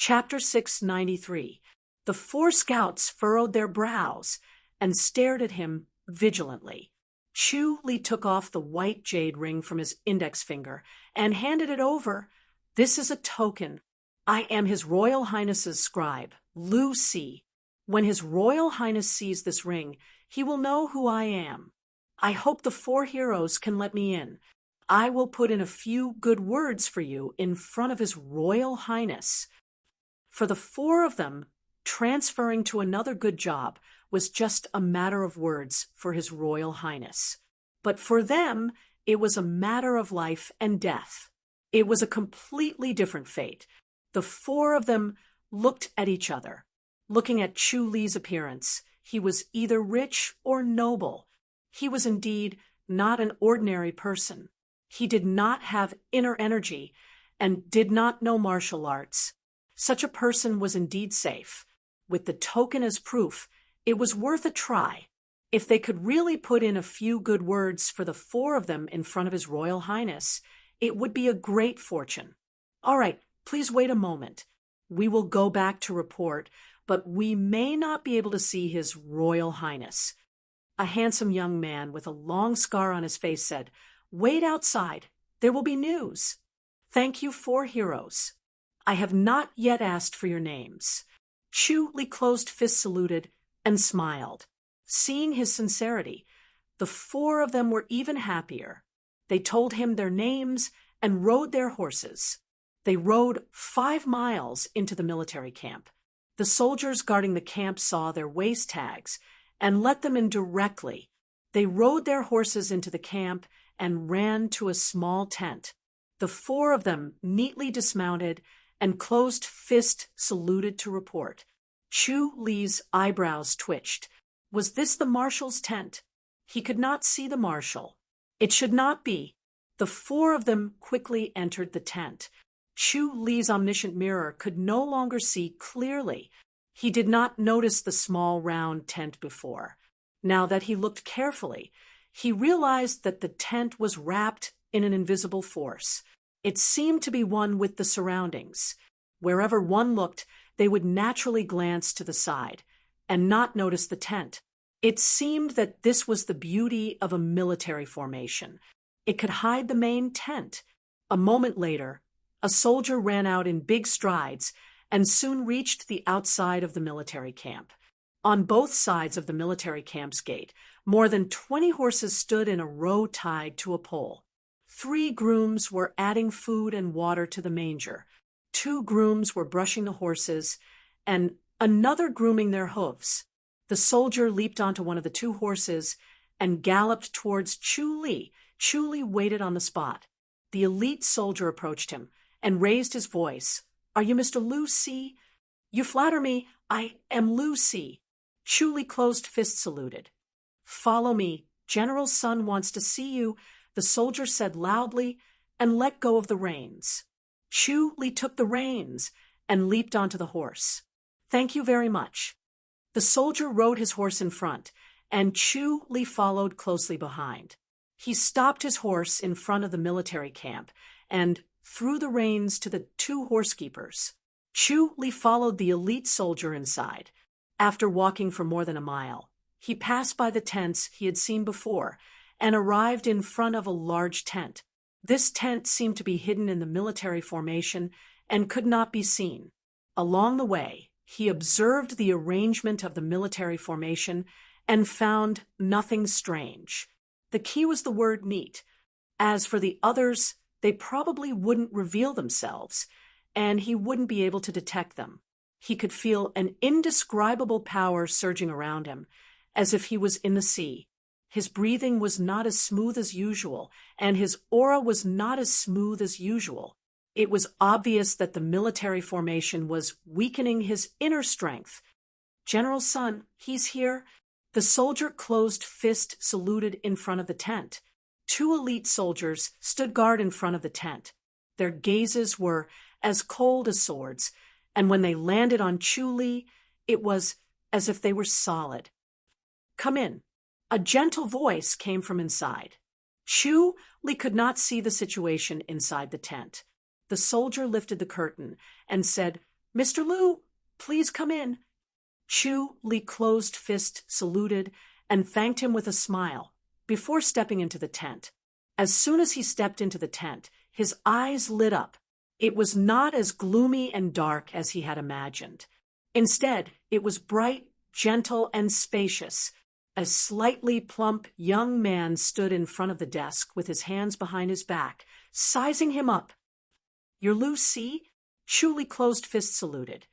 Chapter 693. The four scouts furrowed their brows and stared at him vigilantly. Chu Li took off the white jade ring from his index finger and handed it over. "This is a token. I am His Royal Highness's scribe, Lu Si. When His Royal Highness sees this ring, he will know who I am. I hope the four heroes can let me in. I will put in a few good words for you in front of His Royal Highness." For the four of them, transferring to another good job was just a matter of words for His Royal Highness. But for them, it was a matter of life and death. It was a completely different fate. The four of them looked at each other. Looking at Chu Li's appearance, he was either rich or noble. He was indeed not an ordinary person. He did not have inner energy and did not know martial arts. Such a person was indeed safe. With the token as proof, it was worth a try. If they could really put in a few good words for the four of them in front of His Royal Highness, it would be a great fortune. "All right, please wait a moment. We will go back to report, but we may not be able to see His Royal Highness." A handsome young man with a long scar on his face said, "Wait outside. There will be news." "Thank you, four heroes. I have not yet asked for your names." Chu Li closed fist saluted and smiled. Seeing his sincerity, the four of them were even happier. They told him their names and rode their horses. They rode 5 miles into the military camp. The soldiers guarding the camp saw their waist tags and let them in directly. They rode their horses into the camp and ran to a small tent. The four of them neatly dismounted and closed fist saluted to report. Chu Li's eyebrows twitched. Was this the marshal's tent? He could not see the marshal. It should not be. The four of them quickly entered the tent. Chu Li's omniscient mirror could no longer see clearly. He did not notice the small round tent before. Now that he looked carefully, he realized that the tent was wrapped in an invisible force. It seemed to be one with the surroundings. Wherever one looked, they would naturally glance to the side and not notice the tent. It seemed that this was the beauty of a military formation. It could hide the main tent. A moment later, a soldier ran out in big strides and soon reached the outside of the military camp. On both sides of the military camp's gate, more than 20 horses stood in a row tied to a pole. 3 grooms were adding food and water to the manger. 2 grooms were brushing the horses, and another grooming their hooves. The soldier leaped onto one of the 2 horses and galloped towards Chu Li. Chu Li waited on the spot. The elite soldier approached him and raised his voice. "Are you Mr. Lu Si?" "You flatter me. I am Lu Si." Chu Li closed fist saluted. "Follow me. General's son wants to see you," the soldier said loudly, and let go of the reins. Chu Li took the reins and leaped onto the horse. "Thank you very much." The soldier rode his horse in front, and Chu Li followed closely behind. He stopped his horse in front of the military camp and threw the reins to the 2 horsekeepers. Chu Li followed the elite soldier inside. After walking for more than a mile, he passed by the tents he had seen before and arrived in front of a large tent. This tent seemed to be hidden in the military formation and could not be seen. Along the way, he observed the arrangement of the military formation and found nothing strange. The key was the word meet. As for the others, they probably wouldn't reveal themselves, and he wouldn't be able to detect them. He could feel an indescribable power surging around him, as if he was in the sea. His breathing was not as smooth as usual, and his aura was not as smooth as usual. It was obvious that the military formation was weakening his inner strength. "General's son, he's here." The soldier closed fist saluted in front of the tent. 2 elite soldiers stood guard in front of the tent. Their gazes were as cold as swords, and when they landed on Chu Li, it was as if they were solid. "Come in." A gentle voice came from inside. Chu Li could not see the situation inside the tent. The soldier lifted the curtain and said, Mr. Lu, please come in. Chu Li closed fist saluted and thanked him with a smile before stepping into the tent. As soon as he stepped into the tent, his eyes lit up. It was not as gloomy and dark as he had imagined. Instead, it was bright, gentle, and spacious. A slightly plump young man stood in front of the desk with his hands behind his back, sizing him up. "You're Lu Si?" Chu Li closed fist saluted.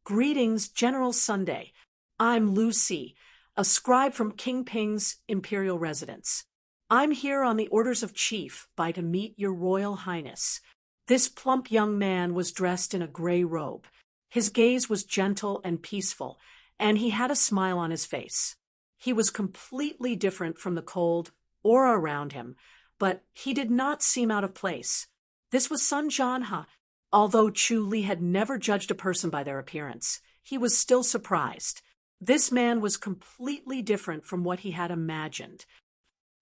"Greetings, General Sunday. I'm Lu Si, a scribe from King Ping's imperial residence. I'm here on the orders of Chief by to meet your Royal Highness." This plump young man was dressed in a gray robe. His gaze was gentle and peaceful, and he had a smile on his face. He was completely different from the cold aura around him, but he did not seem out of place. This was Sun Jianhe. Although Chu Li had never judged a person by their appearance, he was still surprised. This man was completely different from what he had imagined.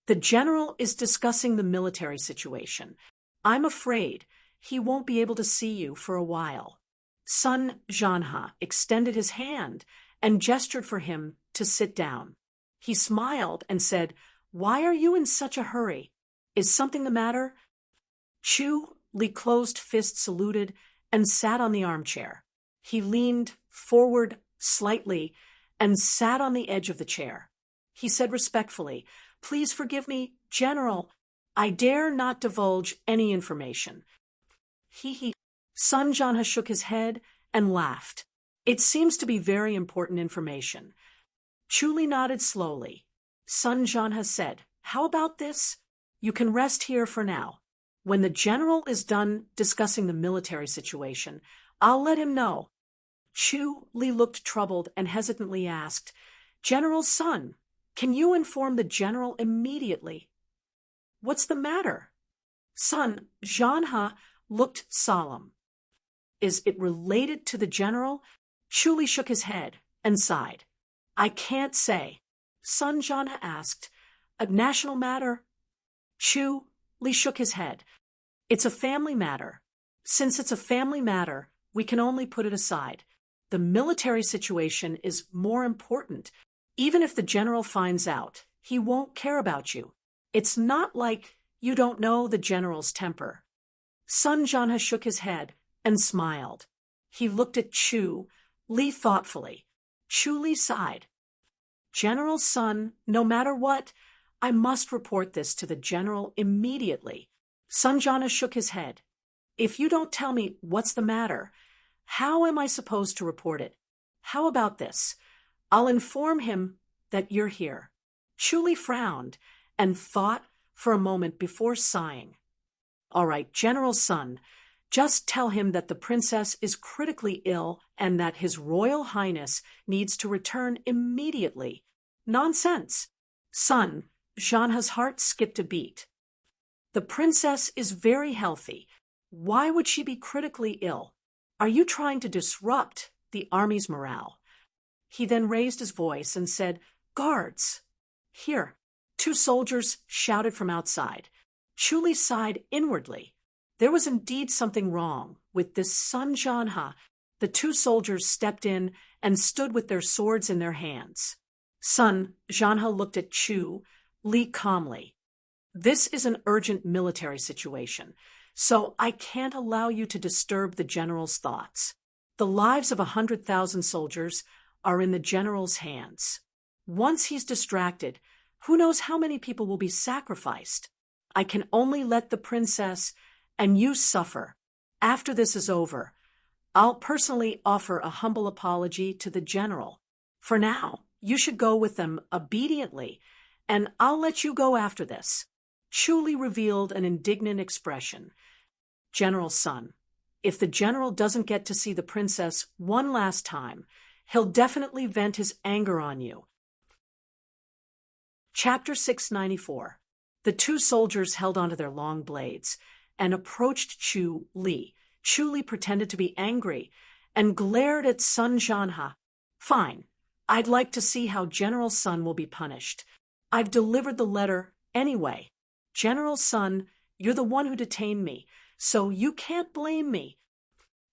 "The general is discussing the military situation. I'm afraid he won't be able to see you for a while." Sun Jianhe extended his hand and gestured for him to sit down. He smiled and said, "Why are you in such a hurry? Is something the matter?" Chu Li closed fist saluted and sat on the armchair. He leaned forward slightly and sat on the edge of the chair. He said respectfully, "Please forgive me, General. I dare not divulge any information." He. Sun Jianhe shook his head and laughed. "It seems to be very important information." Chu Li nodded slowly. Sun Jianhe said, "How about this? You can rest here for now. When the general is done discussing the military situation, I'll let him know." Chu Li looked troubled and hesitantly asked, "General Sun, can you inform the general immediately?" "What's the matter?" Sun Jianhe looked solemn. "Is it related to the general?" Chu Li shook his head and sighed. "I can't say." Sun Jianhe asked, "A national matter?" Chu Li shook his head. "It's a family matter. Since it's a family matter, we can only put it aside. The military situation is more important. Even if the general finds out, he won't care about you. It's not like you don't know the general's temper." Sun Jianhe shook his head and smiled. He looked at Chu Li thoughtfully. Chu Li sighed. "General Sun, no matter what, I must report this to the general immediately." Sun Jianhe shook his head. "If you don't tell me what's the matter, how am I supposed to report it? How about this? I'll inform him that you're here." Chu Li frowned and thought for a moment before sighing. "All right, General Sun, just tell him that the princess is critically ill and that His Royal Highness needs to return immediately." "Nonsense." Sun Jianhe's heart skipped a beat. "The princess is very healthy. Why would she be critically ill? Are you trying to disrupt the army's morale?" He then raised his voice and said, "Guards!" "Here." Two soldiers shouted from outside. Chu Li sighed inwardly. There was indeed something wrong with this Sun Jianhe. The two soldiers stepped in and stood with their swords in their hands. Sun Jianhe looked at Chu Li calmly. "This is an urgent military situation, so I can't allow you to disturb the general's thoughts. The lives of 100,000 soldiers are in the general's hands. Once he's distracted, who knows how many people will be sacrificed? I can only let the princess and you suffer. After this is over, I'll personally offer a humble apology to the general. For now, you should go with them obediently, and I'll let you go after this." Chu Li revealed an indignant expression. "General Sun, if the general doesn't get to see the princess one last time, he'll definitely vent his anger on you." Chapter 694. The two soldiers held onto their long blades and approached Chu Li. Chu Li pretended to be angry and glared at Sun Jianhe. "Fine. I'd like to see how General Sun will be punished. I've delivered the letter anyway. General Sun, you're the one who detained me, so you can't blame me."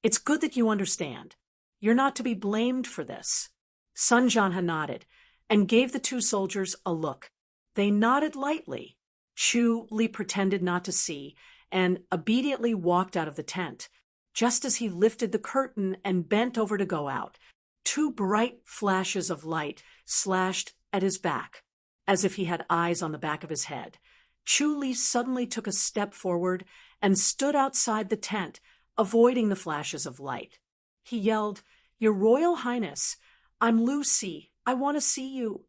It's good that you understand. You're not to be blamed for this. Sun Jianhe nodded and gave the two soldiers a look. They nodded lightly. Chu Li pretended not to see and obediently walked out of the tent. Just as he lifted the curtain and bent over to go out, two bright flashes of light slashed at his back, as if he had eyes on the back of his head. Chu Li suddenly took a step forward and stood outside the tent, avoiding the flashes of light. He yelled, "Your Royal Highness, I'm Lucy. I want to see you."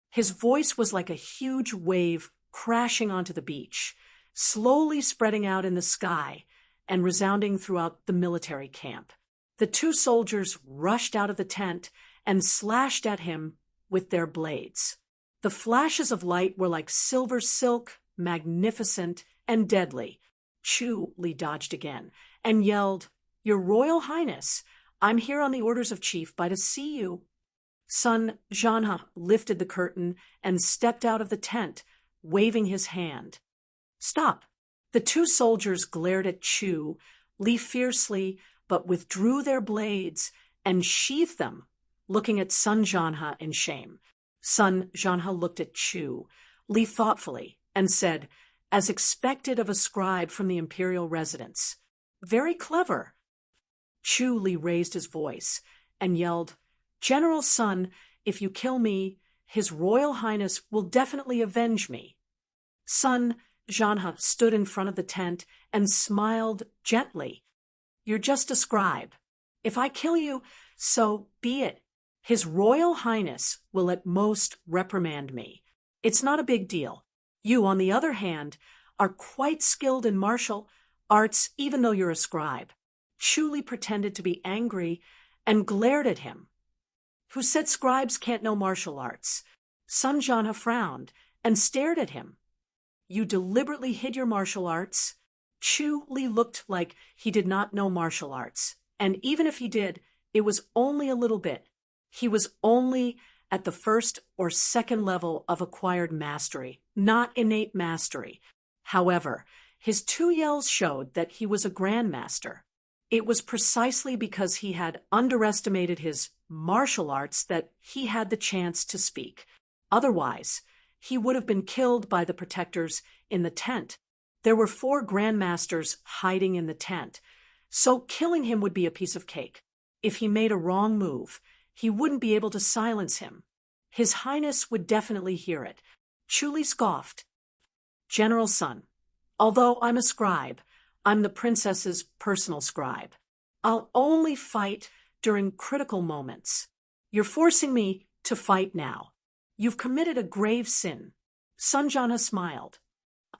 His voice was like a huge wave crashing onto the beach, slowly spreading out in the sky and resounding throughout the military camp. The two soldiers rushed out of the tent and slashed at him with their blades. The flashes of light were like silver silk, magnificent and deadly. Chu Li dodged again and yelled, "Your Royal Highness, I'm here on the orders of Chief Bai to see you." Sun Jianhe lifted the curtain and stepped out of the tent, waving his hand. "Stop." The two soldiers glared at Chu Li fiercely, but withdrew their blades and sheathed them, looking at Sun Jianhe in shame. Sun Jianhe looked at Chu Li thoughtfully and said, as expected of a scribe from the imperial residence, "Very clever." Chu Li raised his voice and yelled, "General Sun, if you kill me, His Royal Highness will definitely avenge me." Sun Jianhe stood in front of the tent and smiled gently. "You're just a scribe. If I kill you, so be it. His Royal Highness will at most reprimand me. It's not a big deal. You, on the other hand, are quite skilled in martial arts even though you're a scribe." Chu Li pretended to be angry and glared at him. "Who said scribes can't know martial arts?" Sun Jianhe frowned and stared at him. "You deliberately hid your martial arts." Chu Li looked like he did not know martial arts, and even if he did, it was only a little bit. He was only at the first or second level of acquired mastery, not innate mastery. However, his two yells showed that he was a grandmaster. It was precisely because he had underestimated his martial arts that he had the chance to speak. Otherwise, he would have been killed by the protectors in the tent. There were 4 grandmasters hiding in the tent, so killing him would be a piece of cake. If he made a wrong move, he wouldn't be able to silence him. His Highness would definitely hear it. Chu Li scoffed. "General Sun, although I'm a scribe, I'm the princess's personal scribe. I'll only fight during critical moments. You're forcing me to fight now. You've committed a grave sin." Sun Jianhe smiled.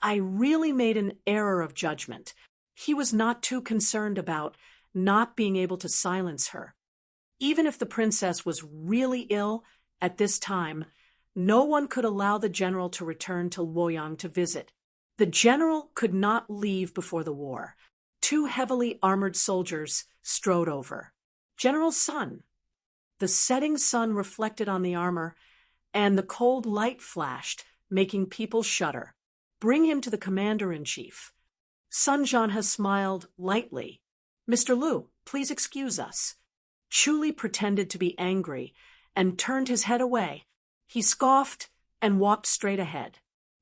"I really made an error of judgment." He was not too concerned about not being able to silence her. Even if the princess was really ill at this time, no one could allow the general to return to Luoyang to visit. The general could not leave before the war. 2 heavily armored soldiers strode over. "General Sun." The setting sun reflected on the armor, and the cold light flashed, making people shudder. "Bring him to the commander-in-chief." Sun Jianhe smiled lightly. "Mr. Lu, please excuse us." Chu Li pretended to be angry and turned his head away. He scoffed and walked straight ahead.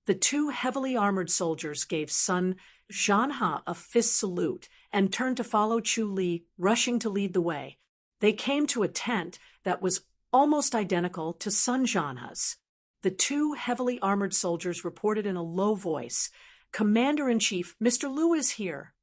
The 2 heavily armored soldiers gave Sun Jianhe a fist salute and turned to follow Chu Li, rushing to lead the way. They came to a tent that was almost identical to Sun Jianhe's. The 2 heavily armored soldiers reported in a low voice, "Commander-in-Chief, Mr. Lu is here."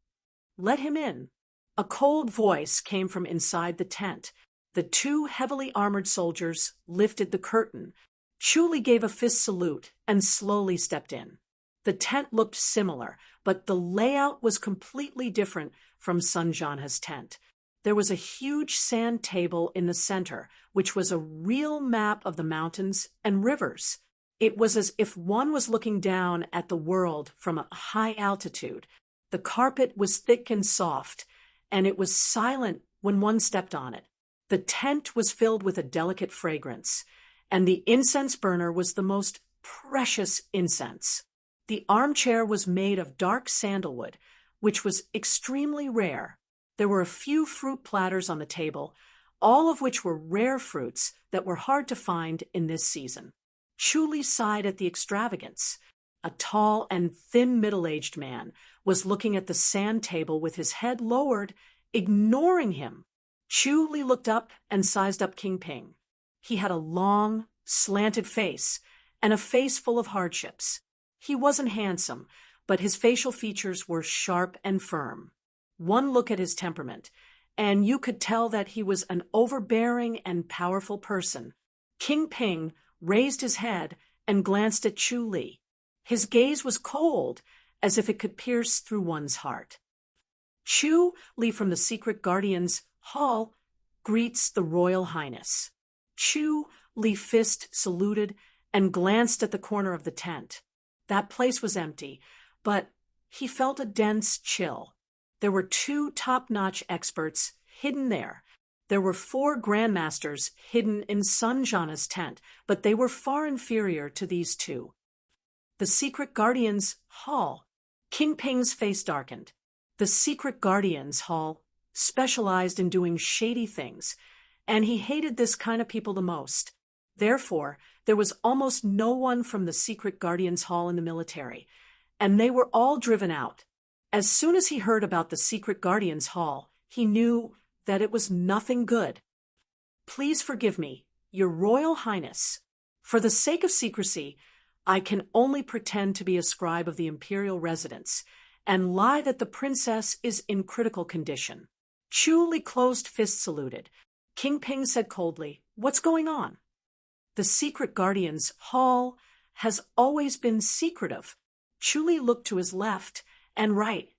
"Let him in." A cold voice came from inside the tent. The 2 heavily armored soldiers lifted the curtain. Chu Li gave a fist salute and slowly stepped in. The tent looked similar, but the layout was completely different from Sun Jianhe's tent. There was a huge sand table in the center, which was a real map of the mountains and rivers. It was as if one was looking down at the world from a high altitude. The carpet was thick and soft, and it was silent when one stepped on it. The tent was filled with a delicate fragrance, and the incense burner was the most precious incense. The armchair was made of dark sandalwood, which was extremely rare. There were a few fruit platters on the table, all of which were rare fruits that were hard to find in this season. Chu Li sighed at the extravagance. A tall and thin middle-aged man was looking at the sand table with his head lowered, ignoring him. Chu Li looked up and sized up King Ping. He had a long, slanted face and a face full of hardships. He wasn't handsome, but his facial features were sharp and firm. One look at his temperament, and you could tell that he was an overbearing and powerful person. King Ping raised his head and glanced at Chu Li. His gaze was cold, as if it could pierce through one's heart. Chu Li from the Secret Guardians Hall greets the Royal Highness. Chu Li fist saluted and glanced at the corner of the tent. That place was empty, but he felt a dense chill. There were 2 top-notch experts hidden there. There were 4 grandmasters hidden in Sun Jana's tent, but they were far inferior to these 2. The Secret Guardians Hall. King Ping's face darkened. The Secret Guardians Hall specialized in doing shady things, and he hated this kind of people the most. Therefore, there was almost no one from the Secret Guardians Hall in the military, and they were all driven out. As soon as he heard about the Secret Guardians Hall, he knew that it was nothing good. Please forgive me, Your Royal Highness. For the sake of secrecy, I can only pretend to be a scribe of the imperial residence and lie that the princess is in critical condition. Chu Li closed fist saluted. King Ping said coldly, "What's going on?" The Secret Guardians Hall has always been secretive. Chu Li looked to his left and right.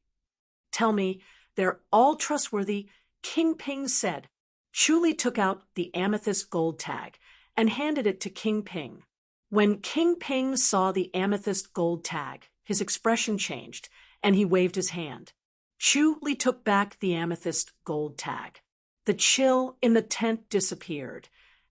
"Tell me, they're all trustworthy," King Ping said. Chu Li took out the amethyst gold tag and handed it to King Ping. When King Ping saw the amethyst gold tag, his expression changed, and he waved his hand. Chu Li took back the amethyst gold tag. The chill in the tent disappeared,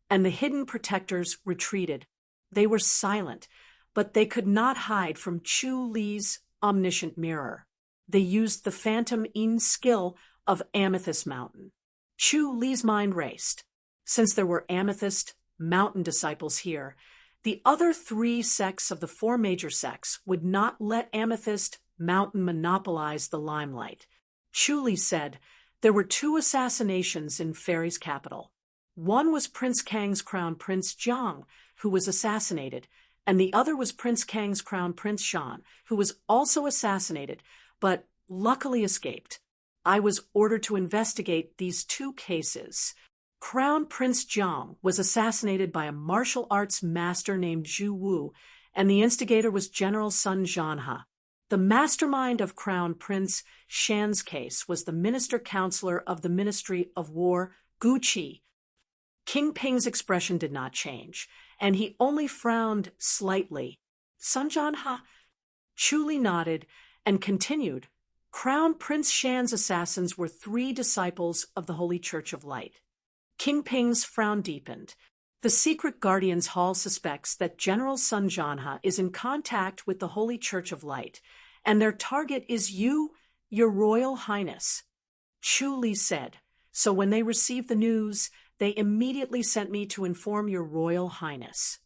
and the hidden protectors retreated. They were silent, but they could not hide from Chu Li's omniscient mirror. They used the Phantom Yin skill of Amethyst Mountain. Chu Li's mind raced. Since there were Amethyst Mountain disciples here, the other 3 sects of the 4 major sects would not let Amethyst Mountain monopolize the limelight. Chu Li said, "There were 2 assassinations in Fairy's capital. One was Prince Kang's crown Prince Jiang, who was assassinated, and the other was Prince Kang's crown Prince Shan, who was also assassinated, but luckily escaped. I was ordered to investigate these 2 cases. Crown Prince Jiang was assassinated by a martial arts master named Zhu Wu, and the instigator was General Sun Janha. The mastermind of Crown Prince Shan's case was the Minister Counselor of the Ministry of War, Gu Qi." King Ping's expression did not change, and he only frowned slightly. "Sun Janha?" Chu Li nodded and continued. "Crown Prince Shan's assassins were 3 disciples of the Holy Church of Light." King Ping's frown deepened. The Secret Guardians Hall suspects that General Sun Janha is in contact with the Holy Church of Light, and their target is you, Your Royal Highness. Chu Li said, "So when they received the news, they immediately sent me to inform Your Royal Highness."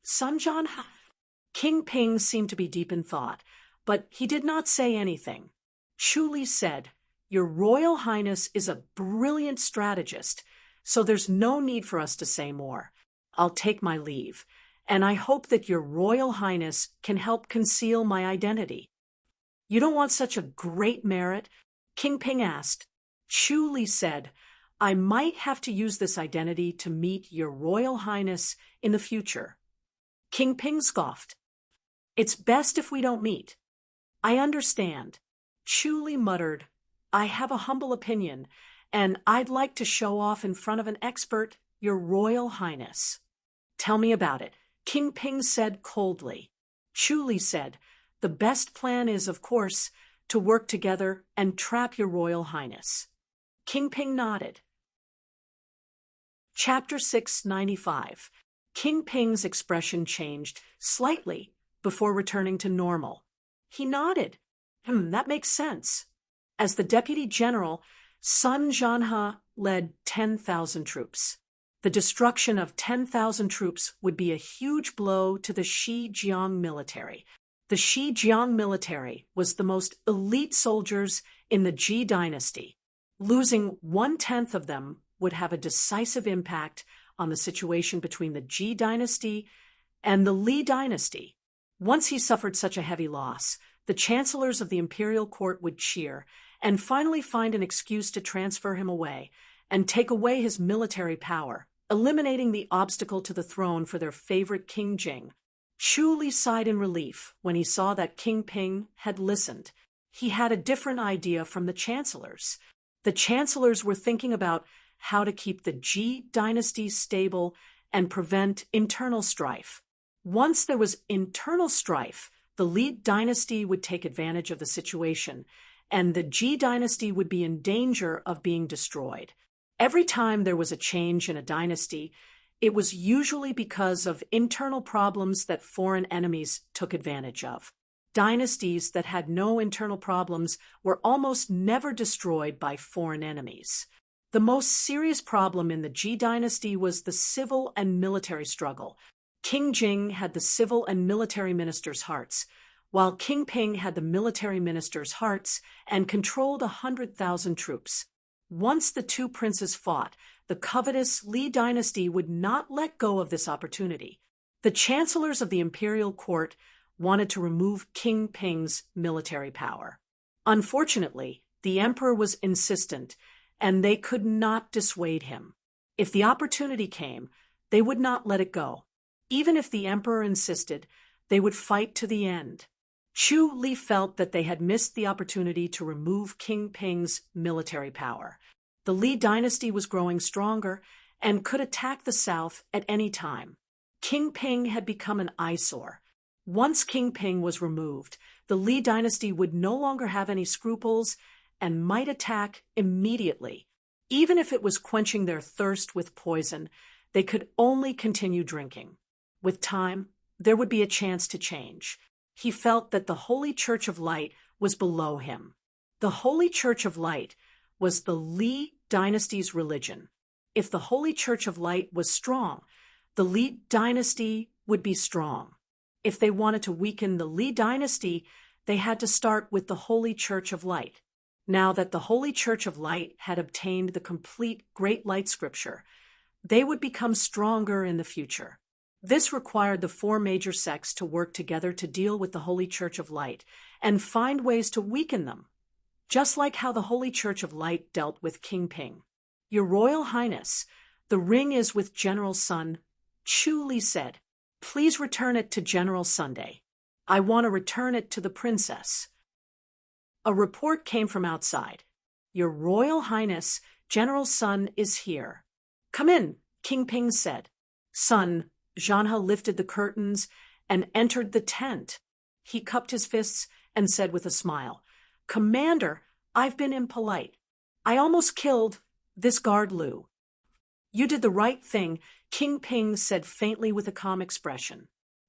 Sun Janha? King Ping seemed to be deep in thought, but he did not say anything. Chu Li said, "Your Royal Highness is a brilliant strategist, so there's no need for us to say more. I'll take my leave, and I hope that Your Royal Highness can help conceal my identity." "You don't want such a great merit?" King Ping asked. Chu Li said, "I might have to use this identity to meet Your Royal Highness in the future." King Ping scoffed. "It's best if we don't meet." "I understand." Chu Li muttered, "I have a humble opinion, and I'd like to show off in front of an expert, Your Royal Highness." "Tell me about it," King Ping said coldly. Chu Li said, "The best plan is, of course, to work together and trap Your Royal Highness." King Ping nodded. Chapter 695. King Ping's expression changed slightly before returning to normal. He nodded. That makes sense. As the Deputy General, Sun Jianhe led 10,000 troops. The destruction of 10,000 troops would be a huge blow to the Shijiang military. The Shijiang military was the most elite soldiers in the Ji dynasty. Losing 1/10 of them would have a decisive impact on the situation between the Ji dynasty and the Li dynasty. Once he suffered such a heavy loss, the chancellors of the imperial court would cheer and finally find an excuse to transfer him away and take away his military power, eliminating the obstacle to the throne for their favorite King Jing. Chu Li sighed in relief when he saw that King Ping had listened. He had a different idea from the chancellors. The chancellors were thinking about how to keep the Ji dynasty stable and prevent internal strife. Once there was internal strife, the Li dynasty would take advantage of the situation, and the Ji dynasty would be in danger of being destroyed. Every time there was a change in a dynasty, it was usually because of internal problems that foreign enemies took advantage of. Dynasties that had no internal problems were almost never destroyed by foreign enemies. The most serious problem in the Ji dynasty was the civil and military struggle. King Jing had the civil and military ministers' hearts, while King Ping had the military ministers' hearts and controlled 100,000 troops. Once the two princes fought, the covetous Li dynasty would not let go of this opportunity. The chancellors of the imperial court wanted to remove King Ping's military power. Unfortunately, the emperor was insistent, and they could not dissuade him. If the opportunity came, they would not let it go. Even if the emperor insisted, they would fight to the end. Chu Li felt that they had missed the opportunity to remove King Ping's military power. The Li dynasty was growing stronger and could attack the south at any time. King Ping had become an eyesore. Once King Ping was removed, the Li dynasty would no longer have any scruples and might attack immediately. Even if it was quenching their thirst with poison, they could only continue drinking. With time, there would be a chance to change. He felt that the Holy Church of Light was below him. The Holy Church of Light was the Li dynasty's religion. If the Holy Church of Light was strong, the Li dynasty would be strong. If they wanted to weaken the Li dynasty, they had to start with the Holy Church of Light. Now that the Holy Church of Light had obtained the complete Great Light Scripture, they would become stronger in the future. This required the four major sects to work together to deal with the Holy Church of Light and find ways to weaken them, just like how the Holy Church of Light dealt with King Ping. Your Royal Highness, the ring is with General Sun, Chu Li said. Please return it to General Sunday. I want to return it to the princess. A report came from outside. Your Royal Highness, General Sun is here. Come in, King Ping said. Sun Jianhe lifted the curtains and entered the tent. He cupped his fists and said with a smile, Commander, I've been impolite. I almost killed this guard Lu. You did the right thing, King Ping said faintly with a calm expression.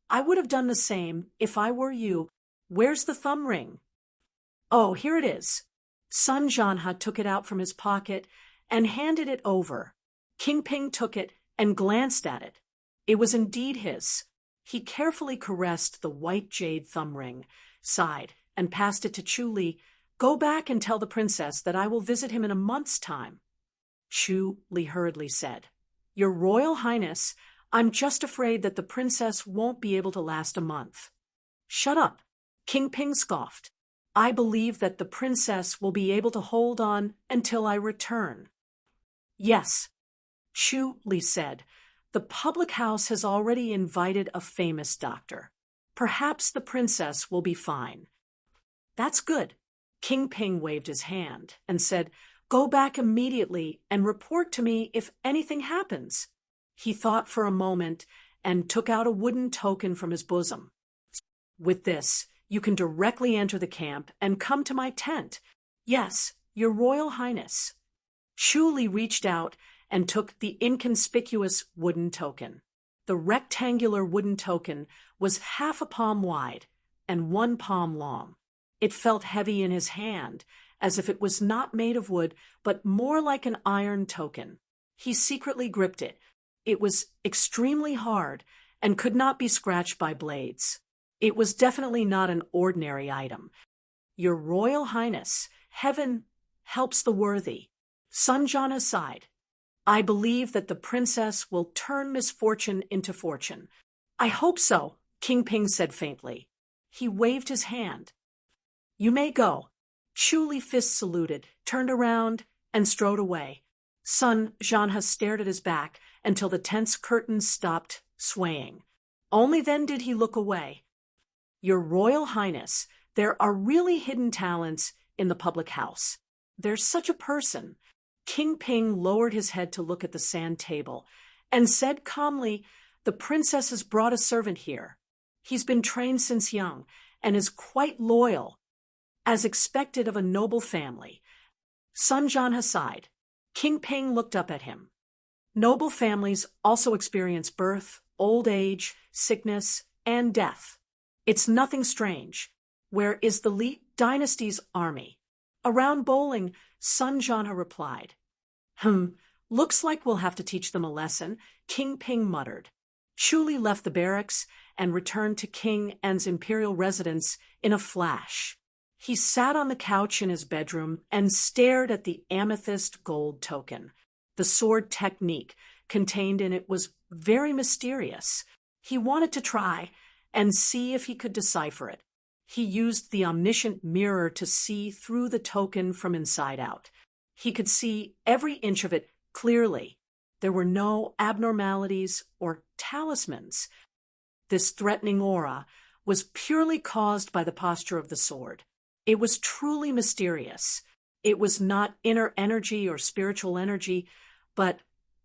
I would have done the same if I were you. Where's the thumb ring? Oh, here it is. Sun Jianhe took it out from his pocket and handed it over. King Ping took it and glanced at it. It was indeed his. He carefully caressed the white jade thumb ring, sighed, and passed it to Chu Li. Go back and tell the princess that I will visit him in a month's time. Chu Li hurriedly said, Your Royal Highness, I'm just afraid that the princess won't be able to last a month. Shut up, King Ping scoffed. I believe that the princess will be able to hold on until I return. Yes, Chu Li said. The public house has already invited a famous doctor. Perhaps the princess will be fine. That's good. King Ping waved his hand and said, Go back immediately and report to me if anything happens. He thought for a moment and took out a wooden token from his bosom. With this, you can directly enter the camp and come to my tent. Yes, Your Royal Highness. Chu Li reached out and took the inconspicuous wooden token. The rectangular wooden token was half a palm wide and 1 palm long. It felt heavy in his hand as if it was not made of wood, but more like an iron token. He secretly gripped it. It was extremely hard and could not be scratched by blades. It was definitely not an ordinary item. Your Royal Highness, heaven helps the worthy. Sanjana sighed. I believe that the princess will turn misfortune into fortune. I hope so, King Ping said faintly. He waved his hand. You may go. Chu Li Fist saluted, turned around, and strode away. Sun Zhanhe stared at his back until the tense curtains stopped swaying. Only then did he look away. Your Royal Highness, there are really hidden talents in the public house. There's such a person. King Ping lowered his head to look at the sand table and said calmly, the princess has brought a servant here. He's been trained since young and is quite loyal, as expected of a noble family. Sun Zhanhe sighed. King Ping looked up at him. Noble families also experience birth, old age, sickness, and death. It's nothing strange. Where is the Li dynasty's army? Around bowling, Sun Zhanhe replied. Looks like we'll have to teach them a lesson, King Ping muttered. Chu Li left the barracks and returned to King En's imperial residence in a flash. He sat on the couch in his bedroom and stared at the amethyst gold token. The sword technique contained in it was very mysterious. He wanted to try and see if he could decipher it. He used the omniscient mirror to see through the token from inside out. He could see every inch of it clearly. There were no abnormalities or talismans. This threatening aura was purely caused by the posture of the sword. It was truly mysterious. It was not inner energy or spiritual energy, but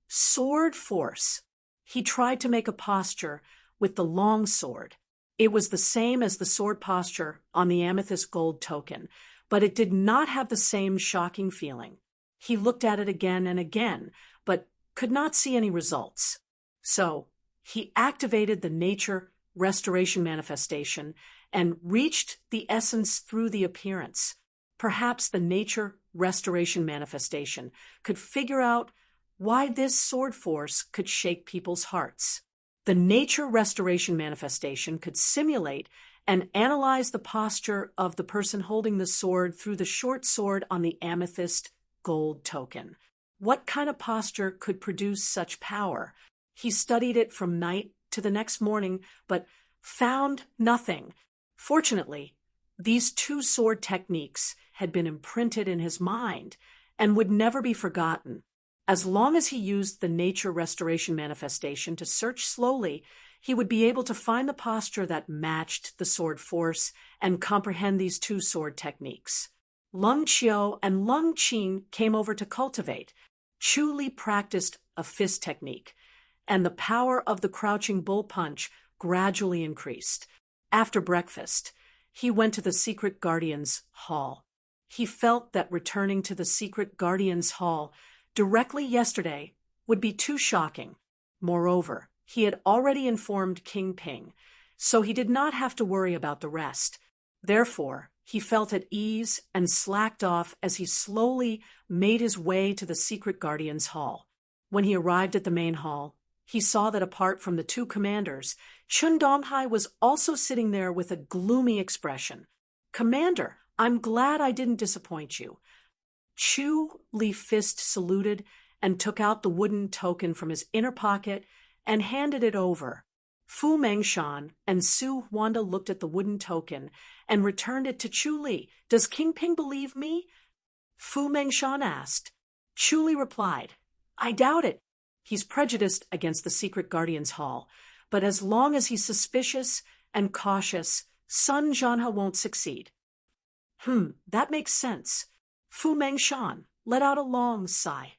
sword force. He tried to make a posture with the long sword. It was the same as the sword posture on the amethyst gold token, but it did not have the same shocking feeling. He looked at it again and again, but could not see any results. So he activated the nature restoration manifestation and reached the essence through the appearance. Perhaps the nature restoration manifestation could figure out why this sword force could shake people's hearts. The nature restoration manifestation could simulate and analyze the posture of the person holding the sword through the short sword on the amethyst gold token. What kind of posture could produce such power? He studied it from night to the next morning, but found nothing. Fortunately, these two sword techniques had been imprinted in his mind and would never be forgotten. As long as he used the nature restoration manifestation to search slowly, he would be able to find the posture that matched the sword force and comprehend these two sword techniques. Lung Qiu and Lung Qin came over to cultivate. Chu Li practiced a fist technique, and the power of the crouching bull punch gradually increased. After breakfast, he went to the Secret Guardians Hall. He felt that returning to the Secret Guardians Hall directly yesterday would be too shocking. Moreover, he had already informed King Ping, so he did not have to worry about the rest. Therefore, he felt at ease and slacked off as he slowly made his way to the Secret Guardians Hall. When he arrived at the main hall, he saw that apart from the two commanders, Chun Donghai was also sitting there with a gloomy expression. Commander, I'm glad I didn't disappoint you. Chu Li Fist saluted and took out the wooden token from his inner pocket and handed it over. Fu Mengshan and Su Huanda looked at the wooden token and returned it to Chu Li. Does King Ping believe me? Fu Mengshan asked. Chu Li replied, I doubt it. He's prejudiced against the Secret Guardians Hall, but as long as he's suspicious and cautious, Sun Zhanhe won't succeed. That makes sense. Fu Mengshan let out a long sigh.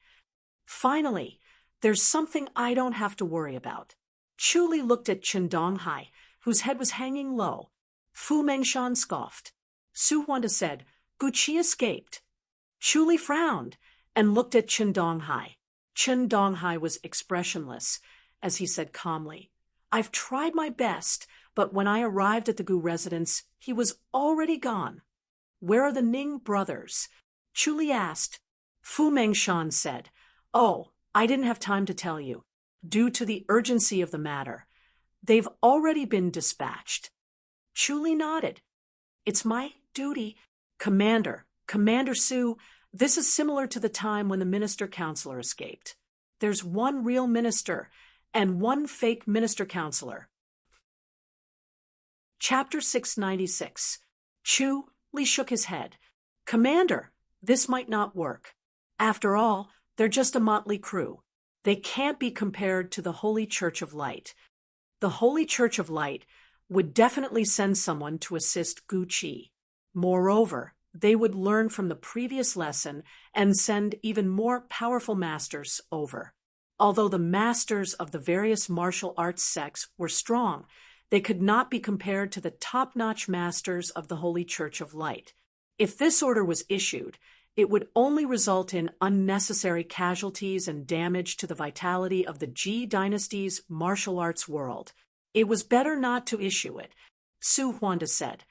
Finally, there's something I don't have to worry about. Chu Li looked at Chen Donghai, whose head was hanging low. Fu Mengshan scoffed. Su Huanda said, Guqi escaped. Chu Li frowned and looked at Chen Donghai. Chen Donghai was expressionless as he said calmly, I've tried my best, but when I arrived at the Gu residence, he was already gone. Where are the Ning brothers? Chu Li asked. Fu Mengshan said, "Oh, I didn't have time to tell you. Due to the urgency of the matter, they've already been dispatched." Chu Li nodded. "It's my duty." Commander Su, this is similar to the time when the minister-counselor escaped. There's one real minister and one fake minister-counselor. Chapter 696. Chu Li shook his head. "Commander, this might not work. After all, they're just a motley crew. They can't be compared to the Holy Church of Light. The Holy Church of Light would definitely send someone to assist Gu Qi. Moreover, they would learn from the previous lesson and send even more powerful masters over. Although the masters of the various martial arts sects were strong, they could not be compared to the top-notch masters of the Holy Church of Light. If this order was issued, it would only result in unnecessary casualties and damage to the vitality of the Ji dynasty's martial arts world. It was better not to issue it, Su Huanda said.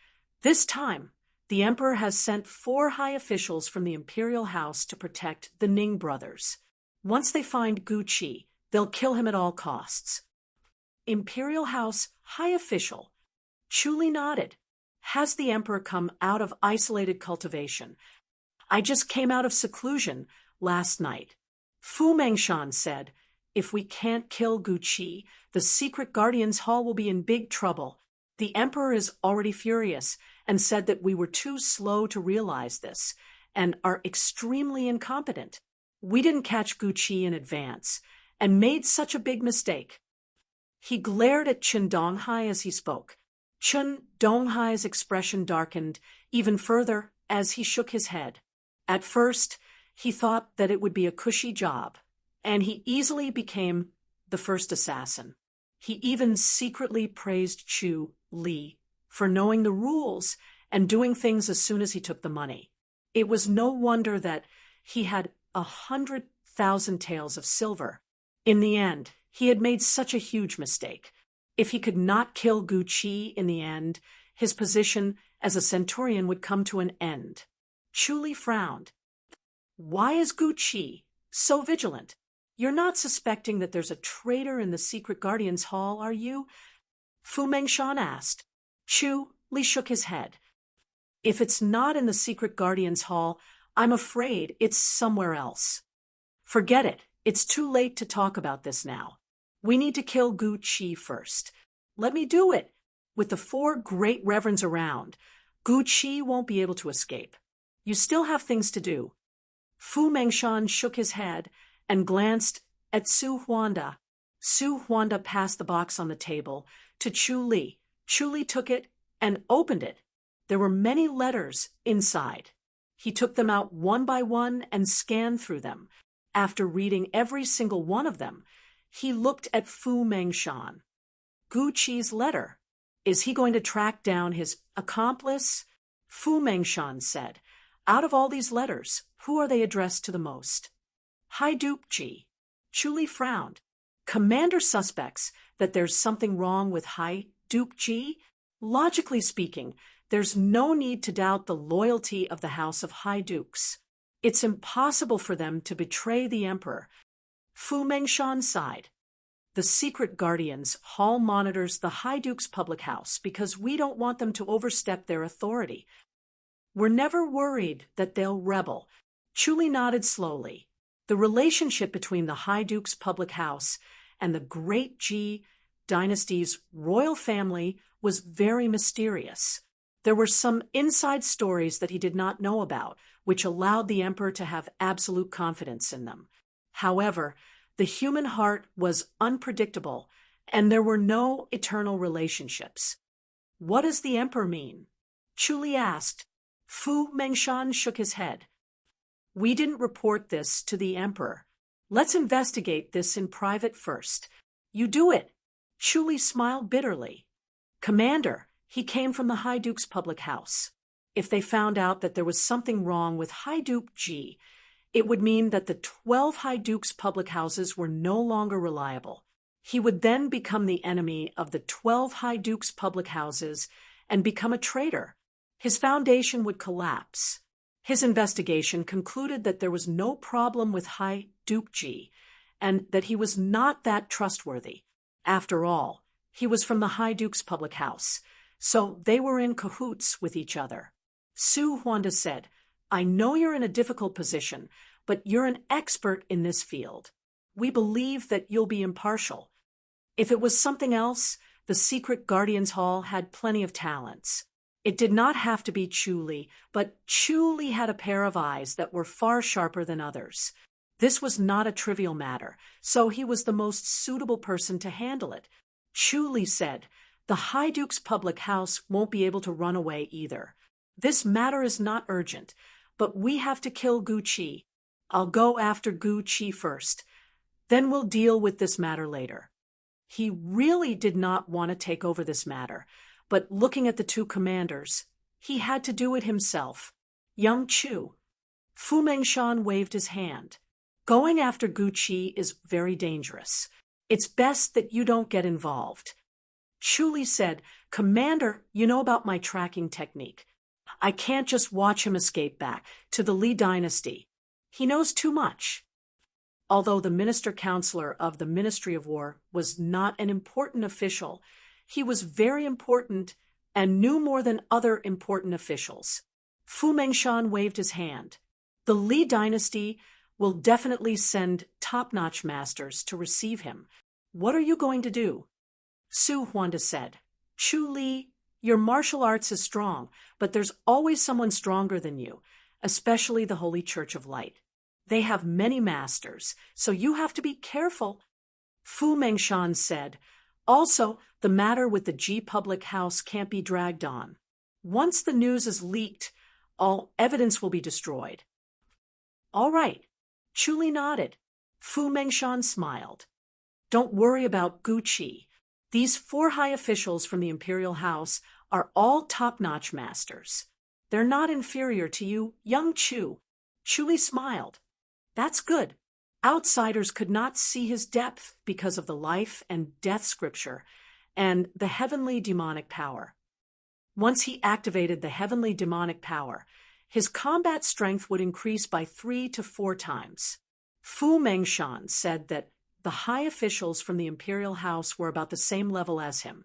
This time, the emperor has sent 4 high officials from the imperial house to protect the Ning brothers. Once they find Gu Qi, they'll kill him at all costs. Imperial house high official. Chu Li nodded. Has the emperor come out of isolated cultivation? I just came out of seclusion last night. Fu Mengshan said, if we can't kill Gu Qi, the secret guardians hall will be in big trouble. The emperor is already furious and said that we were too slow to realize this and are extremely incompetent. We didn't catch Gu Qi in advance and made such a big mistake. He glared at Chen Donghai as he spoke. Chen Donghai's expression darkened even further as he shook his head. At first, he thought that it would be a cushy job, and he easily became the first assassin. He even secretly praised Chu Li for knowing the rules and doing things as soon as he took the money. It was no wonder that he had 100,000 taels of silver. In the end, he had made such a huge mistake. If he could not kill Gu Qi in the end, his position as a centurion would come to an end. Chu Li frowned. Why is Gu Qi so vigilant? You're not suspecting that there's a traitor in the secret guardians hall, are you? Fu Mengshan asked. Chu Li shook his head. If it's not in the secret guardians hall, I'm afraid it's somewhere else. Forget it. It's too late to talk about this now. We need to kill Gu Qi first. Let me do it. With the 4 great reverends around, Gu Qi won't be able to escape. You still have things to do. Fu Mengshan shook his head and glanced at Su Huanda. Su Huanda passed the box on the table to Chu Li. Chu Li took it and opened it. There were many letters inside. He took them out one by one and scanned through them. After reading every single one of them, he looked at Fu Mengshan. Gu Qi's letter. Is he going to track down his accomplice? Fu Mengshan said. Out of all these letters, who are they addressed to the most? Haiduke Ji. Chu Li frowned. Commander suspects that there's something wrong with Haiduke Ji? Logically speaking, there's no need to doubt the loyalty of the house of Haidukes. It's impossible for them to betray the emperor. Fu Mengshan sighed. The secret guardians hall monitors the Haiduke's public house because we don't want them to overstep their authority. We're never worried that they'll rebel. Chu Li nodded slowly. The relationship between the Haiduke's public house and the great Ji dynasty's royal family was very mysterious. There were some inside stories that he did not know about, which allowed the emperor to have absolute confidence in them. However, the human heart was unpredictable, and there were no eternal relationships. What does the emperor mean? Chu Li asked. Fu Mengshan shook his head. We didn't report this to the emperor. Let's investigate this in private first. You do it. Chu Li smiled bitterly. Commander, he came from the Haiduke's public house. If they found out that there was something wrong with Haiduke Ji, it would mean that the 12 Haiduke's public houses were no longer reliable. He would then become the enemy of the 12 Haiduke's public houses and become a traitor. His foundation would collapse. His investigation concluded that there was no problem with High Duke G, and that he was not that trustworthy. After all, he was from the High Duke's public house, so they were in cahoots with each other. Su Huanda said, "I know you're in a difficult position, but you're an expert in this field. We believe that you'll be impartial. If it was something else, the secret Guardians Hall had plenty of talents. It did not have to be Chu Li, but Chu Li had a pair of eyes that were far sharper than others. This was not a trivial matter, so he was the most suitable person to handle it." Chu Li said, "The High Duke's public house won't be able to run away either. This matter is not urgent, but we have to kill Gu Qi. I'll go after Gu Qi first. Then we'll deal with this matter later." He really did not want to take over this matter, but looking at the two commanders, he had to do it himself. "Young Chu." Fu Mengshan waved his hand. "Going after Gu Qi is very dangerous. It's best that you don't get involved." Chu Li said, "Commander, you know about my tracking technique. I can't just watch him escape back to the Li dynasty. He knows too much." Although the minister-counselor of the Ministry of War was not an important official, he was very important and knew more than other important officials. Fu Mengshan waved his hand. "The Li dynasty will definitely send top-notch masters to receive him. What are you going to do?" Su Huanda said, "Chu Li, your martial arts is strong, but there's always someone stronger than you, especially the Holy Church of Light. They have many masters, so you have to be careful." Fu Mengshan said, "Also, the matter with the G public house can't be dragged on. Once the news is leaked, all evidence will be destroyed." "All right." Chu Li nodded. Fu Mengshan smiled. "Don't worry about Gu Qi. These 4 high officials from the imperial house are all top-notch masters. They're not inferior to you, young Chu." Chu Li smiled. "That's good." Outsiders could not see his depth because of the life and death scripture and the heavenly demonic power. Once he activated the heavenly demonic power, his combat strength would increase by 3 to 4 times. Fu Mengshan said that the high officials from the imperial house were about the same level as him,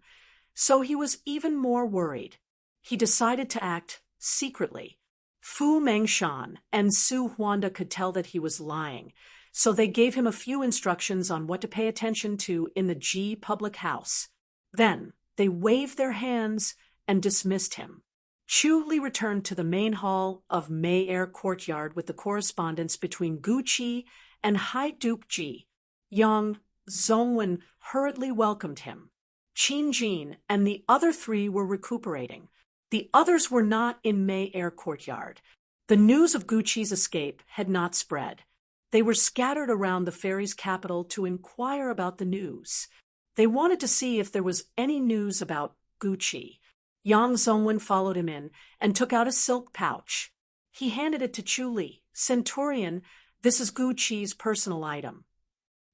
so he was even more worried. He decided to act secretly. Fu Mengshan and Su Huanda could tell that he was lying, so they gave him a few instructions on what to pay attention to in the G public house. Then they waved their hands and dismissed him. Chu Li returned to the main hall of Mei Air Courtyard with the correspondence between Gu Qi and High Duke Ji. Yang Zhongwen hurriedly welcomed him. Qin Jin and the other 3 were recuperating. The others were not in Mei Air Courtyard. The news of Gu Qi's escape had not spread. They were scattered around the fairy's capital to inquire about the news. They wanted to see if there was any news about Gu Qi. Yang Zhongwen followed him in and took out a silk pouch. He handed it to Chu Li. "Centurion, this is Gu Qi's personal item."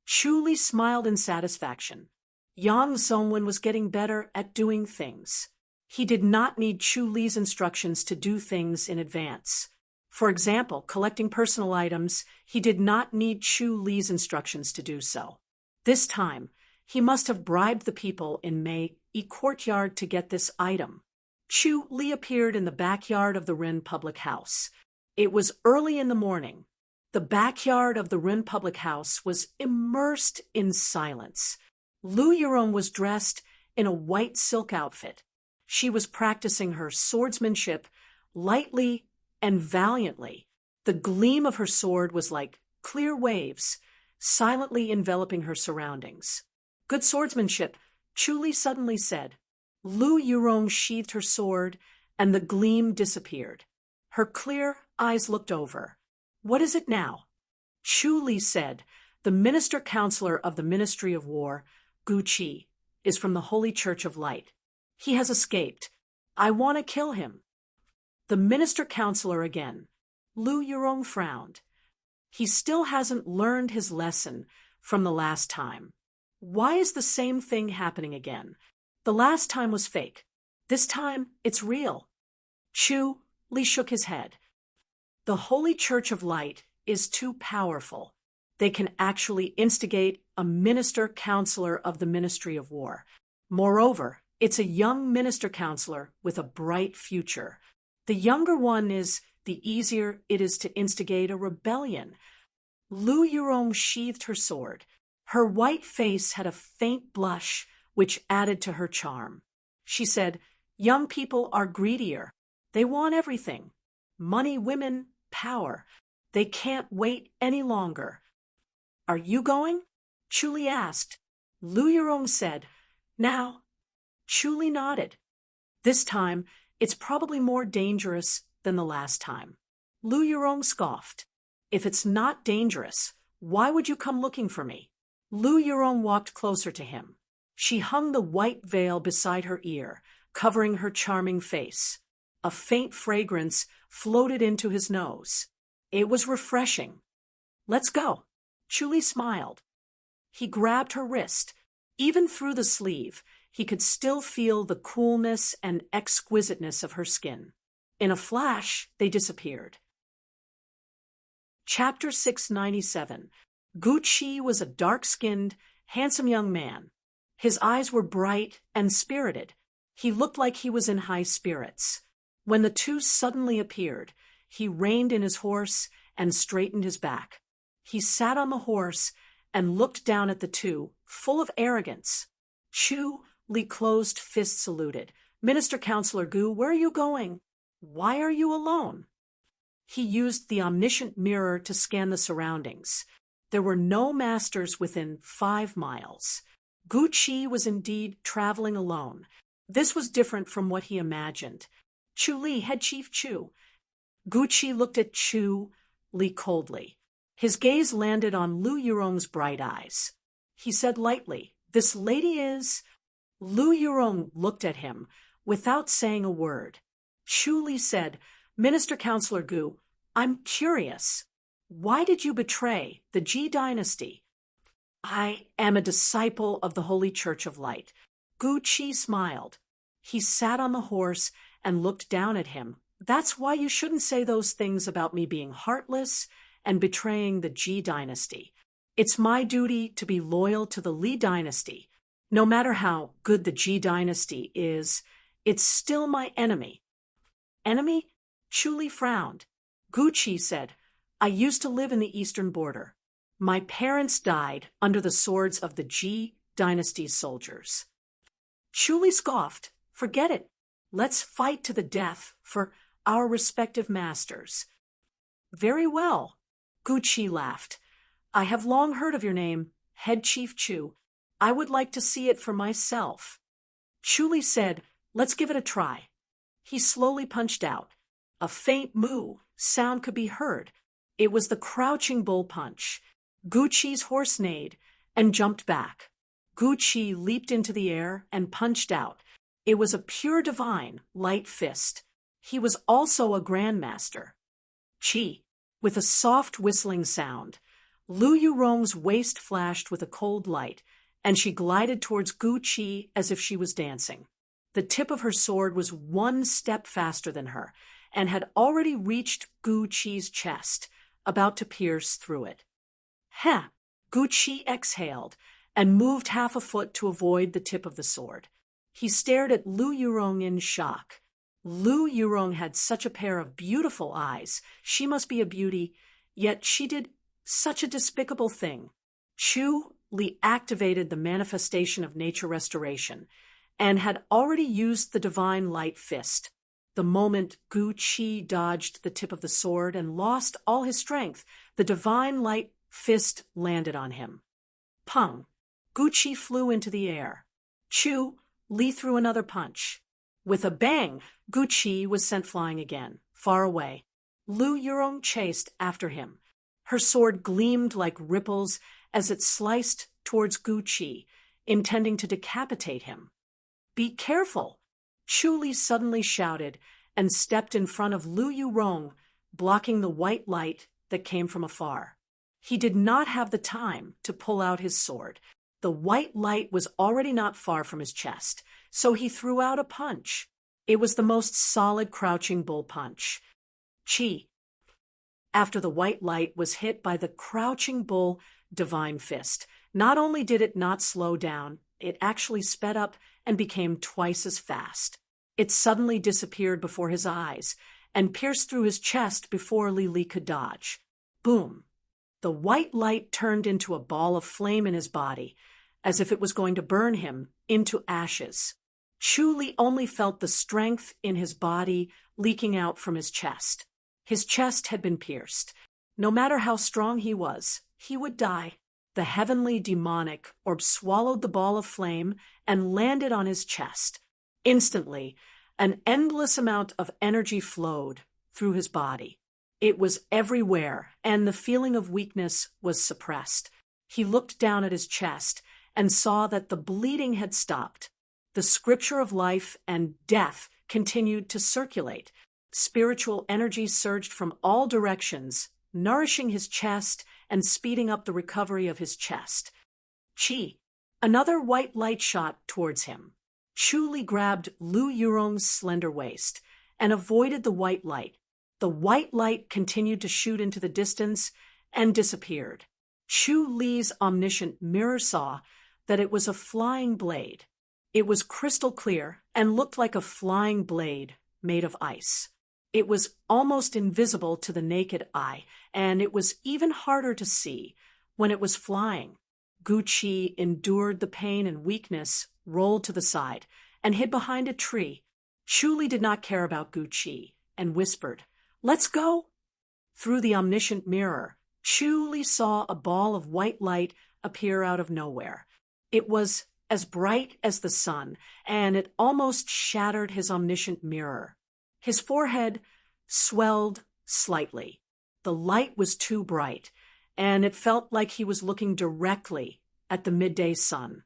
Chu Li smiled in satisfaction. Yang Zhongwen was getting better at doing things. He did not need Chu Li's instructions to do things in advance. For example, collecting personal items, he did not need Chu Li's instructions to do so. This time, he must have bribed the people in Mei Air Courtyard to get this item. Chu Li appeared in the backyard of the Rin public house. It was early in the morning. The backyard of the Rin public house was immersed in silence. Lu Yurong was dressed in a white silk outfit. She was practicing her swordsmanship lightly and valiantly. The gleam of her sword was like clear waves, silently enveloping her surroundings. "Good swordsmanship," Chu Li suddenly said. Lu Yurong sheathed her sword, and the gleam disappeared. Her clear eyes looked over. "What is it now?" Chu Li said, "The minister-counselor of the Ministry of War, Gu Qi, is from the Holy Church of Light. He has escaped. I want to kill him." The minister-counselor again. Lu Yurong frowned. He still hasn't learned his lesson from the last time. Why is the same thing happening again? The last time was fake. This time, it's real. Chu Li shook his head. The Holy Church of Light is too powerful. They can actually instigate a minister-counselor of the Ministry of War. Moreover, it's a young minister-counselor with a bright future. The younger one is, the easier it is to instigate a rebellion. Lu Yurong sheathed her sword. Her white face had a faint blush, which added to her charm. She said, "Young people are greedier. They want everything. Money, women, power. They can't wait any longer." "Are you going?" Chuli asked. Lu Yurong said, "Now." Chuli nodded. "This time, it's probably more dangerous than the last time." Lu Yurong scoffed. "If it's not dangerous, why would you come looking for me?" Lu Yurong walked closer to him. She hung the white veil beside her ear, covering her charming face. A faint fragrance floated into his nose. It was refreshing. "Let's go." Chuli smiled. He grabbed her wrist. Even through the sleeve, he could still feel the coolness and exquisiteness of her skin. In a flash, they disappeared. Chapter 697. Gu Qi was a dark-skinned, handsome young man. His eyes were bright and spirited. He looked like he was in high spirits. When the two suddenly appeared, he reined in his horse and straightened his back. He sat on the horse and looked down at the two, full of arrogance. Chu Li closed fist saluted. "Minister Counselor Gu, where are you going? Why are you alone?" He used the omniscient mirror to scan the surroundings. There were no masters within 5 miles. Gu Qi was indeed traveling alone. This was different from what he imagined. "Chu Li, Head Chief Chu." Gu Qi looked at Chu Li coldly. His gaze landed on Lu Yurong's bright eyes. He said lightly, "This lady is—" Lu Yurong looked at him without saying a word. Chu Li said, "Minister Counselor Gu, I'm curious. Why did you betray the Ji dynasty?" "I am a disciple of the Holy Church of Light." Gu Qi smiled. He sat on the horse and looked down at him. "That's why you shouldn't say those things about me being heartless and betraying the Ji dynasty. It's my duty to be loyal to the Li dynasty. No matter how good the Ji dynasty is, it's still my enemy." "Enemy?" Chu Li frowned. Gu Qi said, "I used to live in the eastern border. My parents died under the swords of the Ji dynasty's soldiers." Chu Li scoffed. "Forget it. Let's fight to the death for our respective masters." "Very well." Gu Qi laughed. "I have long heard of your name, Head Chief Chu. I would like to see it for myself." Chu Li said, "Let's give it a try." He slowly punched out. A faint moo sound could be heard. It was the crouching bull punch. Gu Qi's horse neighed and jumped back. Gu Qi leaped into the air and punched out. It was a pure divine, light fist. He was also a grandmaster. Qi, with a soft whistling sound. Lu Yurong's waist flashed with a cold light, and she glided towards Gu Qi as if she was dancing. The tip of her sword was 1 step faster than her, and had already reached Gu Qi's chest, about to pierce through it. "Heh!" Gu Qi exhaled, and moved half a foot to avoid the tip of the sword. He stared at Lu Yurong in shock. Lu Yurong had such a pair of beautiful eyes. She must be a beauty, yet she did such a despicable thing. Chu Li activated the manifestation of nature restoration, and had already used the divine light fist. The moment Gu Qi dodged the tip of the sword and lost all his strength, the divine light fist landed on him. Pung! Gu Qi flew into the air. Chu Li threw another punch. With a bang, Gu Qi was sent flying again, far away. Lu Yurong chased after him. Her sword gleamed like ripples as it sliced towards Gu Qi, intending to decapitate him. "Be careful!" Chu Li suddenly shouted and stepped in front of Lu Yurong, blocking the white light that came from afar. He did not have the time to pull out his sword. The white light was already not far from his chest, so he threw out a punch. It was the most solid crouching bull punch. Qi! after the white light was hit by the crouching bull divine fist. Not only did it not slow down, it actually sped up and became twice as fast. It suddenly disappeared before his eyes and pierced through his chest before Li Li could dodge. Boom! The white light turned into a ball of flame in his body, as if it was going to burn him into ashes. Chu Li only felt the strength in his body leaking out from his chest. His chest had been pierced. No matter how strong he was, he would die. The heavenly demonic orb swallowed the ball of flame and landed on his chest. Instantly, an endless amount of energy flowed through his body. It was everywhere, and the feeling of weakness was suppressed. He looked down at his chest and saw that the bleeding had stopped. The scripture of life and death continued to circulate. Spiritual energy surged from all directions, nourishing his chest and speeding up the recovery of his chest. Chi! Another white light shot towards him. Chu Li grabbed Lu Yurong's slender waist and avoided the white light. The white light continued to shoot into the distance and disappeared. Chu Li's omniscient mirror saw that it was a flying blade. It was crystal clear and looked like a flying blade made of ice. It was almost invisible to the naked eye, and it was even harder to see when it was flying. Gu Qi endured the pain and weakness, rolled to the side, and hid behind a tree. Chu Li did not care about Gu Qi and whispered, "Let's go!" Through the omniscient mirror, Chu Li saw a ball of white light appear out of nowhere. It was as bright as the sun, and it almost shattered his omniscient mirror. His forehead swelled slightly. The light was too bright, and it felt like he was looking directly at the midday sun.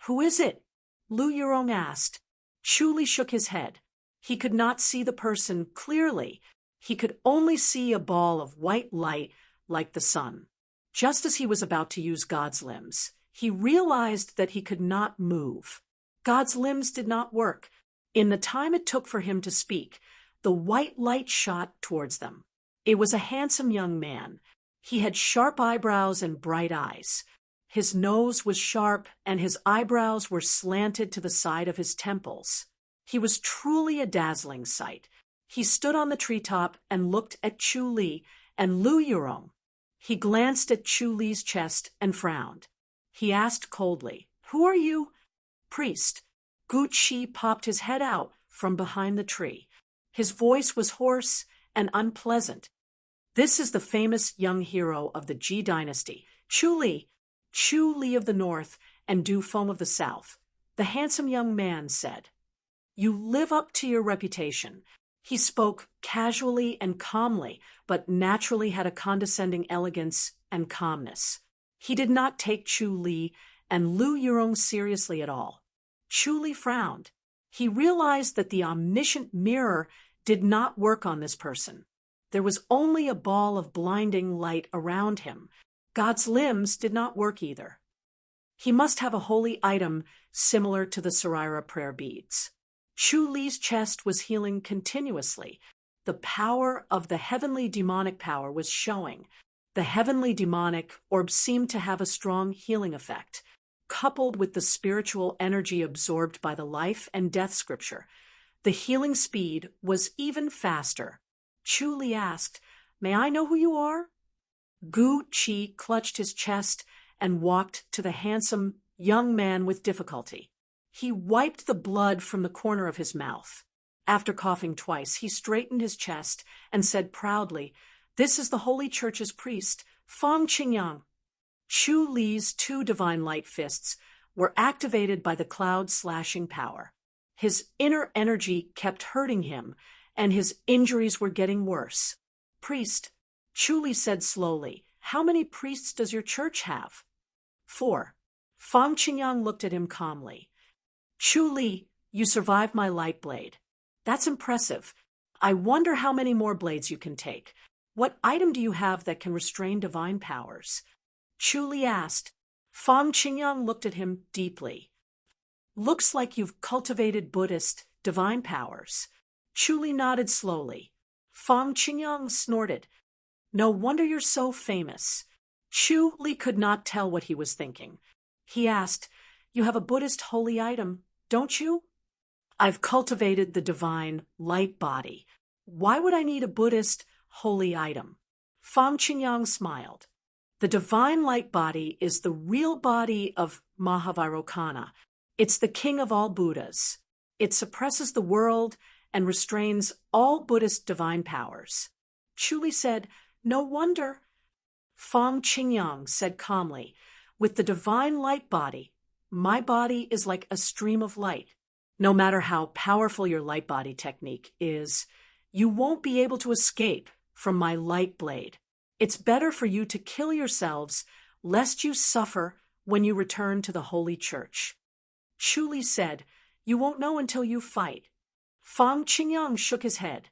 "Who is it?" Lu Yurong asked. Chu Li shook his head. He could not see the person clearly. He could only see a ball of white light like the sun. Just as he was about to use God's limbs, he realized that he could not move. God's limbs did not work. In the time it took for him to speak, the white light shot towards them. It was a handsome young man. He had sharp eyebrows and bright eyes. His nose was sharp, and his eyebrows were slanted to the side of his temples. He was truly a dazzling sight. He stood on the treetop and looked at Chu Li and Lu Yurong. He glanced at Chu Li's chest and frowned. He asked coldly, "Who are you?" "Priest." Gu Qi popped his head out from behind the tree. His voice was hoarse and unpleasant. "This is the famous young hero of the Ji dynasty, Chu Li of the north and Du Feng of the south," the handsome young man said. "You live up to your reputation." He spoke casually and calmly, but naturally had a condescending elegance and calmness. He did not take Chu Li and Lu Yurong seriously at all. Chu Li frowned. He realized that the omniscient mirror did not work on this person. There was only a ball of blinding light around him. God's limbs did not work either. He must have a holy item similar to the Saraira prayer beads. Chu Li's chest was healing continuously. The power of the heavenly demonic power was showing. The heavenly demonic orb seemed to have a strong healing effect. Coupled with the spiritual energy absorbed by the life and death scripture, the healing speed was even faster. Chu Li asked, "May I know who you are?" Gu Qi clutched his chest and walked to the handsome young man with difficulty. He wiped the blood from the corner of his mouth. After coughing twice, he straightened his chest and said proudly, "This is the Holy Church's priest, Fang Qingyang." Chu Li's two divine light fists were activated by the cloud-slashing power. His inner energy kept hurting him, and his injuries were getting worse. "Priest," Chu Li said slowly, "how many priests does your church have?" 4. Fang Qingyang looked at him calmly. "Chu Li, you survived my light blade. That's impressive. I wonder how many more blades you can take. What item do you have that can restrain divine powers?" Chu Li asked. Fang Qingyang looked at him deeply. "Looks like you've cultivated Buddhist divine powers." Chu Li nodded slowly. Fang Qingyang snorted. No wonder you're so famous. Chu Li could not tell what he was thinking. He asked, "You have a Buddhist holy item, don't you?" "I've cultivated the divine light body. Why would I need a Buddhist holy item?" Fang Qingyang smiled. "The divine light body is the real body of Mahavairokkana. It's the king of all Buddhas. It suppresses the world and restrains all Buddhist divine powers." Chu Li said, "No wonder." Fang Qingyang said calmly, "With the divine light body, my body is like a stream of light. No matter how powerful your light body technique is, you won't be able to escape from my light blade. It's better for you to kill yourselves, lest you suffer when you return to the holy church." Chu Li said, "You won't know until you fight." Fang Qingyang shook his head.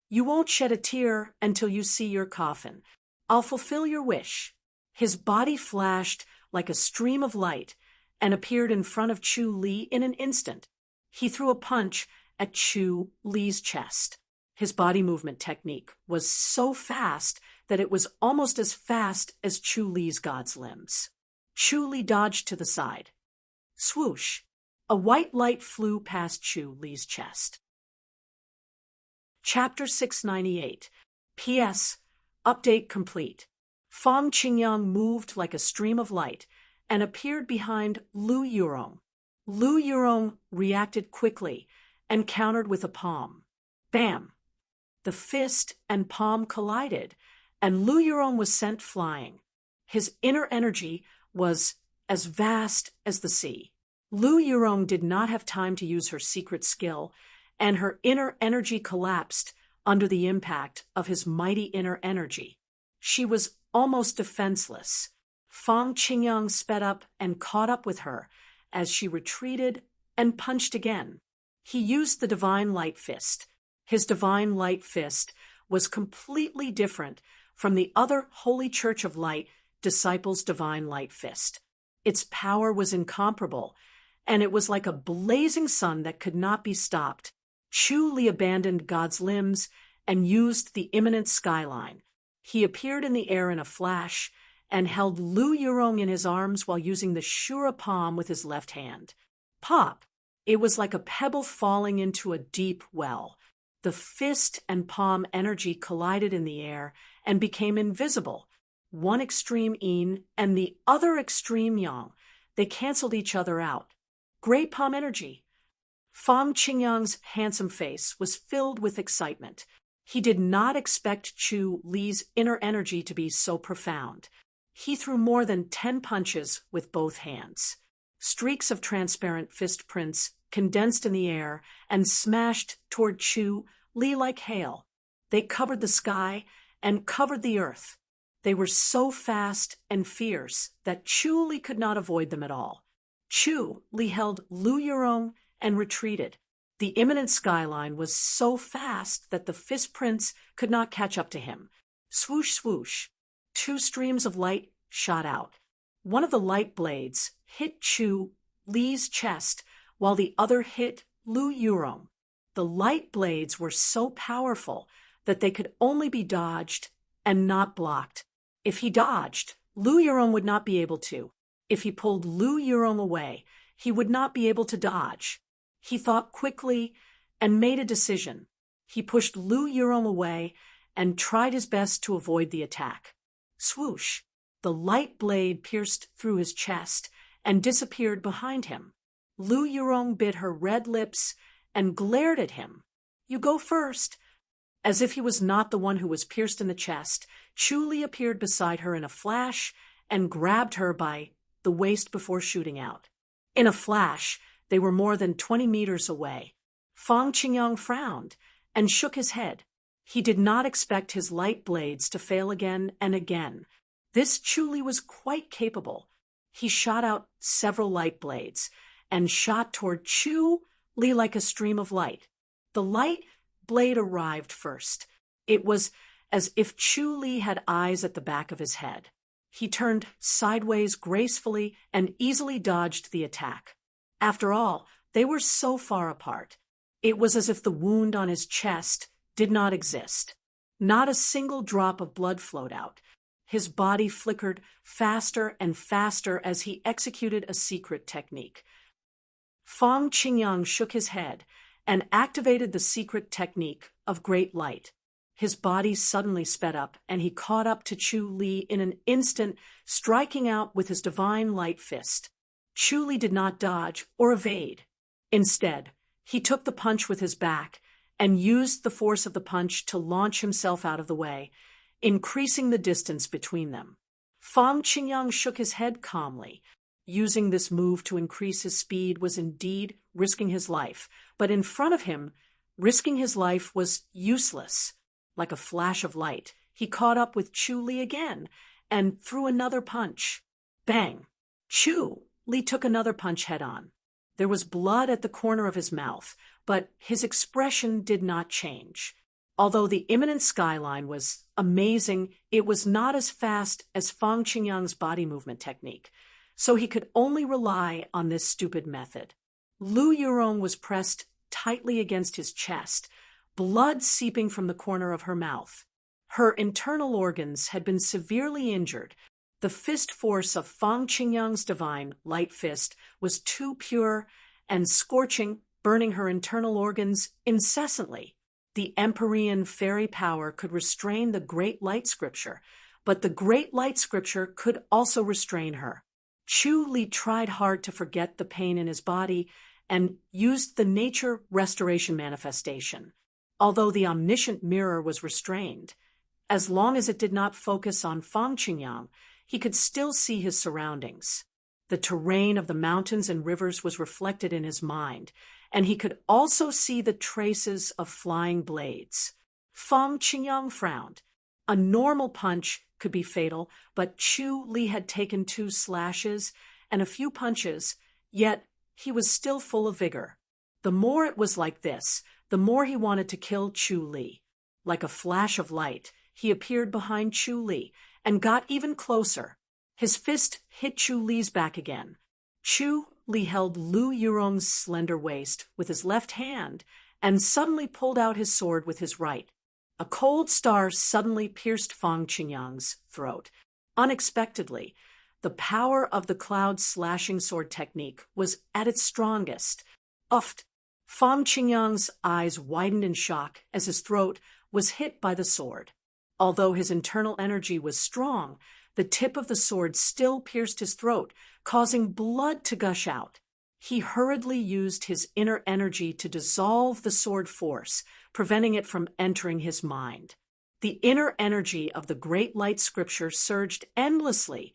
"You won't shed a tear until you see your coffin. I'll fulfill your wish." His body flashed like a stream of light and appeared in front of Chu Li in an instant. He threw a punch at Chu Li's chest. His body movement technique was so fast that it was almost as fast as Chu Li's god's limbs. Chu Li dodged to the side. Swoosh! A white light flew past Chu Li's chest. Chapter 698. P.S. Update complete. Fang Qingyang moved like a stream of light and appeared behind Lu Yurong. Lu Yurong reacted quickly and countered with a palm. Bam! The fist and palm collided, and Lu Yurong was sent flying. His inner energy was as vast as the sea. Lu Yurong did not have time to use her secret skill, and her inner energy collapsed under the impact of his mighty inner energy. She was almost defenseless. Fang Qingyang sped up and caught up with her as she retreated and punched again. He used the divine light fist. His divine light fist was completely different from the other Holy Church of Light disciples' divine light fist. Its power was incomparable, and it was like a blazing sun that could not be stopped. Chu Li abandoned God's limbs and used the imminent skyline. He appeared in the air in a flash and held Lu Yurong in his arms while using the Shura palm with his left hand. Pop! It was like a pebble falling into a deep well. The fist and palm energy collided in the air and became invisible. One extreme yin and the other extreme yang. They canceled each other out. Great palm energy. Fang Qingyang's handsome face was filled with excitement. He did not expect Chu Li's inner energy to be so profound. He threw more than 10 punches with both hands. Streaks of transparent fist prints condensed in the air and smashed toward Chu Li like hail. They covered the sky and covered the earth. They were so fast and fierce that Chu Li could not avoid them at all. Chu Li held Lu Yurong and retreated. The imminent skyline was so fast that the fist prints could not catch up to him. Swoosh, swoosh. 2 streams of light shot out. One of the light blades hit Chu Li's chest, while the other hit Lu Yurong. The light blades were so powerful that they could only be dodged and not blocked. If he dodged, Lu Yurong would not be able to. If he pulled Lu Yurong away, he would not be able to dodge. He thought quickly and made a decision. He pushed Lu Yurong away and tried his best to avoid the attack. Swoosh! The light blade pierced through his chest and disappeared behind him. Lu Yurong bit her red lips and glared at him. "You go first." As if he was not the one who was pierced in the chest, Chu Li appeared beside her in a flash and grabbed her by the waist before shooting out. In a flash, they were more than 20 meters away. Fang Qingyang frowned and shook his head. He did not expect his light blades to fail again and again. This Chu Li was quite capable. He shot out several light blades and shot toward Chu Li like a stream of light. The light blade arrived first. It was as if Chu Li had eyes at the back of his head. He turned sideways gracefully and easily dodged the attack. After all, they were so far apart. It was as if the wound on his chest did not exist. Not a single drop of blood flowed out. His body flickered faster and faster as he executed a secret technique. Fang Qingyang shook his head and activated the secret technique of great light. His body suddenly sped up, and he caught up to Chu Li in an instant, striking out with his divine light fist. Chu Li did not dodge or evade. Instead, he took the punch with his back and used the force of the punch to launch himself out of the way, increasing the distance between them. Fang Qingyang shook his head calmly. Using this move to increase his speed was indeed risking his life, but in front of him, risking his life was useless. Like a flash of light, he caught up with Chu Li again and threw another punch. Bang! Chu Li took another punch head-on. There was blood at the corner of his mouth, but his expression did not change. Although the imminent skyline was amazing, it was not as fast as Fang Qingyang's body movement technique, so he could only rely on this stupid method. Lu Yurong was pressed tightly against his chest, blood seeping from the corner of her mouth. Her internal organs had been severely injured. The fist force of Fang Qingyang's divine light fist was too pure and scorching, burning her internal organs incessantly. The Empyrean fairy power could restrain the Great Light Scripture, but the Great Light Scripture could also restrain her. Chu Li tried hard to forget the pain in his body and used the nature restoration manifestation. Although the omniscient mirror was restrained, as long as it did not focus on Fang Qingyang, he could still see his surroundings. The terrain of the mountains and rivers was reflected in his mind, and he could also see the traces of flying blades. Fang Qingyang frowned. A normal punch could be fatal, but Chu Li had taken 2 slashes and a few punches, yet he was still full of vigor. The more it was like this, the more he wanted to kill Chu Li. Like a flash of light, he appeared behind Chu Li and got even closer. His fist hit Chu Li's back again. Chu Li held Lu Yurong's slender waist with his left hand and suddenly pulled out his sword with his right. A cold star suddenly pierced Fang Qingyang's throat. Unexpectedly, the power of the Cloud slashing sword technique was at its strongest. Uffed! Fang Qingyang's eyes widened in shock as his throat was hit by the sword. Although his internal energy was strong, the tip of the sword still pierced his throat, causing blood to gush out. He hurriedly used his inner energy to dissolve the sword force, preventing it from entering his mind. The inner energy of the Great Light Scripture surged endlessly,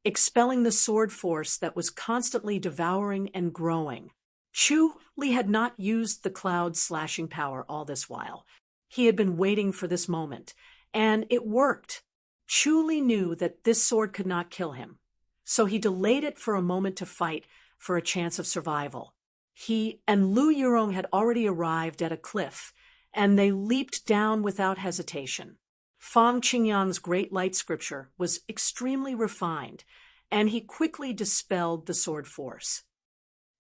expelling the sword force that was constantly devouring and growing. Chu Li had not used the Cloud slashing power all this while. He had been waiting for this moment, and it worked. Chu Li knew that this sword could not kill him, so he delayed it for a moment to fight for a chance of survival. He and Lu Yurong had already arrived at a cliff, and they leaped down without hesitation. Fang Qingyang's Great Light Scripture was extremely refined, and he quickly dispelled the sword force.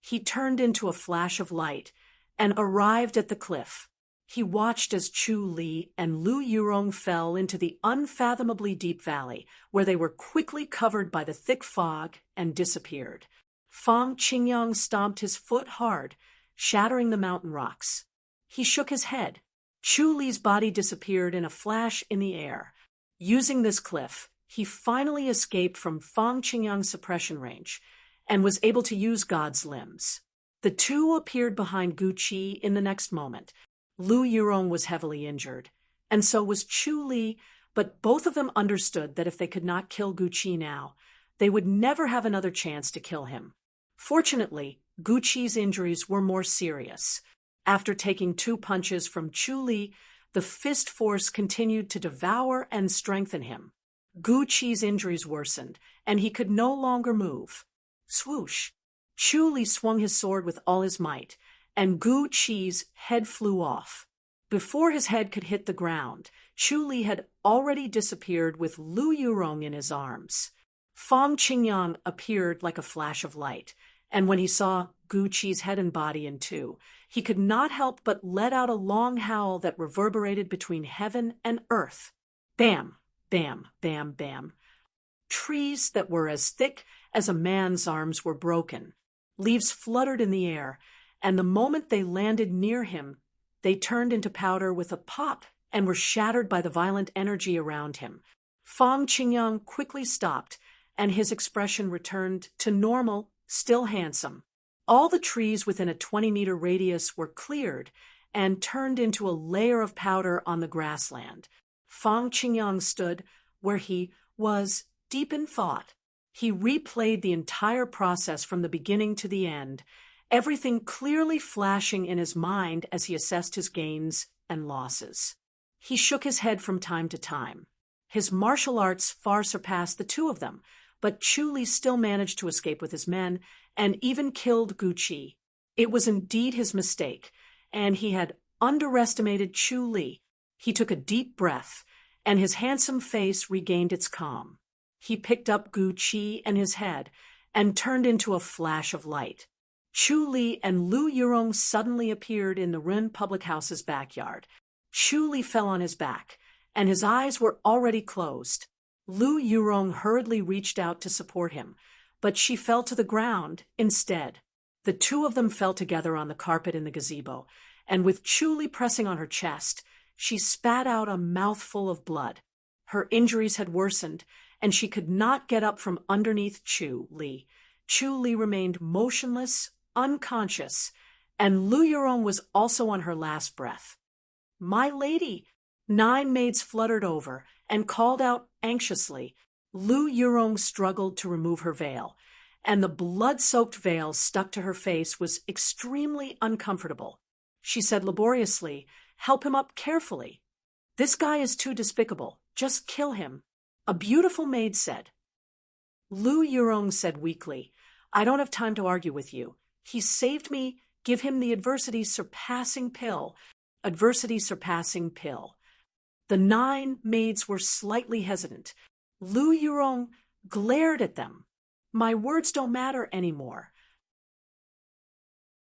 He turned into a flash of light and arrived at the cliff. He watched as Chu Li and Lu Yurong fell into the unfathomably deep valley, where they were quickly covered by the thick fog and disappeared. Fang Qingyang stomped his foot hard, shattering the mountain rocks. He shook his head. Chu Li's body disappeared in a flash in the air. Using this cliff, he finally escaped from Fang Qingyang's suppression range and was able to use God's limbs. The two appeared behind Gu Qi in the next moment. Lu Yurong was heavily injured, and so was Chu Li, but both of them understood that if they could not kill Gu Qi now, they would never have another chance to kill him. Fortunately, Gu Qi's injuries were more serious. After taking 2 punches from Chu Li, the fist force continued to devour and strengthen him. Gu Qi's injuries worsened, and he could no longer move. Swoosh! Chu Li swung his sword with all his might, and Gu Qi's head flew off. Before his head could hit the ground, Chu Li had already disappeared with Lu Yurong in his arms. Fang Qingyang appeared like a flash of light, and when he saw Gucci's head and body in two, he could not help but let out a long howl that reverberated between heaven and earth. Bam, bam, bam, bam. Trees that were as thick as a man's arms were broken. Leaves fluttered in the air, and the moment they landed near him, they turned into powder with a pop and were shattered by the violent energy around him. Fang Qingyang quickly stopped, and his expression returned to normal, still handsome. All the trees within a 20-meter radius were cleared and turned into a layer of powder on the grassland. Fang Qingyang stood where he was, deep in thought. He replayed the entire process from the beginning to the end, everything clearly flashing in his mind as he assessed his gains and losses. He shook his head from time to time. His martial arts far surpassed the two of them, but Chu Li still managed to escape with his men and even killed Gucci. It was indeed his mistake, and he had underestimated Chu Li. He took a deep breath, and his handsome face regained its calm. He picked up Gucci and his head and turned into a flash of light. Chu Li and Lu Yurong suddenly appeared in the Ren public house's backyard. Chu Li fell on his back, and his eyes were already closed. Lu Yurong hurriedly reached out to support him, but she fell to the ground instead. The two of them fell together on the carpet in the gazebo, and with Chu Li pressing on her chest, she spat out a mouthful of blood. Her injuries had worsened, and she could not get up from underneath Chu Li. Chu Li remained motionless, unconscious, and Lu Yurong was also on her last breath. "My lady!" 9 maids fluttered over and called out anxiously. Lu Yurong struggled to remove her veil, and the blood-soaked veil stuck to her face was extremely uncomfortable. She said laboriously, "Help him up carefully. This guy is too despicable. Just kill him." A beautiful maid said. Lu Yurong said weakly, "I don't have time to argue with you. He saved me. Give him the adversity-surpassing pill." Adversity-surpassing pill. The 9 maids were slightly hesitant. Lu Yurong glared at them. "My words don't matter anymore."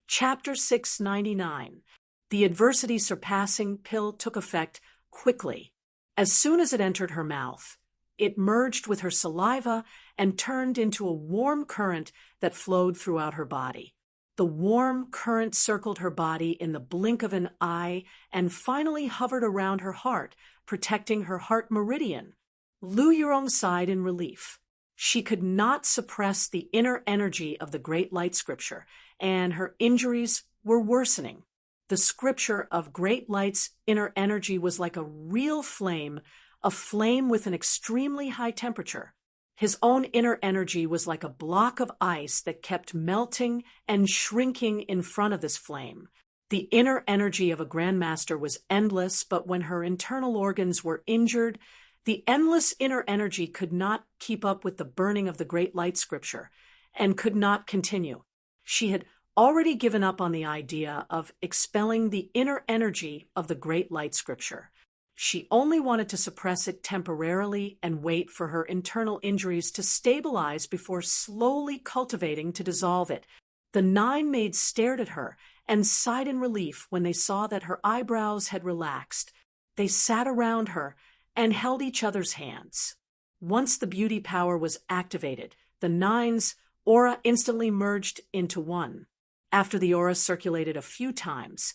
Chapter 699. The adversity-surpassing pill took effect quickly. As soon as it entered her mouth, it merged with her saliva and turned into a warm current that flowed throughout her body. The warm current circled her body in the blink of an eye and finally hovered around her heart, protecting her heart meridian. Lu Yurong sighed in relief. She could not suppress the inner energy of the Great Light Scripture, and her injuries were worsening. The scripture of Great Light's inner energy was like a real flame, a flame with an extremely high temperature. His own inner energy was like a block of ice that kept melting and shrinking in front of this flame. The inner energy of a grandmaster was endless, but when her internal organs were injured, the endless inner energy could not keep up with the burning of the Great Light Scripture and could not continue. She had already given up on the idea of expelling the inner energy of the Great Light Scripture. She only wanted to suppress it temporarily and wait for her internal injuries to stabilize before slowly cultivating to dissolve it. The 9 maids stared at her and sighed in relief when they saw that her eyebrows had relaxed. They sat around her and held each other's hands. Once the beauty power was activated, the 9's aura instantly merged into one. After the aura circulated a few times,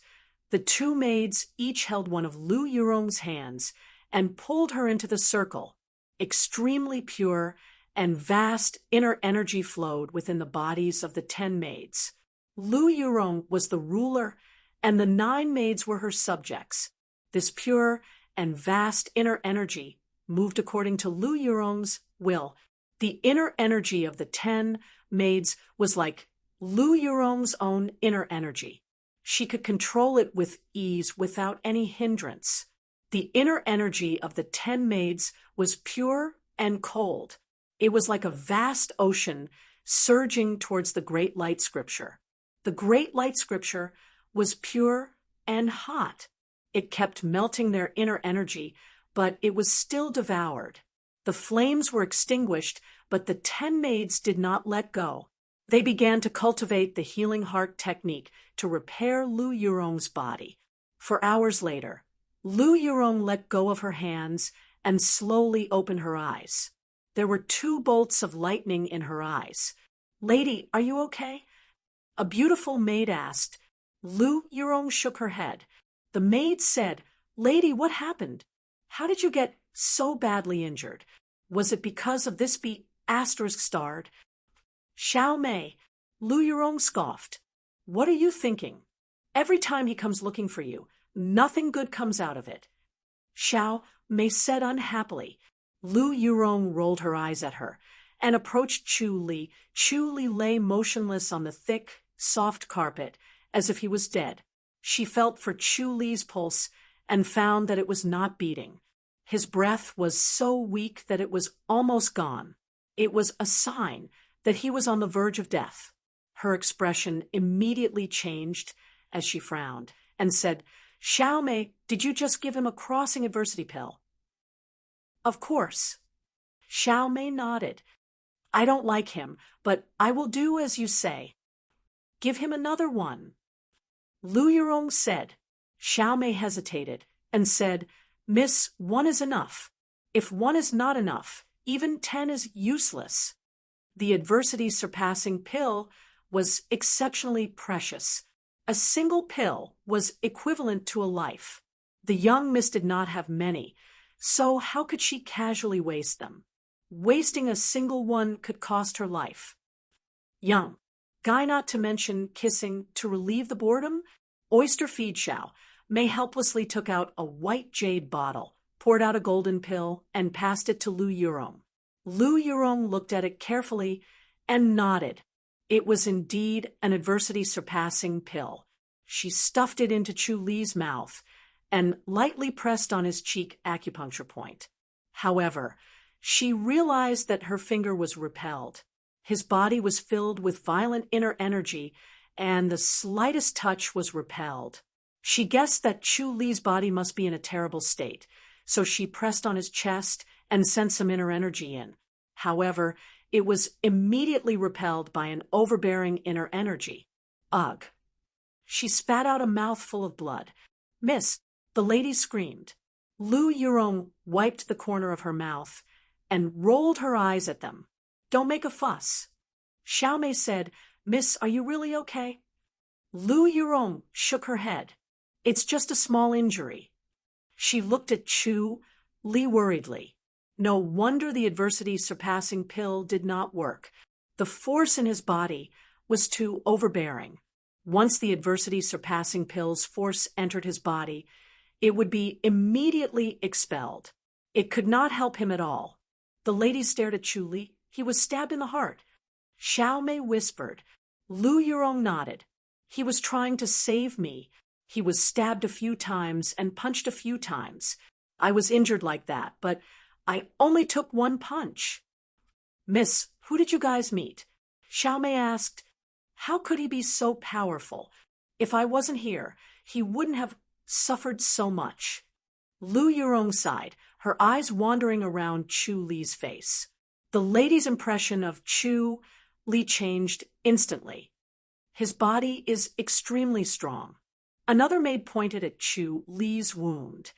the 2 maids each held one of Lu Yurong's hands and pulled her into the circle. Extremely pure and vast inner energy flowed within the bodies of the 10 maids. Lu Yurong was the ruler, and the 9 maids were her subjects. This pure and vast inner energy moved according to Lu Yurong's will. The inner energy of the 10 maids was like Lu Yurong's own inner energy. She could control it with ease without any hindrance. The inner energy of the 10 maids was pure and cold. It was like a vast ocean surging towards the Great Light Scripture. The Great Light Scripture was pure and hot. It kept melting their inner energy, but it was still devoured. The flames were extinguished, but the 10 maids did not let go. They began to cultivate the healing heart technique to repair Lu Yurong's body. For hours later, Lu Yurong let go of her hands and slowly opened her eyes. There were 2 bolts of lightning in her eyes. "Lady, are you okay?" a beautiful maid asked. Lu Yurong shook her head. The maid said, "Lady, what happened? How did you get so badly injured? Was it because of this *****? Xiao Mei, Lu Yurong scoffed. "What are you thinking? Every time he comes looking for you, nothing good comes out of it." Xiao Mei said unhappily. Lu Yurong rolled her eyes at her and approached Chu Li. Chu Li lay motionless on the thick, soft carpet, as if he was dead. She felt for Chu Li's pulse and found that it was not beating. His breath was so weak that it was almost gone. It was a sign that he was on the verge of death. Her expression immediately changed as she frowned and said, "Xiao Mei, did you just give him a crossing adversity pill?" "Of course." Xiao Mei nodded. "I don't like him, but I will do as you say." "Give him another one." Lu Yurong said. Xiao Mei hesitated and said, "Miss, 1 is enough. If 1 is not enough, even 10 is useless." The adversity-surpassing pill was exceptionally precious. A single pill was equivalent to a life. The young miss did not have many, so how could she casually waste them? Wasting a single one could cost her life. Young guy, not to mention kissing to relieve the boredom. Oyster feed. Xiao Mei helplessly took out a white jade bottle, poured out a golden pill, and passed it to Lu Yurong. Lu Yurong looked at it carefully and nodded. It was indeed an adversity-surpassing pill. She stuffed it into Chu Li's mouth and lightly pressed on his cheek acupuncture point. However, she realized that her finger was repelled. His body was filled with violent inner energy, and the slightest touch was repelled. She guessed that Chu Li's body must be in a terrible state, so she pressed on his chest and sent some inner energy in. However, it was immediately repelled by an overbearing inner energy. Ugh! She spat out a mouthful of blood. "Miss," the lady screamed. Lu Yurong wiped the corner of her mouth and rolled her eyes at them. "Don't make a fuss." Xiao Mei said, "Miss, are you really okay?" Lu Yurong shook her head. "It's just a small injury." She looked at Chu Li worriedly. No wonder the adversity-surpassing pill did not work. The force in his body was too overbearing. Once the adversity-surpassing pill's force entered his body, it would be immediately expelled. It could not help him at all. The lady stared at Chu Li. He was stabbed in the heart. Xiao Mei whispered. Lu Yurong nodded. "He was trying to save me. He was stabbed a few times and punched a few times. I was injured like that, but I only took 1 punch." "Miss, who did you guys meet?" Xiao Mei asked. "How could he be so powerful? If I wasn't here, he wouldn't have suffered so much." Lu Yurong sighed, her eyes wandering around Chu Li's face. The lady's impression of Chu Li changed instantly. "His body is extremely strong." Another maid pointed at Chu Li's wound.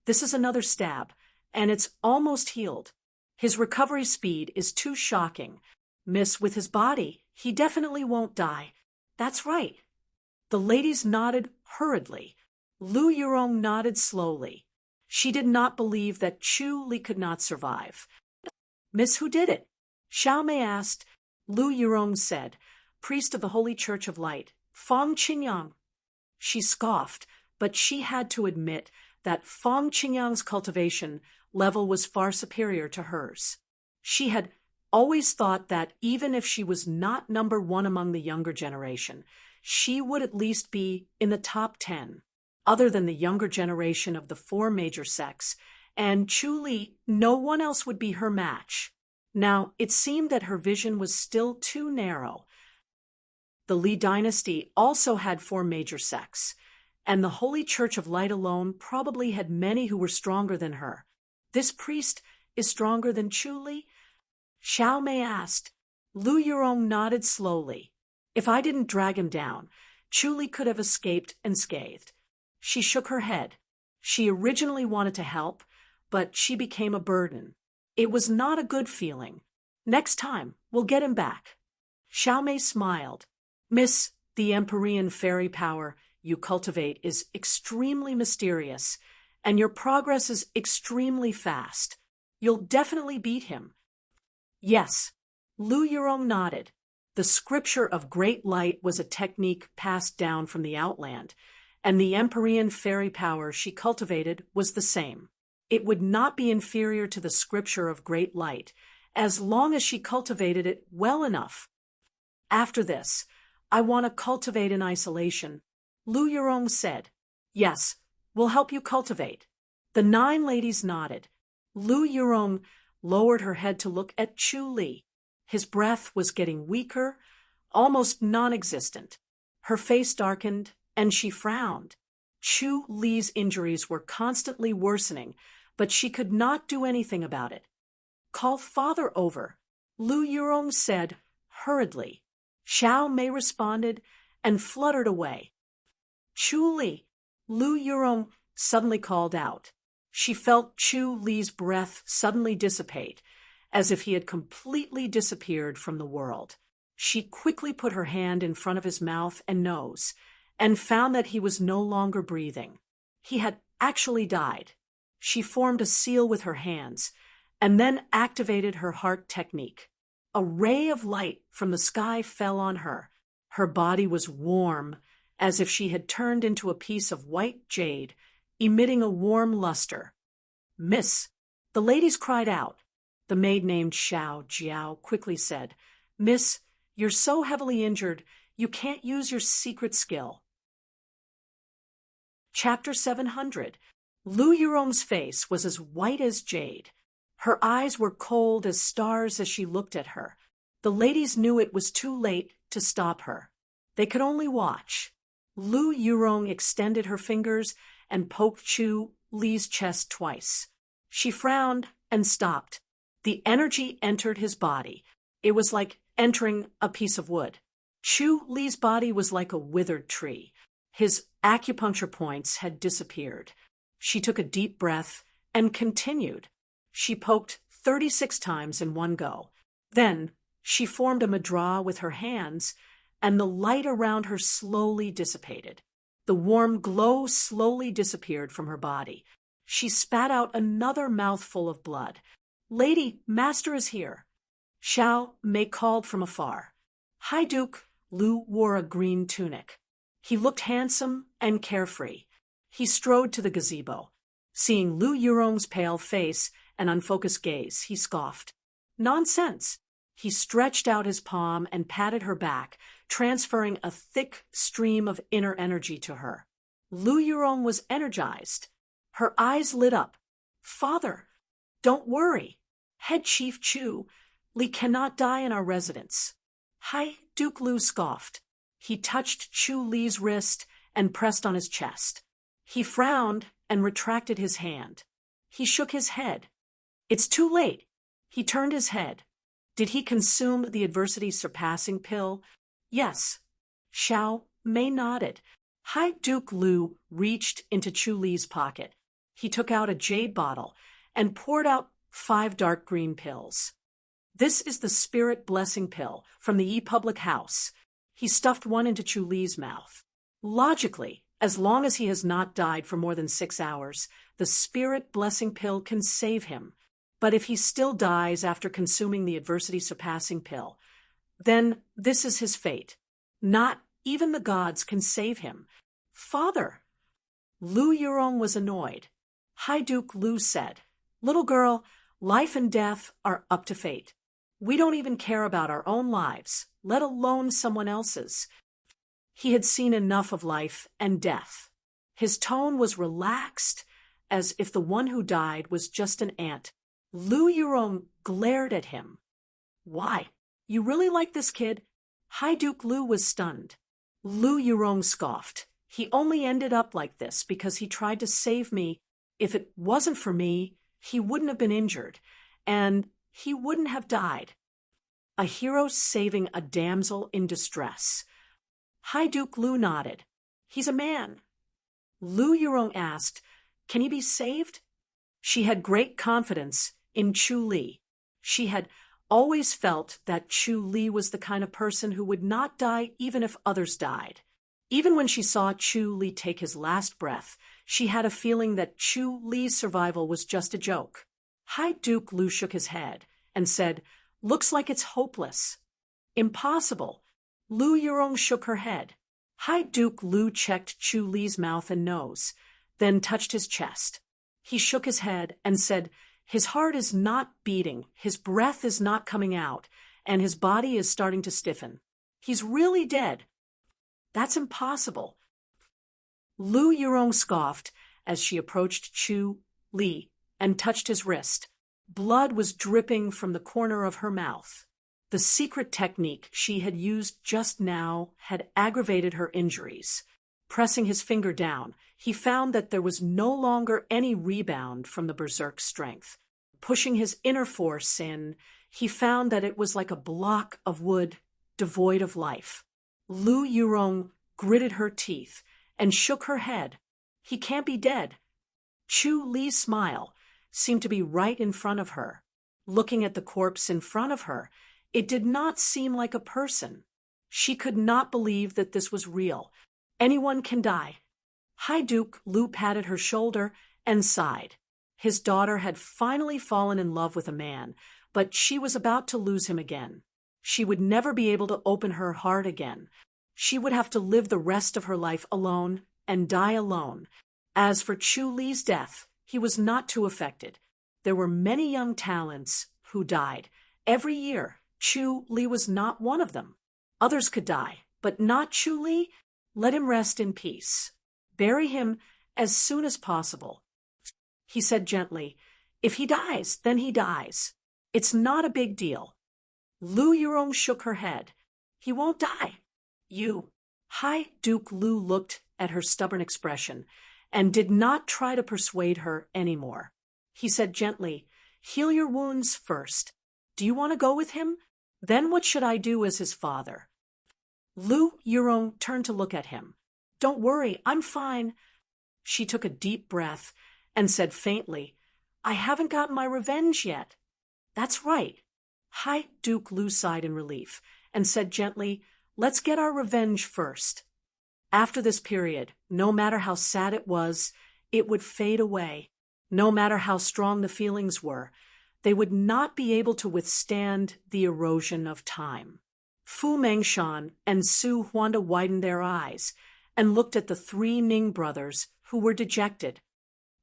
"This is another stab, and it's almost healed. His recovery speed is too shocking. Miss, with his body, he definitely won't die." "That's right." The ladies nodded hurriedly. Lu Yurong nodded slowly. She did not believe that Chu Li could not survive. "Miss, who did it?" Xiao Mei asked. Lu Yurong said, "Priest of the Holy Church of Light, Feng Qingyang." She scoffed, but she had to admit that Feng Qingyang's cultivation level was far superior to hers. She had always thought that even if she was not number 1 among the younger generation, she would at least be in the top 10. Other than the younger generation of the 4 major sects, and Chu Li, no one else would be her match. Now, it seemed that her vision was still too narrow. The Li dynasty also had 4 major sects, and the Holy Church of Light alone probably had many who were stronger than her. "This priest is stronger than Chu Li?" Xiao Mei asked. Lu Yurong nodded slowly. If I didn't drag him down, Chu Li could have escaped unscathed. She shook her head. She originally wanted to help, but she became a burden. It was not a good feeling. Next time, we'll get him back. Xiao Mei smiled. Miss, the Empyrean fairy power you cultivate is extremely mysterious, and your progress is extremely fast. You'll definitely beat him. Yes. Lu Yurong nodded. The scripture of great light was a technique passed down from the Outland, and the Empyrean fairy power she cultivated was the same. It would not be inferior to the scripture of great light, as long as she cultivated it well enough. After this, I want to cultivate in isolation, Lu Yurong said. Yes, we'll help you cultivate. The 9 ladies nodded. Lu Yurong lowered her head to look at Chu Li. His breath was getting weaker, almost non-existent. Her face darkened, and she frowned. Chu Li's injuries were constantly worsening, but she could not do anything about it. Call father over, Lu Yurong said hurriedly. Xiao Mei responded and fluttered away. Chu Li, Lu Yurong suddenly called out. She felt Chu Li's breath suddenly dissipate, as if he had completely disappeared from the world. She quickly put her hand in front of his mouth and nose, and found that he was no longer breathing. He had actually died. She formed a seal with her hands, and then activated her heart technique. A ray of light from the sky fell on her. Her body was warm, as if she had turned into a piece of white jade, emitting a warm luster. Miss, the ladies cried out. The maid named Xiao Jiao quickly said, Miss, you're so heavily injured, you can't use your secret skill. Chapter 700. Lu Yurong's face was as white as jade. Her eyes were cold as stars as she looked at her. The ladies knew it was too late to stop her. They could only watch. Lu Yurong extended her fingers and poked Chu Li's chest twice. She frowned and stopped. The energy entered his body. It was like entering a piece of wood. Chu Li's body was like a withered tree. His acupuncture points had disappeared. She took a deep breath and continued. She poked 36 times in one go. Then she formed a mudra with her hands, and the light around her slowly dissipated. The warm glow slowly disappeared from her body. She spat out another mouthful of blood. Lady, master is here. Xiao Mei called from afar. Hi, Duke. Lu wore a green tunic. He looked handsome and carefree. He strode to the gazebo. Seeing Lu Yurong's pale face and unfocused gaze, he scoffed. Nonsense. He stretched out his palm and patted her back, transferring a thick stream of inner energy to her. Lu Yurong was energized. Her eyes lit up. Father, don't worry. Head Chief Chu Li cannot die in our residence. Hi, Duke Lu scoffed. He touched Chu Li's wrist and pressed on his chest. He frowned and retracted his hand. He shook his head. It's too late. He turned his head. Did he consume the adversity surpassing pill? Yes. Xiao Mei nodded. Hi, Duke Lu reached into Chu Li's pocket. He took out a jade bottle and poured out 5 dark green pills. This is the spirit blessing pill from the public house. He stuffed one into Chu Li's mouth. Logically, as long as he has not died for more than 6 hours, the spirit blessing pill can save him. But if he still dies after consuming the adversity surpassing pill, then this is his fate. Not even the gods can save him. Father! Lu Yurong was annoyed. High Duke Lu said, Little girl, life and death are up to fate. We don't even care about our own lives, let alone someone else's. He had seen enough of life and death. His tone was relaxed, as if the one who died was just an ant. Lu Yurong glared at him. Why? You really like this kid? High Duke Lu was stunned. Lu Yurong scoffed. He only ended up like this because he tried to save me. If it wasn't for me, he wouldn't have been injured, and he wouldn't have died. A hero saving a damsel in distress. High Duke Lu nodded. He's a man. Lu Yurong asked, can he be saved? She had great confidence in Chu Li. She had always felt that Chu Li was the kind of person who would not die even if others died. Even when she saw Chu Li take his last breath, she had a feeling that Chu Li's survival was just a joke. High Duke Lu shook his head and said, looks like it's hopeless. Impossible. Lu Yurong shook her head. High Duke Lu checked Chu Li's mouth and nose, then touched his chest. He shook his head and said, his heart is not beating, his breath is not coming out, and his body is starting to stiffen. He's really dead. That's impossible. Lu Yurong scoffed as she approached Chu Li and touched his wrist. Blood was dripping from the corner of her mouth. The secret technique she had used just now had aggravated her injuries. Pressing his finger down, he found that there was no longer any rebound from the berserk strength. Pushing his inner force in, he found that it was like a block of wood devoid of life. Lu Yurong gritted her teeth and shook her head. He can't be dead. Chu Li's smile seemed to be right in front of her. Looking at the corpse in front of her, it did not seem like a person. She could not believe that this was real. Anyone can die. High Duke Lu patted her shoulder and sighed. His daughter had finally fallen in love with a man, but she was about to lose him again. She would never be able to open her heart again. She would have to live the rest of her life alone and die alone. As for Chu Li's death, he was not too affected. There were many young talents who died. Every year, Chu Li was not one of them. Others could die, but not Chu Li. Let him rest in peace. Bury him as soon as possible. He said gently, if he dies, then he dies. It's not a big deal. Lu Yurong shook her head. He won't die. You. High Duke Lu looked at her stubborn expression and did not try to persuade her anymore. He said gently, heal your wounds first. Do you want to go with him? Then what should I do as his father? Lu Yurong turned to look at him. Don't worry, I'm fine. She took a deep breath and said faintly, I haven't gotten my revenge yet. That's right. High Duke Lu sighed in relief and said gently, let's get our revenge first. After this period, no matter how sad it was, it would fade away. No matter how strong the feelings were, they would not be able to withstand the erosion of time. Fu Mengshan and Su Huanda widened their eyes and looked at the three Ning brothers who were dejected.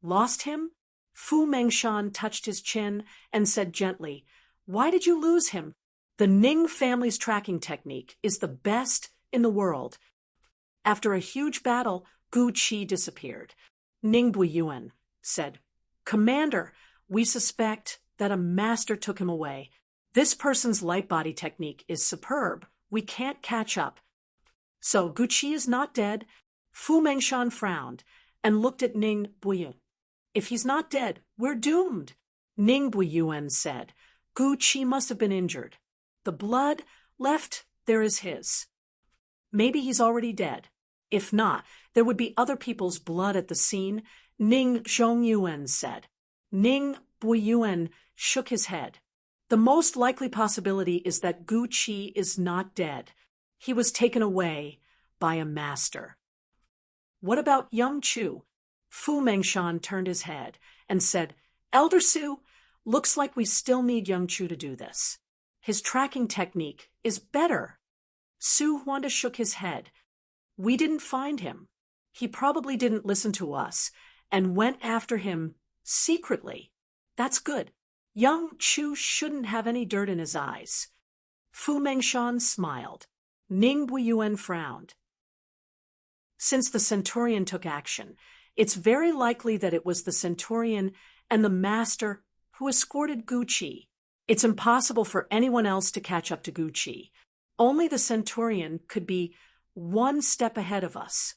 Lost him? Fu Mengshan touched his chin and said gently, why did you lose him? The Ning family's tracking technique is the best in the world. After a huge battle, Gu Qi disappeared. Ning Buiyuan said, Commander, we suspect that a master took him away. This person's light body technique is superb. We can't catch up. So Gu Qi is not dead. Fu Mengshan frowned and looked at Ning Buiyuan. If he's not dead, we're doomed. Ning Buiyuan said, Gu Qi must have been injured. The blood left there is his. Maybe he's already dead. If not, there would be other people's blood at the scene, Ning Zhongyuan said. Ning Buiyuan shook his head. The most likely possibility is that Gu Qi is not dead. He was taken away by a master. What about young Chu? Fu Mengshan turned his head and said, Elder Su, looks like we still need young Chu to do this. His tracking technique is better. Su Huanda shook his head. We didn't find him. He probably didn't listen to us and went after him secretly. That's good. Young Chu shouldn't have any dirt in his eyes. Fu Mengshan smiled. Ning Buiyuan frowned. Since the Centurion took action, it's very likely that it was the Centurion and the Master who escorted Gu Qi. It's impossible for anyone else to catch up to Gu Qi. Only the Centurion could be one step ahead of us.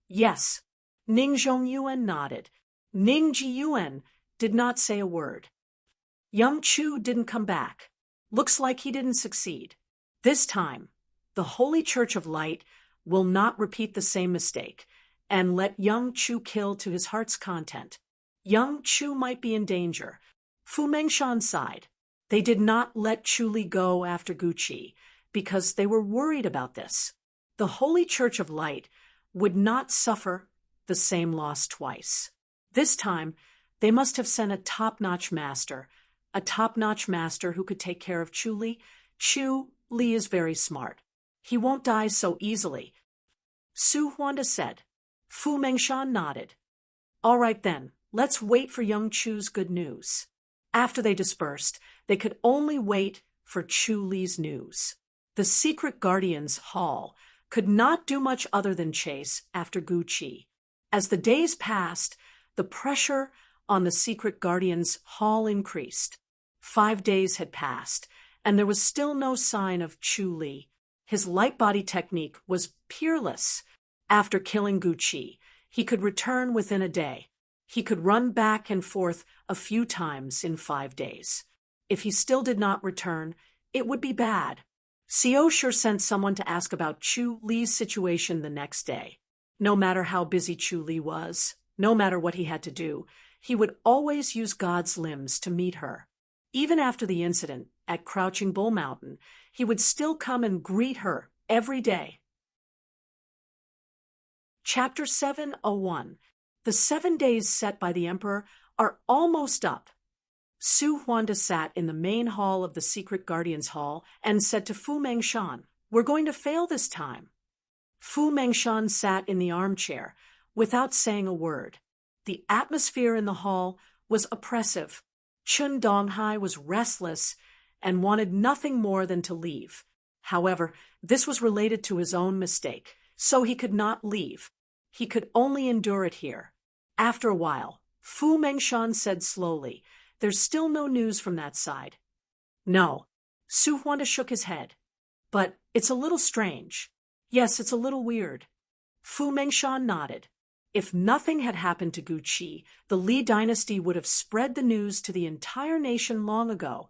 Yes. Ning Zhongyuan nodded. Ning Jiyuan did not say a word. Young Chu didn't come back. Looks like he didn't succeed. This time, the Holy Church of Light will not repeat the same mistake and let young Chu kill to his heart's content. Young Chu might be in danger. Fu Mengshan sighed. They did not let Chu Li go after Guqi because they were worried about this. The Holy Church of Light would not suffer the same loss twice. This time, they must have sent a top-notch master who could take care of Chu Li. Chu Li is very smart. He won't die so easily. Su Huanda said. Fu Mengshan nodded. All right then, let's wait for young Chu's good news. After they dispersed, they could only wait for Chu Li's news. The Secret Guardians Hall could not do much other than chase after Guqi. As the days passed, the pressure on the Secret Guardians Hall increased. 5 days had passed, and there was still no sign of Chu Li. His light body technique was peerless. After killing Guqi, he could return within a day. He could run back and forth a few times in 5 days. If he still did not return, it would be bad. Xiao sure sent someone to ask about Chu Li's situation the next day. No matter how busy Chu Li was, no matter what he had to do, he would always use God's limbs to meet her. Even after the incident at Crouching Bull Mountain, he would still come and greet her every day. Chapter 701. The 7 days set by the Emperor are almost up. Su Huanda sat in the main hall of the Secret Guardians Hall and said to Fu Mengshan, "We're going to fail this time." Fu Mengshan sat in the armchair without saying a word. The atmosphere in the hall was oppressive. Chun Donghai was restless and wanted nothing more than to leave. However, this was related to his own mistake, so he could not leave. He could only endure it here. After a while, Fu Mengshan said slowly, "There's still no news from that side." "No." Su Huanda shook his head. "But it's a little strange." "Yes, it's a little weird." Fu Mengshan nodded. If nothing had happened to Guqi, the Li dynasty would have spread the news to the entire nation long ago,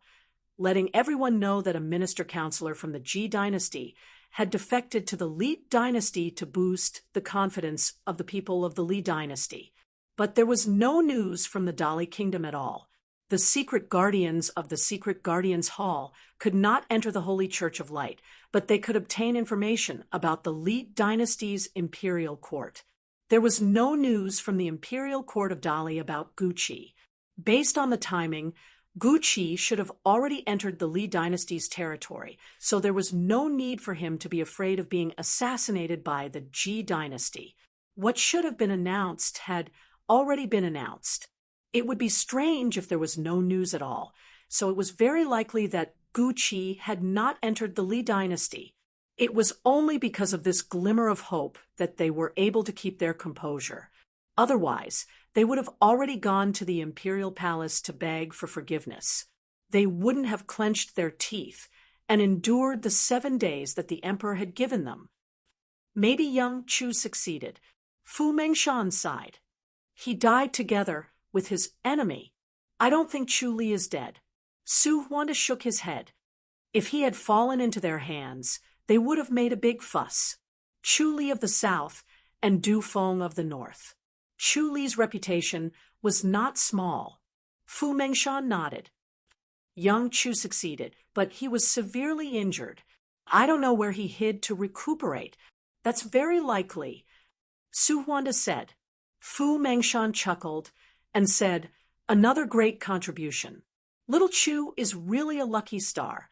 letting everyone know that a minister-counselor from the Ji dynasty had defected to the Li dynasty to boost the confidence of the people of the Li dynasty. But there was no news from the Dali kingdom at all. The secret guardians of the Secret Guardians Hall could not enter the Holy Church of Light, but they could obtain information about the Li dynasty's imperial court. There was no news from the imperial court of Dali about Guqi. Based on the timing, Guqi should have already entered the Li dynasty's territory, so there was no need for him to be afraid of being assassinated by the Ji dynasty. What should have been announced had already been announced. It would be strange if there was no news at all, so it was very likely that Guqi had not entered the Li dynasty. It was only because of this glimmer of hope that they were able to keep their composure. Otherwise, they would have already gone to the imperial palace to beg for forgiveness. They wouldn't have clenched their teeth and endured the 7 days that the emperor had given them. Maybe young Chu succeeded. Fu Mengshan sighed. He died together with his enemy. I don't think Chu Li is dead. Su Huanda shook his head. If he had fallen into their hands, they would have made a big fuss. Chu Li of the south and Du Feng of the north. Chu Li's reputation was not small. Fu Mengshan nodded. Young Chu succeeded, but he was severely injured. I don't know where he hid to recuperate. That's very likely. Su Huanda said. Fu Mengshan chuckled and said, another great contribution. Little Chu is really a lucky star.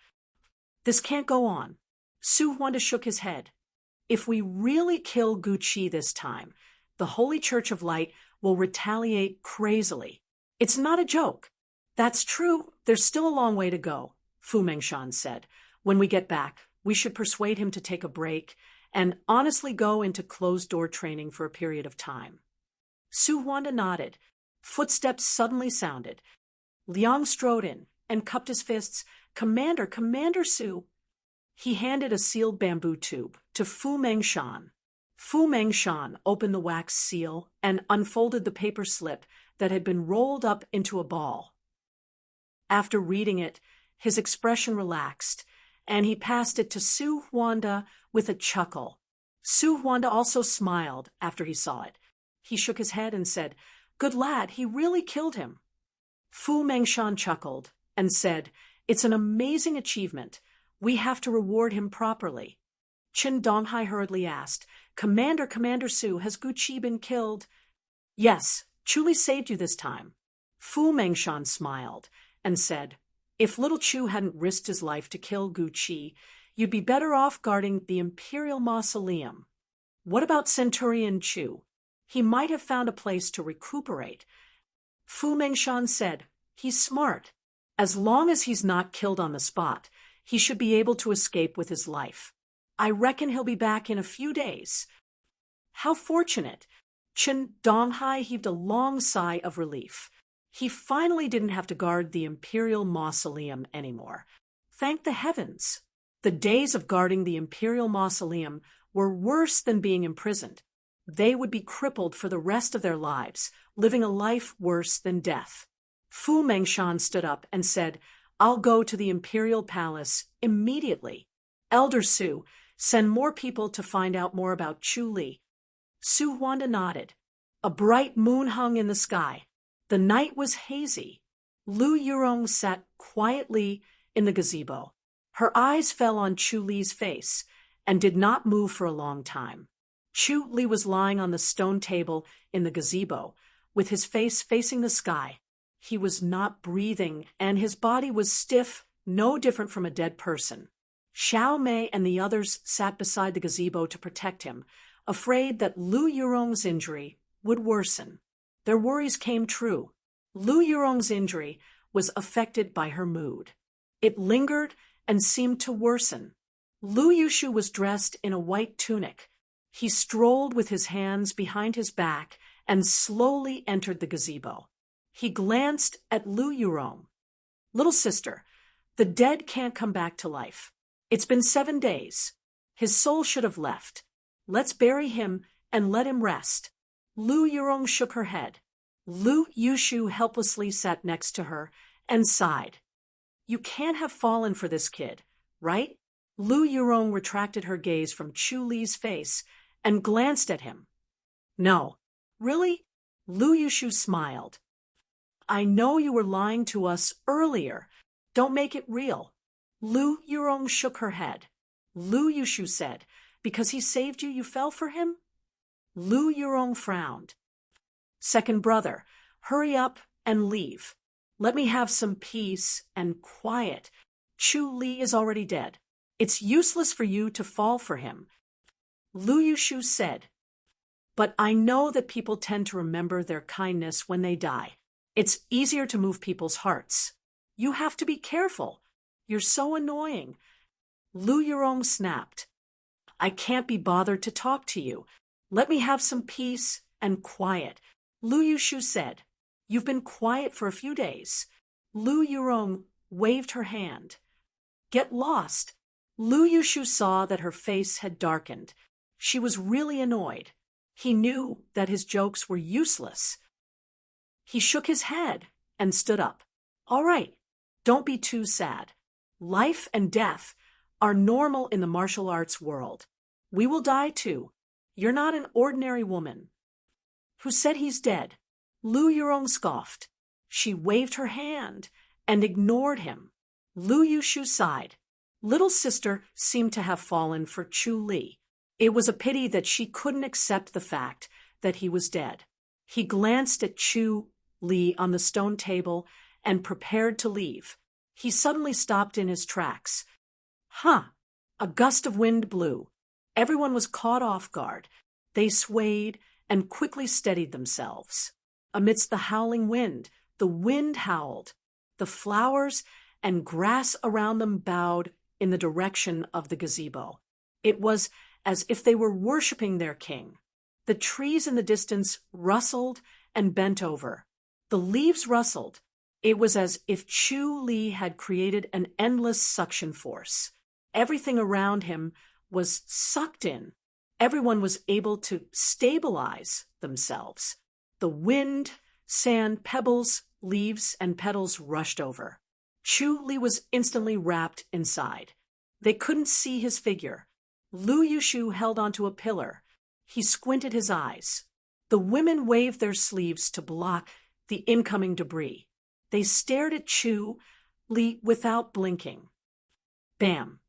This can't go on. Su Huanda shook his head. If we really kill Guqi this time, the Holy Church of Light will retaliate crazily. It's not a joke. That's true. There's still a long way to go, Fu Mengshan said. When we get back, we should persuade him to take a break and honestly go into closed-door training for a period of time. Su Huanda nodded. Footsteps suddenly sounded. Liang strode in and cupped his fists. Commander, Commander Su. He handed a sealed bamboo tube to Fu Mengshan. Fu Mengshan opened the wax seal and unfolded the paper slip that had been rolled up into a ball. After reading it, His expression relaxed, and he passed it to Su Huanda with a chuckle. Su Huanda also smiled after he saw it. He shook his head and said, "Good lad, he really killed him." Fu Mengshan chuckled and said, "It's an amazing achievement. We have to reward him properly." Qin Donghai hurriedly asked, Commander Su, has Gu Qi been killed?" "Yes, Chu Li saved you this time." Fu Mengshan smiled and said, "If little Chu hadn't risked his life to kill Gu Qi, you'd be better off guarding the Imperial Mausoleum. What about Centurion Chu? He might have found a place to recuperate." Fu Mengshan said, "He's smart. As long as he's not killed on the spot, he should be able to escape with his life. I reckon he'll be back in a few days." "How fortunate!" Qin Donghai heaved a long sigh of relief. He finally didn't have to guard the Imperial Mausoleum anymore. Thank the heavens! The days of guarding the Imperial Mausoleum were worse than being imprisoned. They would be crippled for the rest of their lives, living a life worse than death. Fu Mengshan stood up and said, "I'll go to the Imperial Palace immediately. Elder Su, send more people to find out more about Chu Li." Su Huanda nodded. A bright moon hung in the sky. The night was hazy. Lu Yurong sat quietly in the gazebo. Her eyes fell on Chu Li's face and did not move for a long time. Chu Li was lying on the stone table in the gazebo, with his face facing the sky. He was not breathing, and his body was stiff, no different from a dead person. Xiao Mei and the others sat beside the gazebo to protect him, afraid that Lu Yurong's injury would worsen. Their worries came true. Lu Yurong's injury was affected by her mood. It lingered and seemed to worsen. Lu Yushu was dressed in a white tunic. He strolled with his hands behind his back and slowly entered the gazebo. He glanced at Lu Yurong. "Little sister, the dead can't come back to life. It's been 7 days. His soul should have left. Let's bury him and let him rest." Lu Yurong shook her head. Lu Yushu helplessly sat next to her and sighed. "You can't have fallen for this kid, right?" Lu Yurong retracted her gaze from Chu Li's face and glanced at him. "No." "Really?" Lu Yushu smiled. "I know you were lying to us earlier. Don't make it real." Lu Yurong shook her head. Lu Yushu said, "Because he saved you, you fell for him?" Lu Yurong frowned. "Second brother, hurry up and leave. Let me have some peace and quiet. Chu Li is already dead. It's useless for you to fall for him." Lu Yushu said, "But I know that people tend to remember their kindness when they die. It's easier to move people's hearts. You have to be careful. You're so annoying." Lu Yurong snapped. "I can't be bothered to talk to you. Let me have some peace and quiet." Lu Yushu said, "You've been quiet for a few days." Lu Yurong waved her hand. "Get lost." Lu Yushu saw that her face had darkened. She was really annoyed. He knew that his jokes were useless. He shook his head and stood up. "All right, don't be too sad. Life and death are normal in the martial arts world. We will die too. You're not an ordinary woman." "Who said he's dead?" Lu Yurong scoffed. She waved her hand and ignored him. Lu Yushu sighed. Little sister seemed to have fallen for Chu Li. It was a pity that she couldn't accept the fact that he was dead. He glanced at Chu Li on the stone table and prepared to leave. He suddenly stopped in his tracks. A gust of wind blew. Everyone was caught off guard. They swayed and quickly steadied themselves. Amidst the howling wind, the wind howled. The flowers and grass around them bowed in the direction of the gazebo. It was as if they were worshiping their king. The trees in the distance rustled and bent over. The leaves rustled. It was as if Chu Li had created an endless suction force. Everything around him was sucked in. Everyone was able to stabilize themselves. The wind, sand, pebbles, leaves, and petals rushed over. Chu Li was instantly wrapped inside. They couldn't see his figure. Lu Yushu held onto a pillar. He squinted his eyes. The women waved their sleeves to block the incoming debris. They stared at Chu Li without blinking. Bam!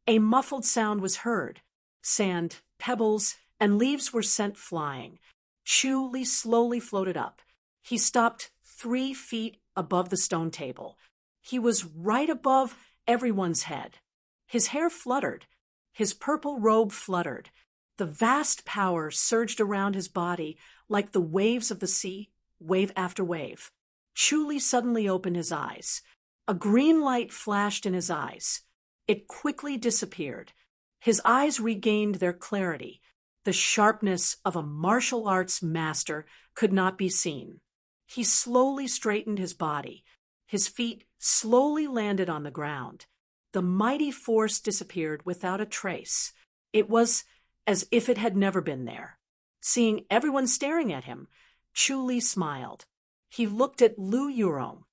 A muffled sound was heard. Sand, pebbles, and leaves were sent flying. Chu Li slowly floated up. He stopped 3 feet above the stone table. He was right above everyone's head. His hair fluttered. His purple robe fluttered. The vast power surged around his body like the waves of the sea, wave after wave. Chu Li suddenly opened his eyes. A green light flashed in his eyes. It quickly disappeared. His eyes regained their clarity. The sharpness of a martial arts master could not be seen. He slowly straightened his body. His feet slowly landed on the ground. The mighty force disappeared without a trace. It was as if it had never been there. Seeing everyone staring at him, Chu Li smiled. He looked at Lu Yurong.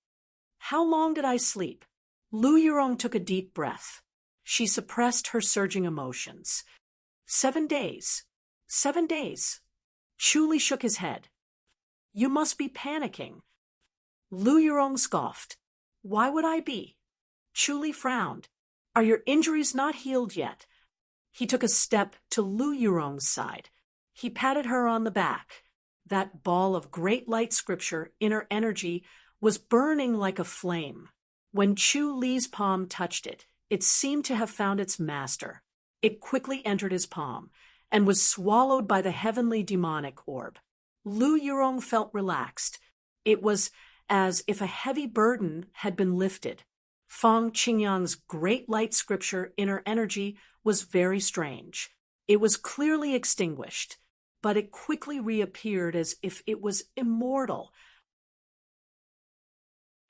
"How long did I sleep?" Lu Yurong took a deep breath. She suppressed her surging emotions. 7 days. 7 days. Chu Li shook his head. "You must be panicking." Lu Yurong scoffed. "Why would I be?" Chu Li frowned. "Are your injuries not healed yet?" He took a step to Lu Yurong's side. He patted her on the back. That ball of great light scripture, inner energy, was burning like a flame. When Chu Li's palm touched it, it seemed to have found its master. It quickly entered his palm and was swallowed by the heavenly demonic orb. Lu Yurong felt relaxed. It was as if a heavy burden had been lifted. Fang Qingyang's great light scripture, inner energy, was very strange. It was clearly extinguished, but it quickly reappeared as if it was immortal.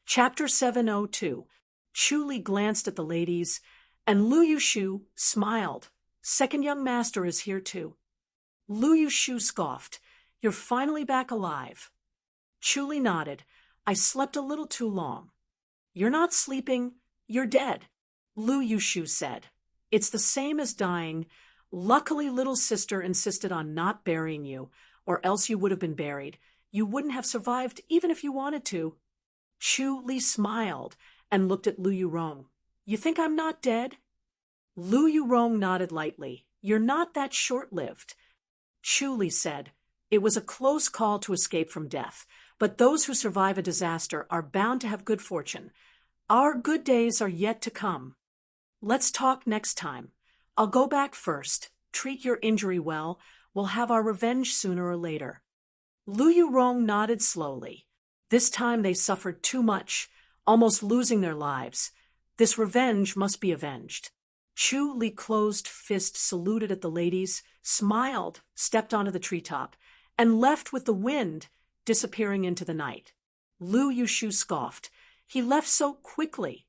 Chapter 702. Chu Li glanced at the ladies, and Lu Yushu smiled. "Second young master is here too." Lu Yushu scoffed. "You're finally back alive." Chu Li nodded. "I slept a little too long." "You're not sleeping, you're dead," Lu Yushu said. "It's the same as dying. Luckily, little sister insisted on not burying you, or else you would have been buried. You wouldn't have survived even if you wanted to." Chu Li smiled and looked at Lu Yurong. "You think I'm not dead?" Lu Yurong nodded lightly. "You're not that short-lived." Chu Li said, "It was a close call to escape from death, but those who survive a disaster are bound to have good fortune. Our good days are yet to come. Let's talk next time. I'll go back first. Treat your injury well. We'll have our revenge sooner or later." Lu Yurong nodded slowly. This time they suffered too much, almost losing their lives. This revenge must be avenged. Chu Li closed fist saluted at the ladies, smiled, stepped onto the treetop, and left with the wind, disappearing into the night. Lu Yushu scoffed. He left so quickly.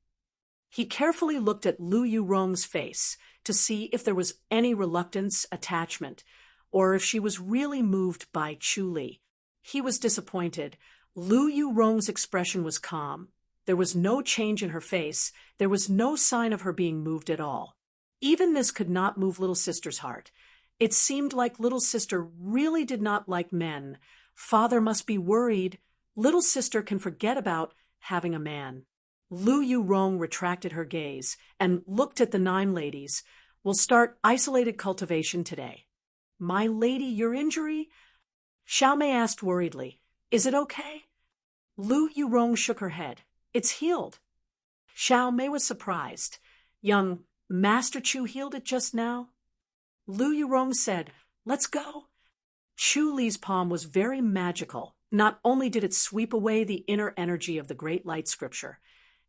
He carefully looked at Lu Yurong's face to see if there was any reluctance, attachment, or if she was really moved by Chu Li. He was disappointed. Lu Yurong's expression was calm. There was no change in her face. There was no sign of her being moved at all. Even this could not move little sister's heart. It seemed like little sister really did not like men. Father must be worried. Little sister can forget about having a man. Lu Yurong retracted her gaze and looked at the 9 ladies. "We'll start isolated cultivation today." "My lady, your injury?" Xiaomei asked worriedly. "Is it okay?" Lu Yurong shook her head. "It's healed." Xiaomei was surprised. "Young Master Chu healed it just now?" Lu Yurong said, "Let's go." Chu Li's palm was very magical. Not only did it sweep away the inner energy of the great light scripture,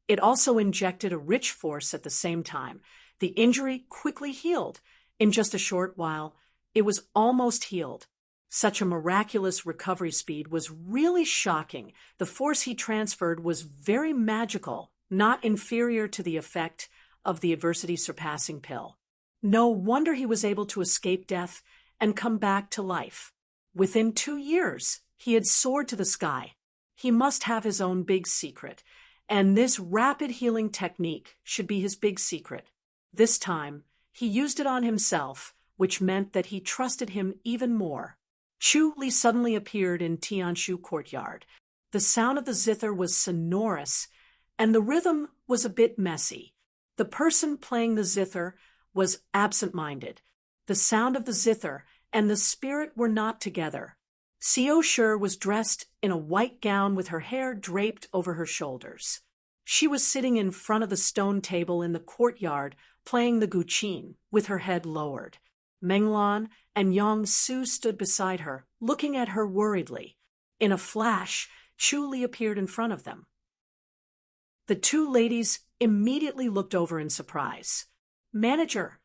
it also injected a rich force at the same time. The injury quickly healed. In just a short while, it was almost healed. Such a miraculous recovery speed was really shocking. The force he transferred was very magical, not inferior to the effect of the adversity-surpassing pill. No wonder he was able to escape death and come back to life. Within 2 years, he had soared to the sky. He must have his own big secret, and this rapid healing technique should be his big secret. This time, he used it on himself, which meant that he trusted him even more. Chu Li suddenly appeared in Tianshu courtyard. The sound of the zither was sonorous, and the rhythm was a bit messy. The person playing the zither was absent-minded. The sound of the zither and the spirit were not together. Xiao Shi was dressed in a white gown with her hair draped over her shoulders. She was sitting in front of the stone table in the courtyard, playing the guqin, with her head lowered. Menglan and Yang Su stood beside her, looking at her worriedly. In a flash, Chu Li appeared in front of them. The two ladies immediately looked over in surprise. "Manager."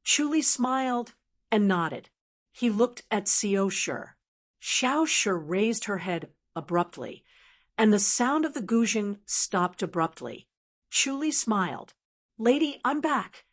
Chu Li smiled and nodded. He looked at Xiao Shi. Xiao Shi raised her head abruptly, and the sound of the guzheng stopped abruptly. Chu Li smiled. "Lady, I'm back.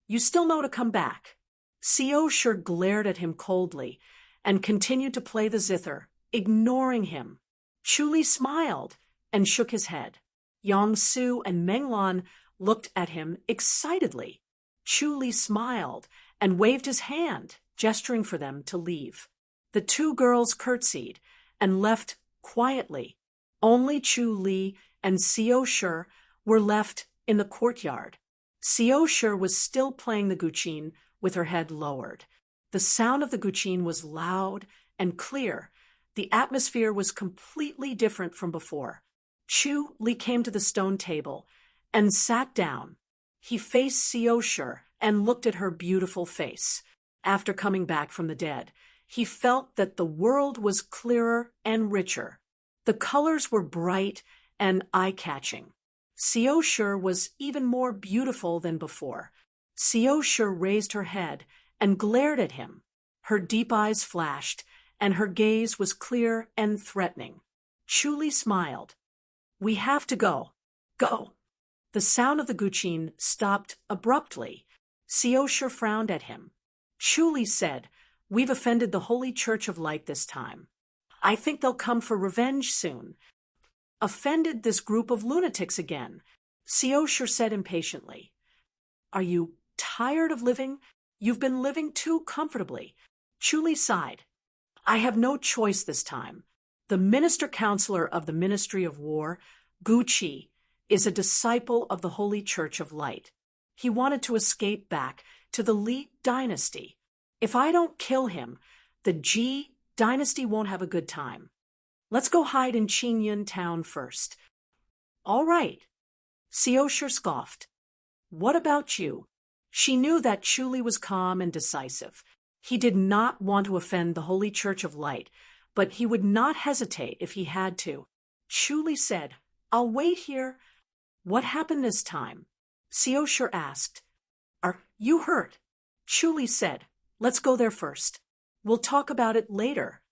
You still know to come back." Xiao Shi glared at him coldly and continued to play the zither, ignoring him. Chu Li smiled and shook his head. Yang Su and Menglan looked at him excitedly. Chu Li smiled and waved his hand, gesturing for them to leave. The two girls curtsied and left quietly. Only Chu Li and Xiao Shi were left in the courtyard. Xiao Shi was still playing the guqin with her head lowered. The sound of the guqin was loud and clear. The atmosphere was completely different from before. Chu Li came to the stone table and sat down. He faced Xiao Shi and looked at her beautiful face. After coming back from the dead, he felt that the world was clearer and richer. The colors were bright and eye-catching. Xiao Shi was even more beautiful than before. Xiao Shi raised her head and glared at him. Her deep eyes flashed, and her gaze was clear and threatening. Chu Li smiled. "We have to go. Go." The sound of the guqin stopped abruptly. Xiao Shi frowned at him. Chu Li said, "We've offended the Holy Church of Light this time. I think they'll come for revenge soon." "Offended this group of lunatics again," Xiao Shi said impatiently. "Are you tired of living? You've been living too comfortably." Chu Li sighed. "I have no choice this time. The minister-counselor of the Ministry of War, Gu Qi, is a disciple of the Holy Church of Light. He wanted to escape back to the Li dynasty. If I don't kill him, the Ji dynasty won't have a good time. Let's go hide in Qingyun town first." "All right." Xiao Shi scoffed. "What about you?" She knew that Chu Li was calm and decisive. He did not want to offend the Holy Church of Light, but he would not hesitate if he had to. Chu Li said, "I'll wait here." "What happened this time?" Xiao Shi asked. "Are you hurt?" Chu Li said, "Let's go there first. We'll talk about it later."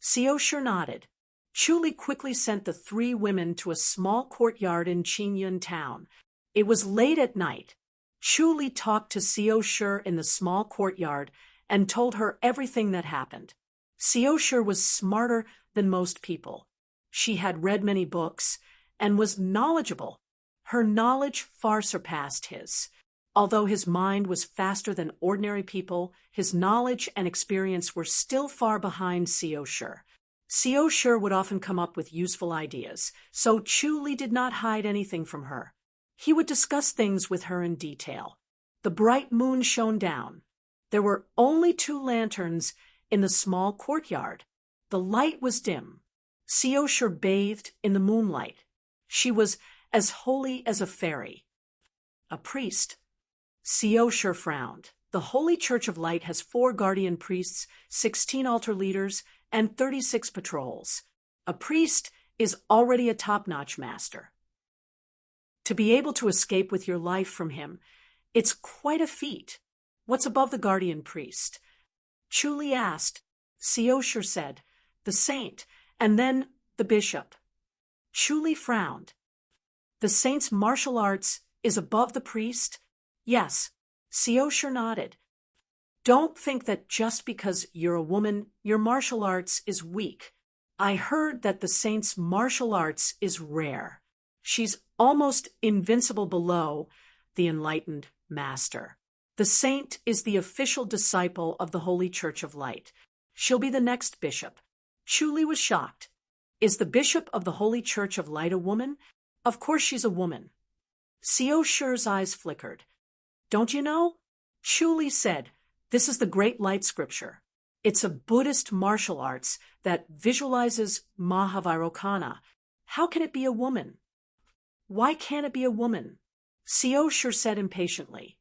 Xiao Shi nodded. Chu Li quickly sent the three women to a small courtyard in Qingyun town. It was late at night. Chu Li talked to Xiao Shi in the small courtyard and told her everything that happened. Xiao Shi was smarter than most people. She had read many books and was knowledgeable. Her knowledge far surpassed his. Although his mind was faster than ordinary people, his knowledge and experience were still far behind Xiao Shi. Xiao Shi would often come up with useful ideas, so Chu Li did not hide anything from her. He would discuss things with her in detail. The bright moon shone down. There were only 2 lanterns in the small courtyard. The light was dim. Xiao Shi bathed in the moonlight. She was as holy as a fairy. "A priest." Xiao Shi frowned. The Holy Church of Light has 4 guardian priests, 16 altar leaders, and 36 patrols. A priest is already a top-notch master. To be able to escape with your life from him, it's quite a feat. What's above the guardian priest? Chu Li asked. Xiao Shi said, "The saint, and then the bishop." Chu Li frowned. "The saint's martial arts is above the priest?" "Yes." Xiao Shi nodded. "Don't think that just because you're a woman, your martial arts is weak. I heard that the saint's martial arts is rare." She's almost invincible below the enlightened master. The saint is the official disciple of the Holy Church of Light. She'll be the next bishop. Chuli was shocked. Is the bishop of the Holy Church of Light a woman? Of course she's a woman. Seo Shu's eyes flickered. Don't you know? Chuli said, this is the Great Light Scripture. It's a Buddhist martial arts that visualizes Mahavairokkana. How can it be a woman? Why can't it be a woman? Seo Shu said impatiently.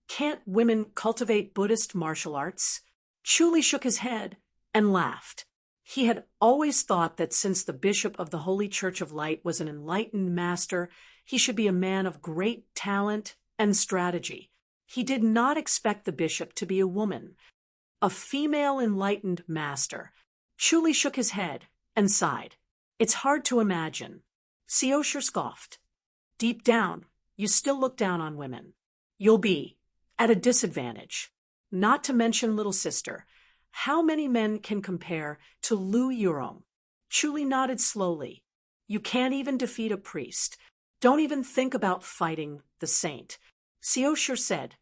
Can't women cultivate Buddhist martial arts? Chuli shook his head and laughed. He had always thought that since the bishop of the Holy Church of Light was an enlightened master, he should be a man of great talent and strategy. He did not expect the bishop to be a woman, a female enlightened master. Chuli shook his head and sighed. It's hard to imagine. Seo Shu scoffed. Deep down, you still look down on women. You'll be at a disadvantage. Not to mention little sister. How many men can compare to Lu Yurong? Chuli nodded slowly. You can't even defeat a priest. Don't even think about fighting the saint. Seo Shu said,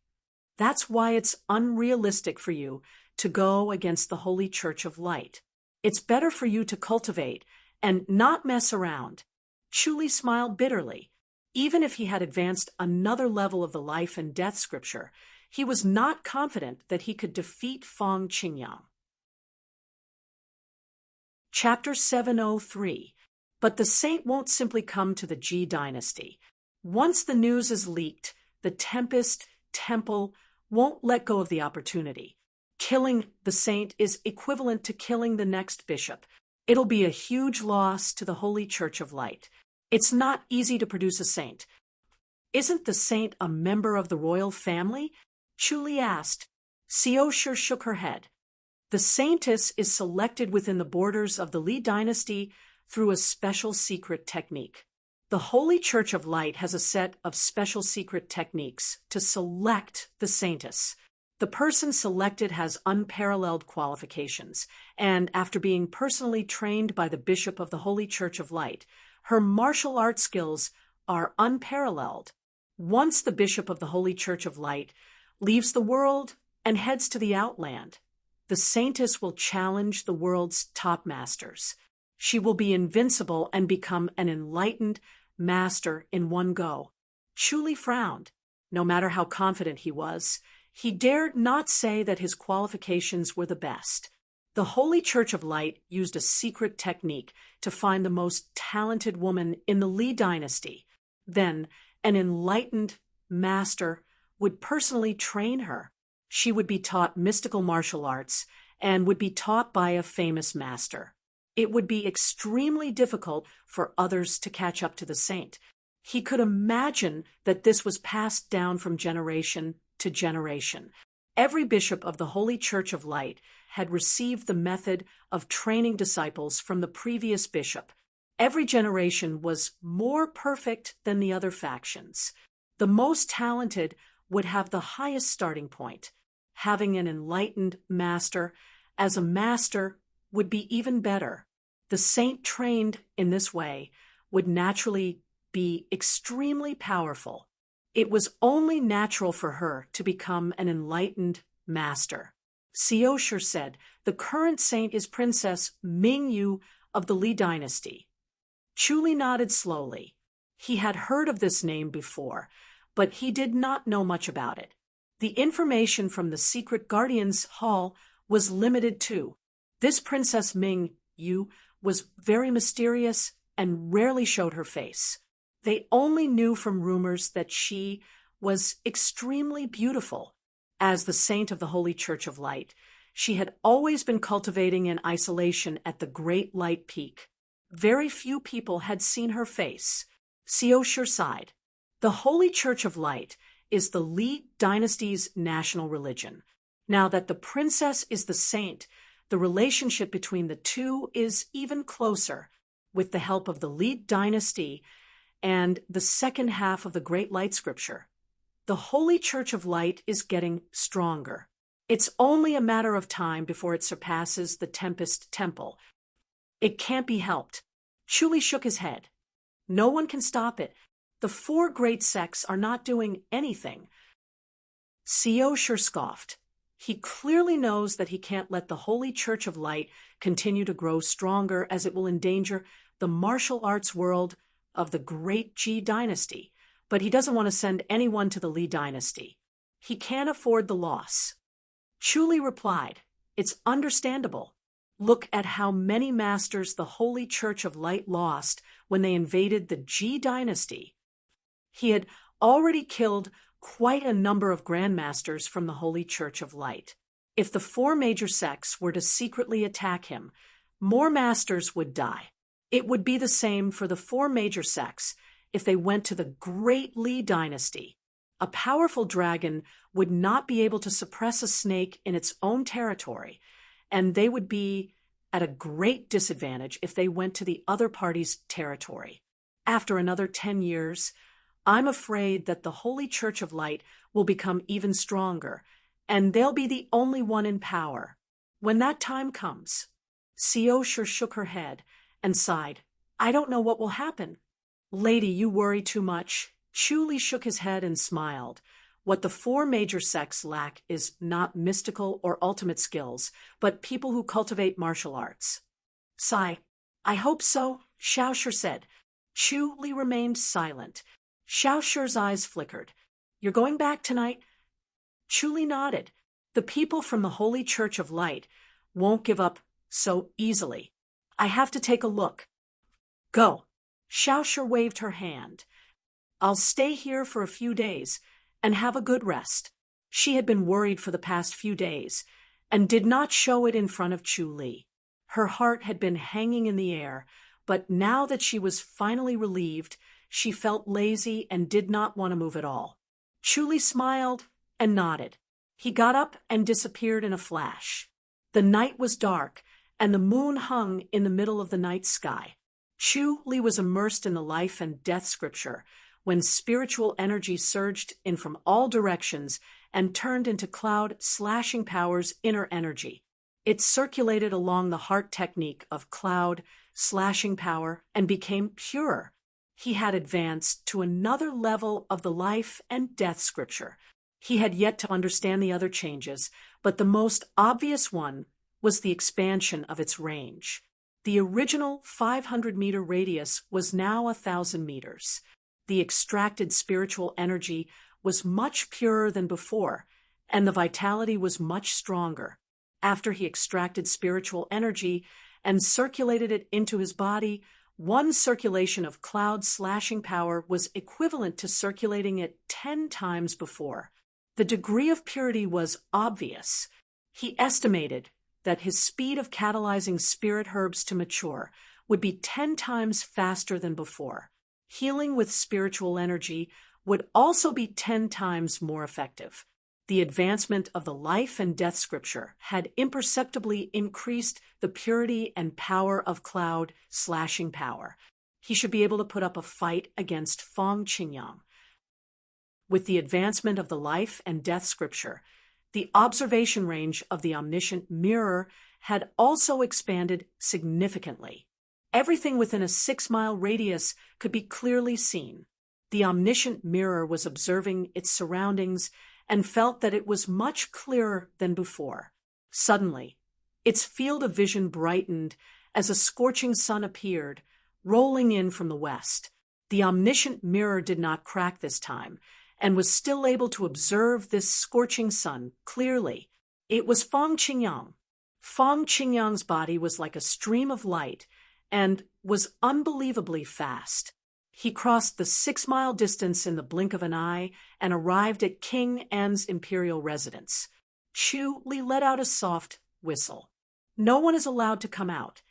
that's why it's unrealistic for you to go against the Holy Church of Light. It's better for you to cultivate and not mess around. Chuli smiled bitterly. Even if he had advanced another level of the life and death scripture, he was not confident that he could defeat Feng Qingyang. Chapter 703. But the saint won't simply come to the Ji dynasty. Once the news is leaked, the Tempest Temple won't let go of the opportunity. Killing the saint is equivalent to killing the next bishop. It'll be a huge loss to the Holy Church of Light. It's not easy to produce a saint. Isn't the saint a member of the royal family? Chuli asked. Seo Shu shook her head. The saintess is selected within the borders of the Li dynasty through a special secret technique. The Holy Church of Light has a set of special secret techniques to select the saintess. The person selected has unparalleled qualifications, and after being personally trained by the bishop of the Holy Church of Light, her martial arts skills are unparalleled. Once the bishop of the Holy Church of Light leaves the world and heads to the outland, the saintess will challenge the world's top masters. She will be invincible and become an enlightened master in one go. Chuli frowned. No matter how confident he was, he dared not say that his qualifications were the best. The Holy Church of Light used a secret technique to find the most talented woman in the Li dynasty. Then, an enlightened master would personally train her. She would be taught mystical martial arts and would be taught by a famous master. It would be extremely difficult for others to catch up to the saint. He could imagine that this was passed down from generation to generation. Every bishop of the Holy Church of Light had received the method of training disciples from the previous bishop. Every generation was more perfect than the other factions. The most talented would have the highest starting point. Having an enlightened master as a master would be even better. The saint trained in this way would naturally be extremely powerful. It was only natural for her to become an enlightened master. Seo Shu said, the current saint is Princess Mingyu of the Li dynasty. Chuli nodded slowly. He had heard of this name before, but he did not know much about it. The information from the secret guardians hall was limited too. This Princess Mingyu was very mysterious and rarely showed her face. They only knew from rumors that she was extremely beautiful. As the saint of the Holy Church of Light, she had always been cultivating in isolation at the Great Light Peak. Very few people had seen her face. Seo Shu sighed. The Holy Church of Light is the Li dynasty's national religion. Now that the princess is the saint, the relationship between the two is even closer. With the help of the Li dynasty and the second half of the Great Light Scripture, the Holy Church of Light is getting stronger. It's only a matter of time before it surpasses the Tempest Temple. It can't be helped. Chuli shook his head. No one can stop it. The four great sects are not doing anything. Seosher scoffed. He clearly knows that he can't let the Holy Church of Light continue to grow stronger, as it will endanger the martial arts world of the Great Ji dynasty, but he doesn't want to send anyone to the Li dynasty. He can't afford the loss. Chu Li replied, "It's understandable. Look at how many masters the Holy Church of Light lost when they invaded the Ji dynasty." He had already killed quite a number of grandmasters from the Holy Church of Light. If the four major sects were to secretly attack him, more masters would die. It would be the same for the four major sects if they went to the Great Li dynasty. A powerful dragon would not be able to suppress a snake in its own territory, and they would be at a great disadvantage if they went to the other party's territory. After another 10 years, I'm afraid that the Holy Church of Light will become even stronger, and they'll be the only one in power. When that time comes, Seosher shook her head and sighed. "I don't know what will happen." "Lady, you worry too much." Chu Li shook his head and smiled. What the four major sects lack is not mystical or ultimate skills, but people who cultivate martial arts. Sigh. "I hope so," Xiaosher said. Chu Li remained silent. Xiaosher's eyes flickered. "You're going back tonight?" Chu Li nodded. "The people from the Holy Church of Light won't give up so easily. I have to take a look." "Go." Xiaosher waved her hand. "I'll stay here for a few days and have a good rest." She had been worried for the past few days and did not show it in front of Chu Li. Her heart had been hanging in the air, but now that she was finally relieved, she felt lazy and did not want to move at all. Chu Li smiled and nodded. He got up and disappeared in a flash. The night was dark, and the moon hung in the middle of the night sky. Chu Li was immersed in the life and death scripture when spiritual energy surged in from all directions and turned into Cloud Slashing Power's inner energy. It circulated along the heart technique of Cloud Slashing Power and became pure. He had advanced to another level of the life and death scripture. He had yet to understand the other changes, but the most obvious one was the expansion of its range. The original 500-meter radius was now 1,000 meters. The extracted spiritual energy was much purer than before, and the vitality was much stronger. After he extracted spiritual energy and circulated it into his body, one circulation of Cloud Slashing Power was equivalent to circulating it 10 times before. The degree of purity was obvious. He estimated that his speed of catalyzing spirit herbs to mature would be 10 times faster than before. Healing with spiritual energy would also be 10 times more effective. The advancement of the life and death scripture had imperceptibly increased the purity and power of Cloud Slashing Power. He should be able to put up a fight against Fong Qingyang. With the advancement of the life and death scripture, the observation range of the omniscient mirror had also expanded significantly. Everything within a 6-mile radius could be clearly seen. The omniscient mirror was observing its surroundings and felt that it was much clearer than before. Suddenly, its field of vision brightened as a scorching sun appeared, rolling in from the west. The omniscient mirror did not crack this time, and was still able to observe this scorching sun clearly. It was Fong Qingyang. Fong Qingyang's body was like a stream of light and was unbelievably fast. He crossed the 6-mile distance in the blink of an eye and arrived at King An's imperial residence. Chu Li let out a soft whistle. No one is allowed to come out.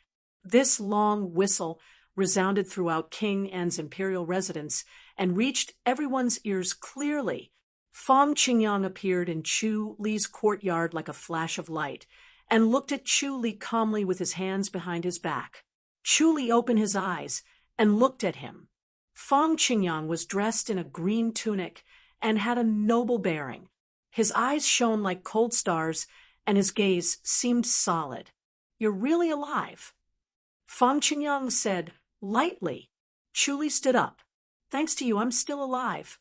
This long whistle resounded throughout King An's imperial residence and reached everyone's ears clearly. Fong Qingyang appeared in Chu Li's courtyard like a flash of light and looked at Chu Li calmly with his hands behind his back. Chu Li opened his eyes and looked at him. Fong Qingyang was dressed in a green tunic and had a noble bearing. His eyes shone like cold stars, and his gaze seemed solid. "You're really alive," Fong Qingyang said lightly. Chu Li stood up. Thanks to you, I'm still alive.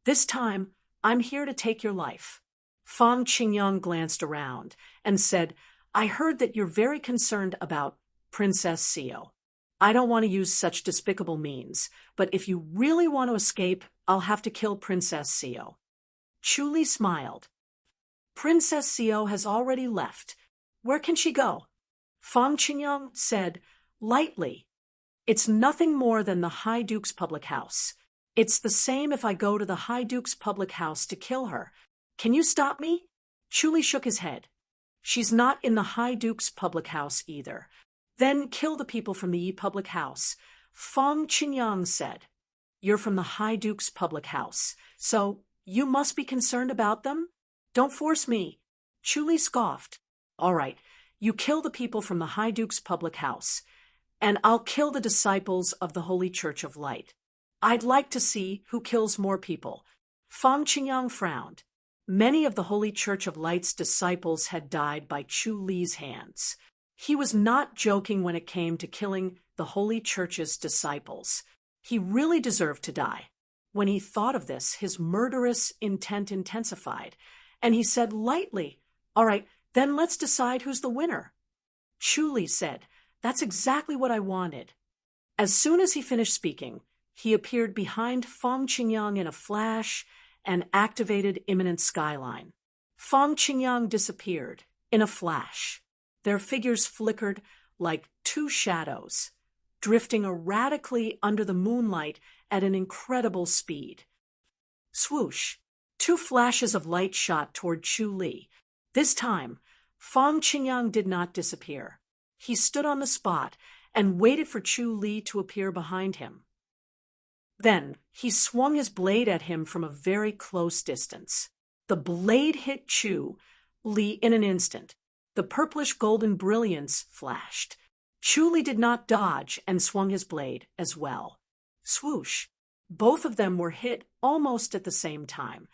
This time, I'm here to take your life. Fang Qingyang glanced around and said, I heard that you're very concerned about Princess Xiao. I don't want to use such despicable means, but if you really want to escape, I'll have to kill Princess Xiao. Chu Li smiled. Princess Xiao has already left. Where can she go? Fang Qingyang said, lightly. It's nothing more than the High Duke's public house. It's the same if I go to the High Duke's public house to kill her. Can you stop me? Chu Li shook his head. She's not in the High Duke's public house either. Then kill the people from the Yi public house. Fang Qingyang said. You're from the High Duke's public house, so you must be concerned about them? Don't force me. Chu Li scoffed. All right, you kill the people from the High Duke's public house, and I'll kill the disciples of the Holy Church of Light. I'd like to see who kills more people. Fang Qingyang frowned. Many of the Holy Church of Light's disciples had died by Chu Li's hands. He was not joking when it came to killing the Holy Church's disciples. He really deserved to die. When he thought of this, his murderous intent intensified, and he said lightly, All right, then let's decide who's the winner. Chu Li said, That's exactly what I wanted. As soon as he finished speaking, he appeared behind Fang Qingyang in a flash and activated imminent skyline. Fang Qingyang disappeared in a flash. Their figures flickered like two shadows, drifting erratically under the moonlight at an incredible speed. Swoosh! Two flashes of light shot toward Chu Li. This time, Fang Qingyang did not disappear. He stood on the spot and waited for Chu Li to appear behind him. Then he swung his blade at him from a very close distance. The blade hit Chu Li in an instant. The purplish golden brilliance flashed. Chu Li did not dodge and swung his blade as well. Swoosh! Both of them were hit almost at the same time.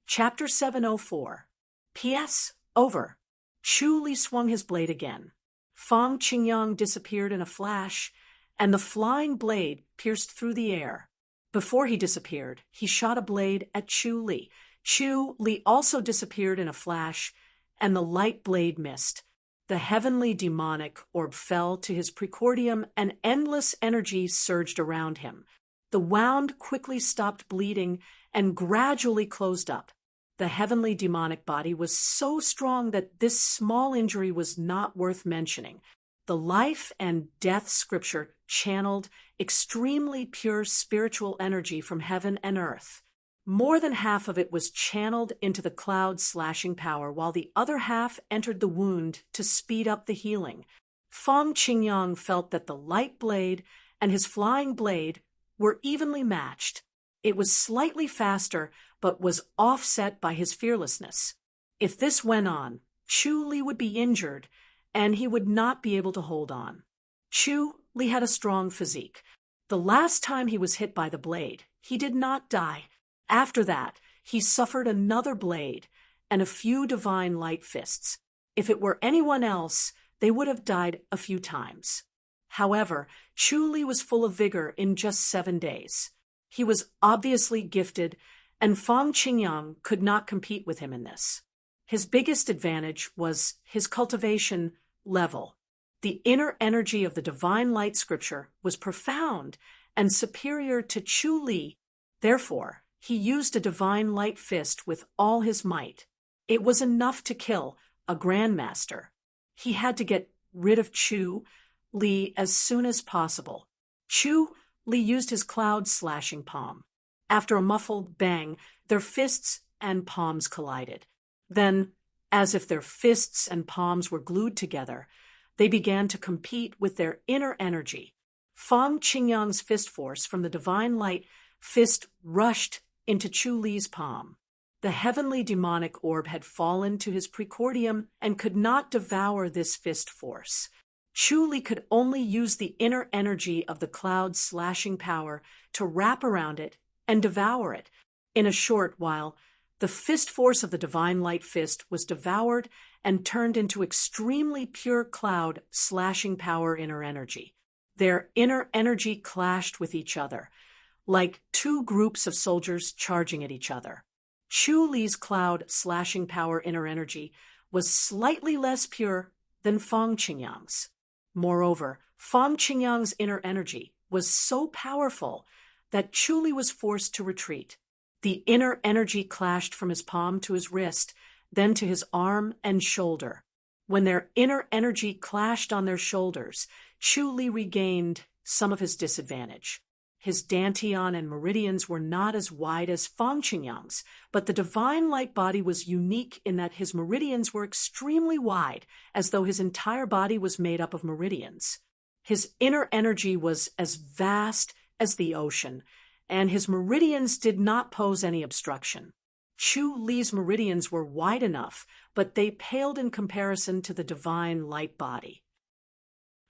Chapter 704. P.S. Over. Chu Li swung his blade again. Fang Qingyang disappeared in a flash, and the flying blade pierced through the air. Before he disappeared, he shot a blade at Chu Li. Chu Li also disappeared in a flash, and the light blade missed. The heavenly demonic orb fell to his precordium, and endless energy surged around him. The wound quickly stopped bleeding and gradually closed up. The heavenly demonic body was so strong that this small injury was not worth mentioning. The life and death scripture channeled extremely pure spiritual energy from heaven and earth. More than half of it was channeled into the Cloud slashing power, while the other half entered the wound to speed up the healing. Fang Qingyang felt that the light blade and his flying blade were evenly matched. It was slightly faster, but was offset by his fearlessness. If this went on, Chu Li would be injured, and he would not be able to hold on. Chu Li had a strong physique. The last time he was hit by the blade, he did not die. After that, he suffered another blade and a few divine light fists. If it were anyone else, they would have died a few times. However, Chu Li was full of vigor in just 7 days. He was obviously gifted, and Fang Qingyang could not compete with him in this. His biggest advantage was his cultivation level. The inner energy of the divine light scripture was profound and superior to Chu Li. Therefore, he used a divine light fist with all his might. It was enough to kill a grandmaster. He had to get rid of Chu Li as soon as possible. Chu Li used his cloud slashing palm. After a muffled bang, their fists and palms collided. Then, as if their fists and palms were glued together, they began to compete with their inner energy. Fang Qingyang's fist force from the divine light fist rushed into Chu Li's palm. The heavenly demonic orb had fallen to his precordium and could not devour this fist force. Chu Li could only use the inner energy of the cloud slashing power to wrap around it and devour it. In a short while, the fist force of the divine light fist was devoured and turned into extremely pure cloud slashing power inner energy. Their inner energy clashed with each other, like two groups of soldiers charging at each other. Chu Li's cloud slashing power inner energy was slightly less pure than Fang Qingyang's. Moreover, Fang Qingyang's inner energy was so powerful that Chu Li was forced to retreat. The inner energy clashed from his palm to his wrist, then to his arm and shoulder. When their inner energy clashed on their shoulders, Chu Li regained some of his disadvantage. His dantian and meridians were not as wide as Fang Qingyang's, but the divine light body was unique in that his meridians were extremely wide, as though his entire body was made up of meridians. His inner energy was as vast as the ocean, and his meridians did not pose any obstruction. Chu Li's meridians were wide enough, but they paled in comparison to the divine light body.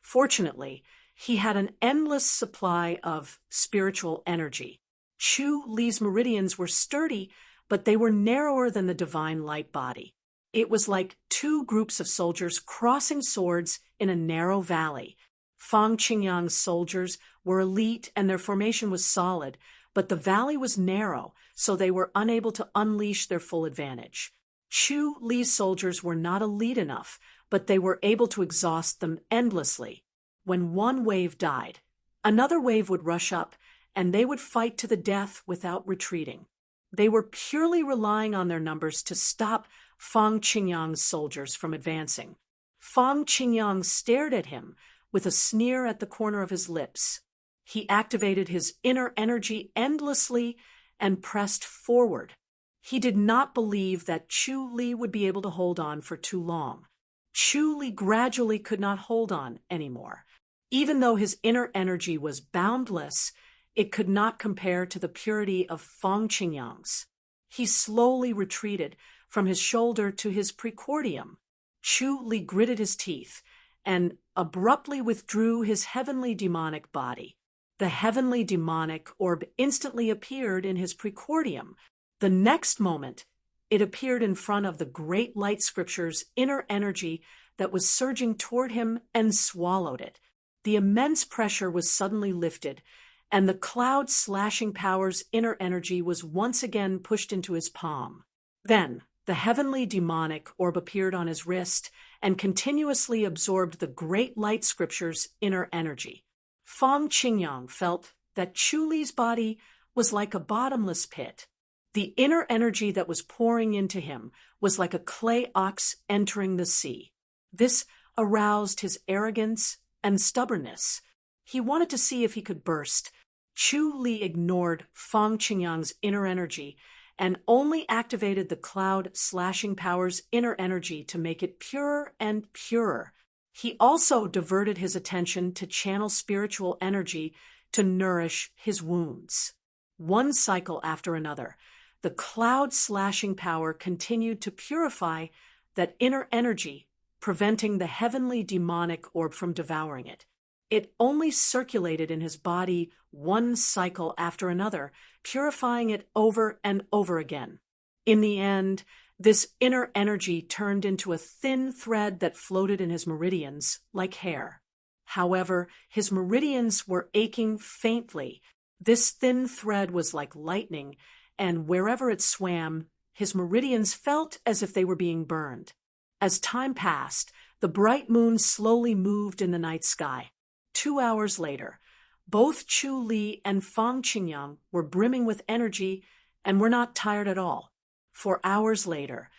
Fortunately, he had an endless supply of spiritual energy. Chu Li's meridians were sturdy, but they were narrower than the divine light body. It was like two groups of soldiers crossing swords in a narrow valley. Fang Qingyang's soldiers were elite and their formation was solid, but the valley was narrow, so they were unable to unleash their full advantage. Chu Li's soldiers were not elite enough, but they were able to exhaust them endlessly. When one wave died, another wave would rush up, and they would fight to the death without retreating. They were purely relying on their numbers to stop Fang Qingyang's soldiers from advancing. Fang Qingyang stared at him with a sneer at the corner of his lips. He activated his inner energy endlessly and pressed forward. He did not believe that Chu Li would be able to hold on for too long. Chu Li gradually could not hold on anymore. Even though his inner energy was boundless, it could not compare to the purity of Fang Qingyang's. He slowly retreated from his shoulder to his precordium. Chu Li gritted his teeth and abruptly withdrew his heavenly demonic body. The heavenly demonic orb instantly appeared in his precordium. The next moment, it appeared in front of the great light scripture's inner energy that was surging toward him and swallowed it. The immense pressure was suddenly lifted, and the cloud slashing power's inner energy was once again pushed into his palm. Then, the heavenly demonic orb appeared on his wrist and continuously absorbed the great light scripture's inner energy. Fang Qingyang felt that Chu Li's body was like a bottomless pit. The inner energy that was pouring into him was like a clay ox entering the sea. This aroused his arrogance and stubbornness. He wanted to see if he could burst. Chu Li ignored Fang Qingyang's inner energy and only activated the cloud slashing power's inner energy to make it purer and purer. He also diverted his attention to channel spiritual energy to nourish his wounds. One cycle after another, the cloud slashing power continued to purify that inner energy, preventing the heavenly demonic orb from devouring it. It only circulated in his body one cycle after another, purifying it over and over again. In the end, this inner energy turned into a thin thread that floated in his meridians like hair. However, his meridians were aching faintly. This thin thread was like lightning, and wherever it swam, his meridians felt as if they were being burned. As time passed, the bright moon slowly moved in the night sky. 2 hours later, both Chu Li and Fang Qingyang were brimming with energy and were not tired at all. 4 hours later,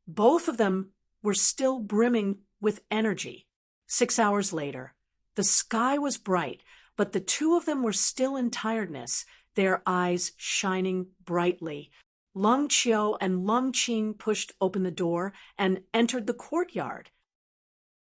both of them were still brimming with energy. 6 hours later, the sky was bright, but the two of them were still in tiredness, their eyes shining brightly. Lung Qiu and Lung Qing pushed open the door and entered the courtyard.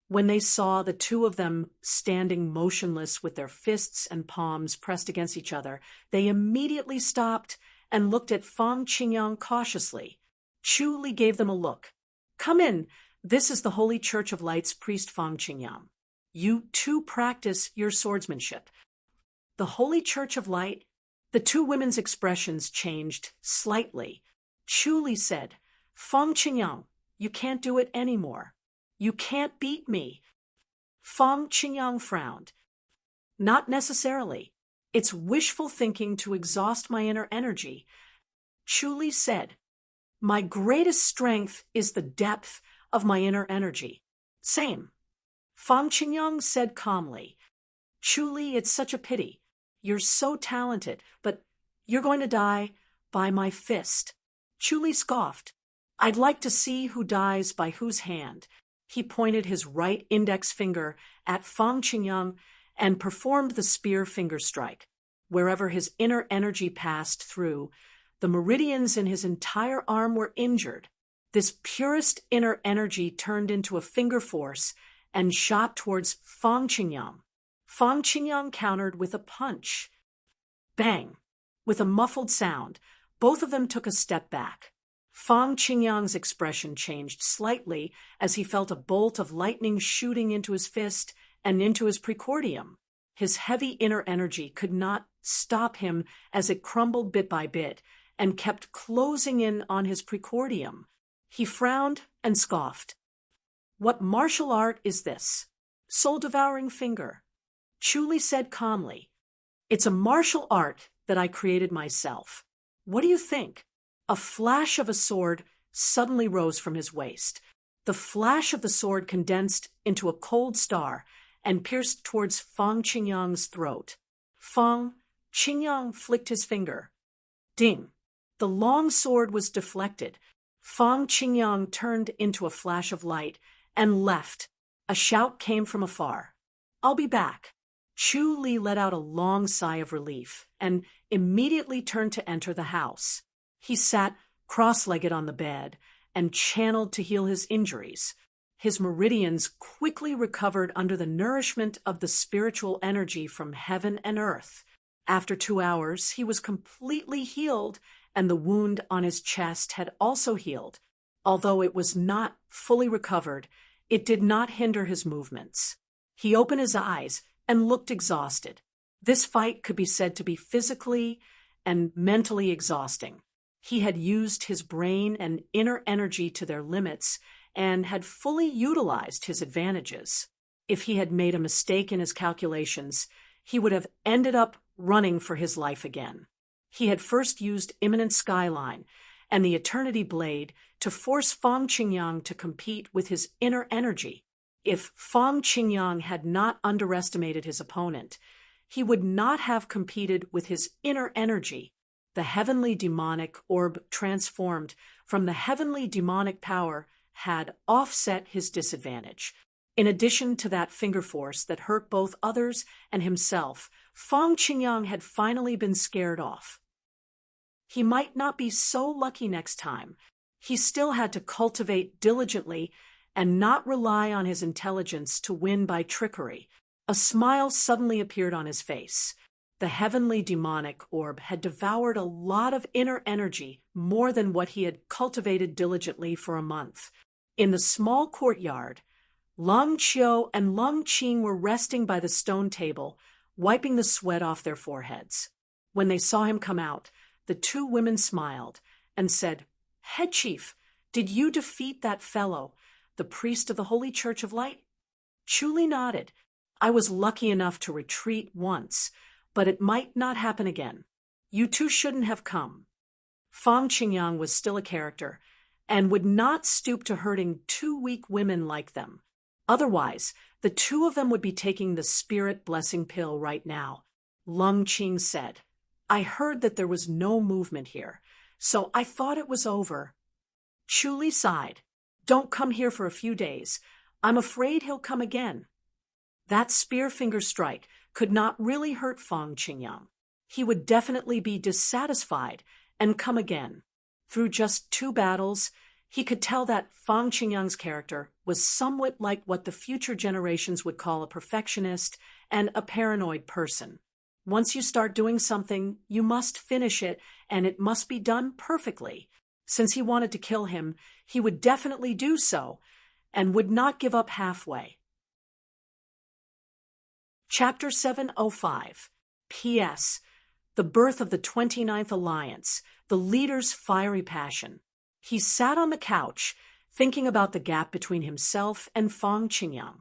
When they saw the two of them standing motionless with their fists and palms pressed against each other, they immediately stopped and looked at Fang Qingyang cautiously. Chu Li gave them a look. "Come in. This is the Holy Church of Light's priest Fang Qingyang. You too practice your swordsmanship." The Holy Church of Light? The two women's expressions changed slightly. Chu Li said, "Fang Qingyang, you can't do it anymore. You can't beat me." Fang Qingyang frowned. Not necessarily. It's wishful thinking to exhaust my inner energy. Chu Li said, my greatest strength is the depth of my inner energy. Same. Fang Qingyang said calmly, Chu Li, it's such a pity. You're so talented, but you're going to die by my fist. Chu Li scoffed. I'd like to see who dies by whose hand. He pointed his right index finger at Fang Qingyang and performed the spear finger strike. Wherever his inner energy passed through, the meridians in his entire arm were injured. This purest inner energy turned into a finger force and shot towards Fang Qingyang. Fang Qingyang countered with a punch. Bang! With a muffled sound, both of them took a step back. Fang Qingyang's expression changed slightly as he felt a bolt of lightning shooting into his fist and into his precordium. His heavy inner energy could not stop him as it crumbled bit by bit and kept closing in on his precordium. He frowned and scoffed. What martial art is this? Soul-devouring finger. Chu Li said calmly, it's a martial art that I created myself. What do you think? A flash of a sword suddenly rose from his waist. The flash of the sword condensed into a cold star and pierced towards Fang Qingyang's throat. Fang Qingyang flicked his finger. Ding! The long sword was deflected. Fang Qingyang turned into a flash of light and left. A shout came from afar. I'll be back. Chu Li let out a long sigh of relief and immediately turned to enter the house. He sat cross-legged on the bed and channeled to heal his injuries. His meridians quickly recovered under the nourishment of the spiritual energy from heaven and earth. After 2 hours, he was completely healed, and the wound on his chest had also healed. Although it was not fully recovered, it did not hinder his movements. He opened his eyes and looked exhausted. This fight could be said to be physically and mentally exhausting. He had used his brain and inner energy to their limits and had fully utilized his advantages. If he had made a mistake in his calculations, he would have ended up running for his life again. He had first used Imminent Skyline and the Eternity Blade to force Fang Qingyang to compete with his inner energy. If Fang Qingyang had not underestimated his opponent, he would not have competed with his inner energy. The heavenly demonic orb transformed from the heavenly demonic power had offset his disadvantage. In addition to that finger force that hurt both others and himself, Fang Qingyang had finally been scared off. He might not be so lucky next time. He still had to cultivate diligently and not rely on his intelligence to win by trickery. A smile suddenly appeared on his face. The heavenly demonic orb had devoured a lot of inner energy, more than what he had cultivated diligently for a month. In the small courtyard, Lung Qiu and Lung Qing were resting by the stone table, wiping the sweat off their foreheads. When they saw him come out, the two women smiled and said, Head Chief, did you defeat that fellow, the priest of the Holy Church of Light? Chu Li nodded. I was lucky enough to retreat once, but it might not happen again. You two shouldn't have come. Fang Qingyang was still a character and would not stoop to hurting two weak women like them. Otherwise, the two of them would be taking the spirit blessing pill right now. Lung Qing said, I heard that there was no movement here, so I thought it was over. Chu Li sighed. Don't come here for a few days. I'm afraid he'll come again. That spear finger strike could not really hurt Fang Qingyang. He would definitely be dissatisfied and come again. Through just 2 battles, he could tell that Fang Qingyang's character was somewhat like what the future generations would call a perfectionist and a paranoid person. Once you start doing something, you must finish it, and it must be done perfectly. Since he wanted to kill him, he would definitely do so, and would not give up halfway. Chapter 705. P.S. The birth of the 29th Alliance, the leader's fiery passion. He sat on the couch, thinking about the gap between himself and Fang Qingyang.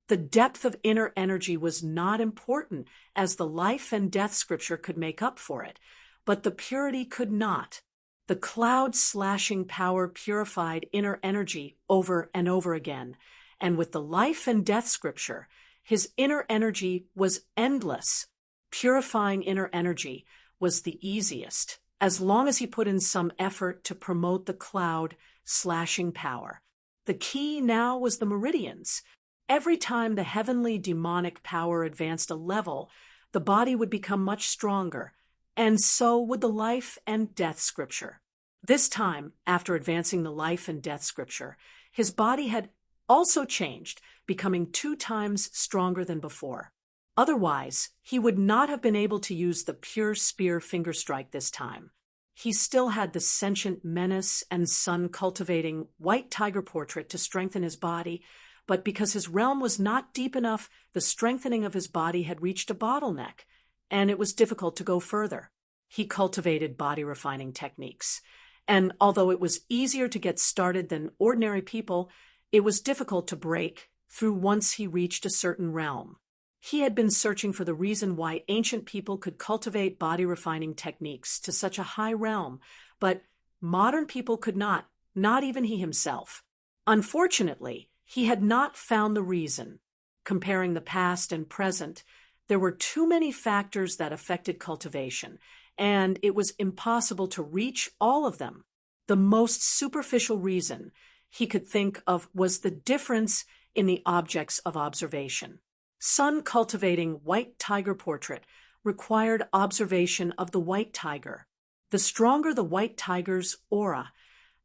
The depth of inner energy was not important, as the life and death scripture could make up for it, but the purity could not. The cloud-slashing power purified inner energy over and over again, and with the life and death scripture, his inner energy was endless. Purifying inner energy was the easiest, as long as he put in some effort to promote the cloud-slashing power. The key now was the meridians. Every time the heavenly demonic power advanced a level, the body would become much stronger, and so would the life and death scripture. This time, after advancing the life and death scripture, his body had also changed, becoming 2 times stronger than before. Otherwise, he would not have been able to use the pure spear finger strike this time. He still had the sentient menace and sun-cultivating white tiger portrait to strengthen his body, but because his realm was not deep enough, the strengthening of his body had reached a bottleneck, and it was difficult to go further. He cultivated body-refining techniques, and although it was easier to get started than ordinary people, it was difficult to break through once he reached a certain realm. He had been searching for the reason why ancient people could cultivate body-refining techniques to such a high realm, but modern people could not even he himself. Unfortunately, he had not found the reason. Comparing the past and present, there were too many factors that affected cultivation, and it was impossible to reach all of them. The most superficial reason he could think of was the difference in the objects of observation. Sun-cultivating white tiger portrait required observation of the white tiger. The stronger the white tiger's aura,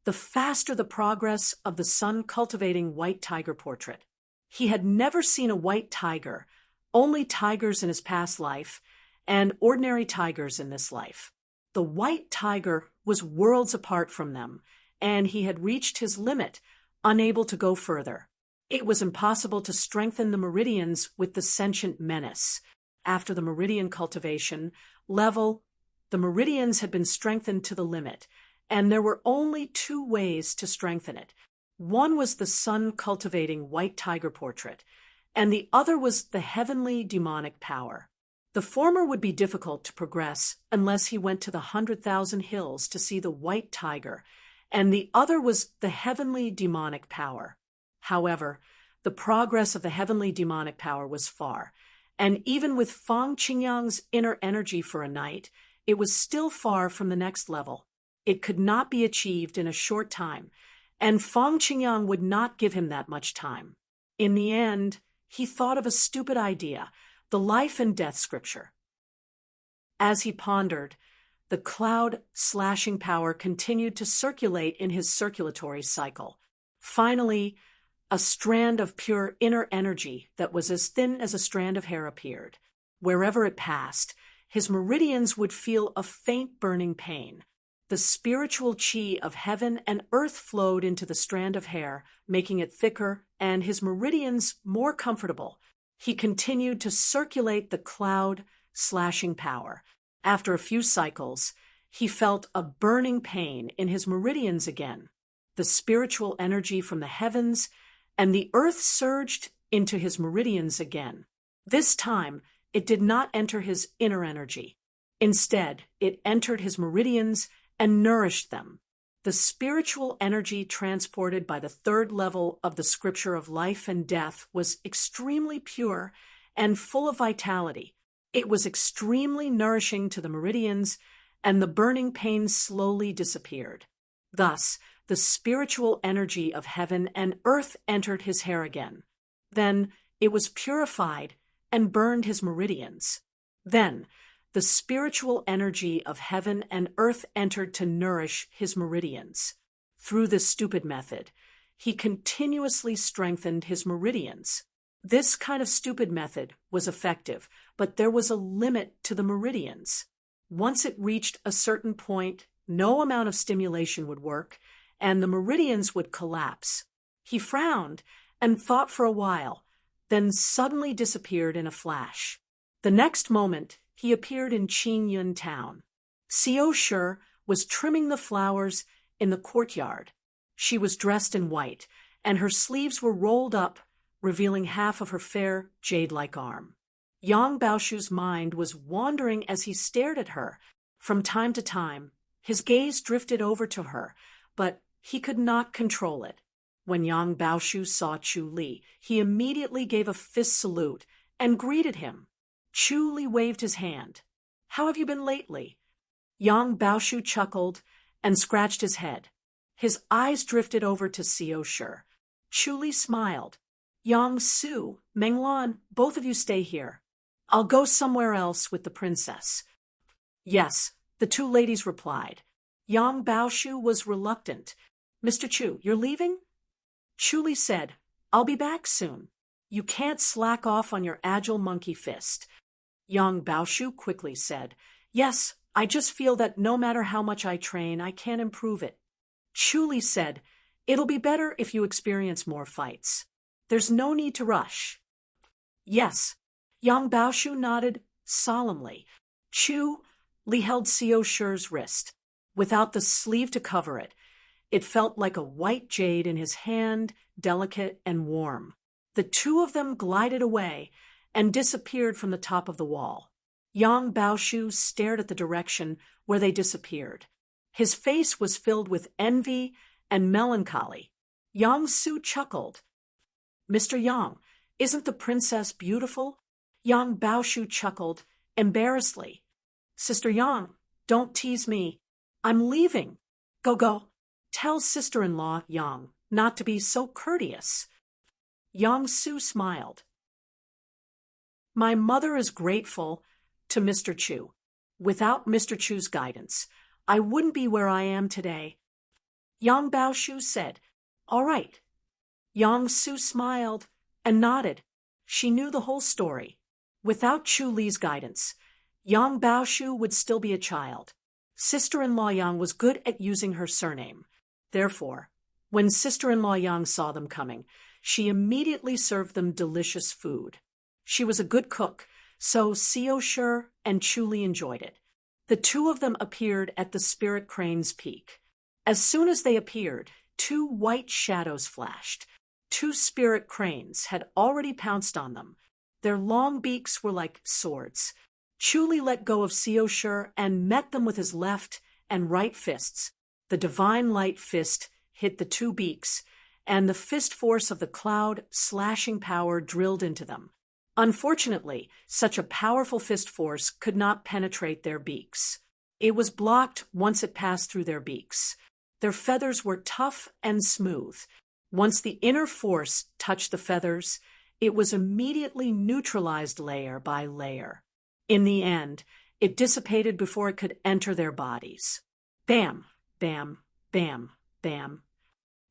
the faster the progress of the sun-cultivating white tiger portrait. He had never seen a white tiger, only tigers in his past life, and ordinary tigers in this life. The white tiger was worlds apart from them, and he had reached his limit, unable to go further. It was impossible to strengthen the meridians with the sentient menace. After the meridian cultivation level, the meridians had been strengthened to the limit, and there were only 2 ways to strengthen it. One was the sun-cultivating white tiger portrait, and the other was the heavenly demonic power. The former would be difficult to progress unless he went to the 100,000 hills to see the white tiger, and the other was the heavenly demonic power. However, the progress of the heavenly demonic power was far, and even with Fang Qingyang's inner energy for a night, it was still far from the next level. It could not be achieved in a short time, and Fang Qingyang would not give him that much time. In the end, he thought of a stupid idea, the life and death scripture. As he pondered, the cloud-slashing power continued to circulate in his circulatory cycle. Finally, a strand of pure inner energy that was as thin as a strand of hair appeared. Wherever it passed, his meridians would feel a faint burning pain. The spiritual chi of heaven and earth flowed into the strand of hair, making it thicker and his meridians more comfortable. He continued to circulate the cloud-slashing power. After a few cycles, he felt a burning pain in his meridians again. The spiritual energy from the heavens and the earth surged into his meridians again. This time, it did not enter his inner energy. Instead, it entered his meridians and nourished them. The spiritual energy transported by the 3rd level of the scripture of life and death was extremely pure and full of vitality. It was extremely nourishing to the meridians, and the burning pain slowly disappeared. Thus, the spiritual energy of heaven and earth entered his hair again. Then it was purified and burned his meridians. Then the spiritual energy of heaven and earth entered to nourish his meridians. Through this stupid method, he continuously strengthened his meridians. This kind of stupid method was effective, but there was a limit to the meridians. Once it reached a certain point, no amount of stimulation would work, and the meridians would collapse. He frowned and thought for a while, then suddenly disappeared in a flash. The next moment, he appeared in Qingyun town. Xiao Shi was trimming the flowers in the courtyard. She was dressed in white, and her sleeves were rolled up, revealing half of her fair, jade-like arm. Yang Baoshu's mind was wandering as he stared at her. From time to time, his gaze drifted over to her, but he could not control it. When Yang Baoshu saw Chu Li, he immediately gave a fist salute and greeted him. Chu Li waved his hand. "How have you been lately?" Yang Baoshu chuckled and scratched his head. His eyes drifted over to Xiao Shi. Chu Li smiled. "Yang Su, Menglan, both of you stay here. I'll go somewhere else with the princess." "Yes," the two ladies replied. Yang Baoshu was reluctant. "Mr. Chu, you're leaving?" Chu Li said, "I'll be back soon. You can't slack off on your agile monkey fist." Yang Baoshu quickly said, "Yes, I just feel that no matter how much I train, I can't improve it." Chu Li said, "It'll be better if you experience more fights. There's no need to rush." "Yes." Yang Baoshu nodded solemnly. Chu Li held Xiao Shi's wrist. Without the sleeve to cover it, it felt like a white jade in his hand, delicate and warm. The two of them glided away and disappeared from the top of the wall. Yang Baoshu stared at the direction where they disappeared. His face was filled with envy and melancholy. Yang Su chuckled. "Mr. Yang, isn't the princess beautiful?" Yang Baoshu chuckled embarrassedly. "Sister Yang, don't tease me. I'm leaving. Go. Tell sister-in-law Yang not to be so courteous." Yang Su smiled. "My mother is grateful to Mr. Chu. Without Mr. Chu's guidance, I wouldn't be where I am today." Yang Baoshu said, "All right." Yang Su smiled and nodded. She knew the whole story. Without Chu Li's guidance, Yang Baoshu would still be a child. Sister-in-law Yang was good at using her surname. Therefore, when sister-in-law Yang saw them coming, she immediately served them delicious food. She was a good cook, so Xiao Shi and Chu Li enjoyed it. The two of them appeared at the Spirit Crane's peak. As soon as they appeared, two white shadows flashed. Two spirit cranes had already pounced on them. Their long beaks were like swords. Chu Li let go of Xiao Shi and met them with his left and right fists. The divine light fist hit the two beaks, and the fist force of the cloud slashing power drilled into them. Unfortunately, such a powerful fist force could not penetrate their beaks. It was blocked once it passed through their beaks. Their feathers were tough and smooth. Once the inner force touched the feathers, it was immediately neutralized layer by layer. In the end, it dissipated before it could enter their bodies. Bam, bam, bam, bam.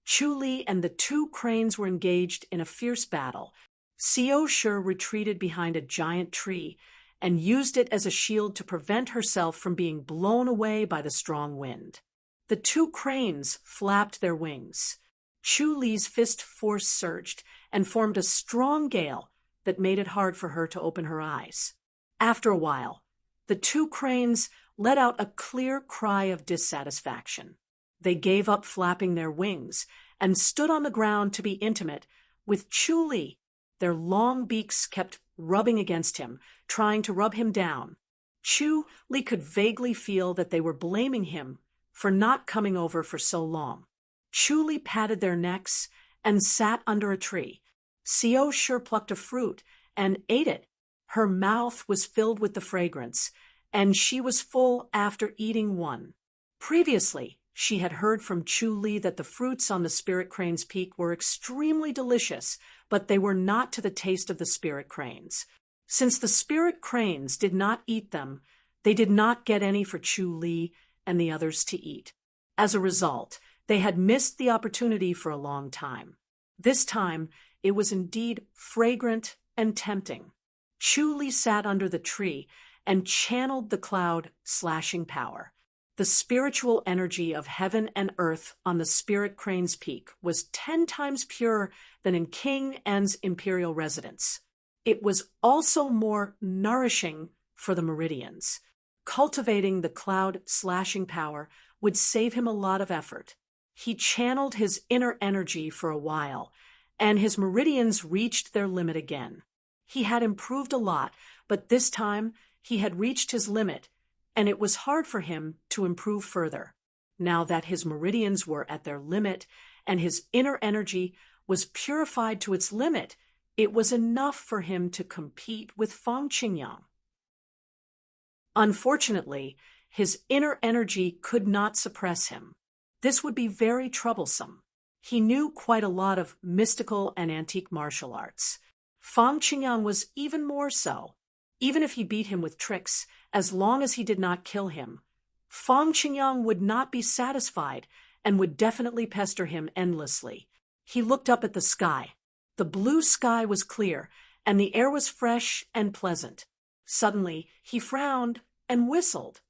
Chu Li and the two cranes were engaged in a fierce battle. Xiao Shi retreated behind a giant tree and used it as a shield to prevent herself from being blown away by the strong wind. The two cranes flapped their wings. Chu Li's fist force surged and formed a strong gale that made it hard for her to open her eyes. After a while, the two cranes let out a clear cry of dissatisfaction. They gave up flapping their wings and stood on the ground to be intimate with Chu Li. Their long beaks kept rubbing against him, trying to rub him down. Chu Li could vaguely feel that they were blaming him for not coming over for so long. Chu Li patted their necks and sat under a tree. Xiao Shi plucked a fruit and ate it. Her mouth was filled with the fragrance, and she was full after eating one. Previously, she had heard from Chu Li that the fruits on the Spirit Crane's peak were extremely delicious, but they were not to the taste of the Spirit Cranes. Since the Spirit Cranes did not eat them, they did not get any for Chu Li and the others to eat. As a result, they had missed the opportunity for a long time. This time, it was indeed fragrant and tempting. Chu Li sat under the tree and channeled the cloud slashing power. The spiritual energy of heaven and earth on the Spirit Crane's peak was 10 times purer than in King En's imperial residence. It was also more nourishing for the meridians. Cultivating the cloud slashing power would save him a lot of effort. He channeled his inner energy for a while, and his meridians reached their limit again. He had improved a lot, but this time he had reached his limit, and it was hard for him to improve further. Now that his meridians were at their limit and his inner energy was purified to its limit, it was enough for him to compete with Feng Qingyang. Unfortunately, his inner energy could not suppress him. This would be very troublesome. He knew quite a lot of mystical and antique martial arts. Feng Qingyang was even more so. Even if he beat him with tricks, as long as he did not kill him, Feng Qingyang would not be satisfied and would definitely pester him endlessly. He looked up at the sky. The blue sky was clear, and the air was fresh and pleasant. Suddenly, he frowned and whistled.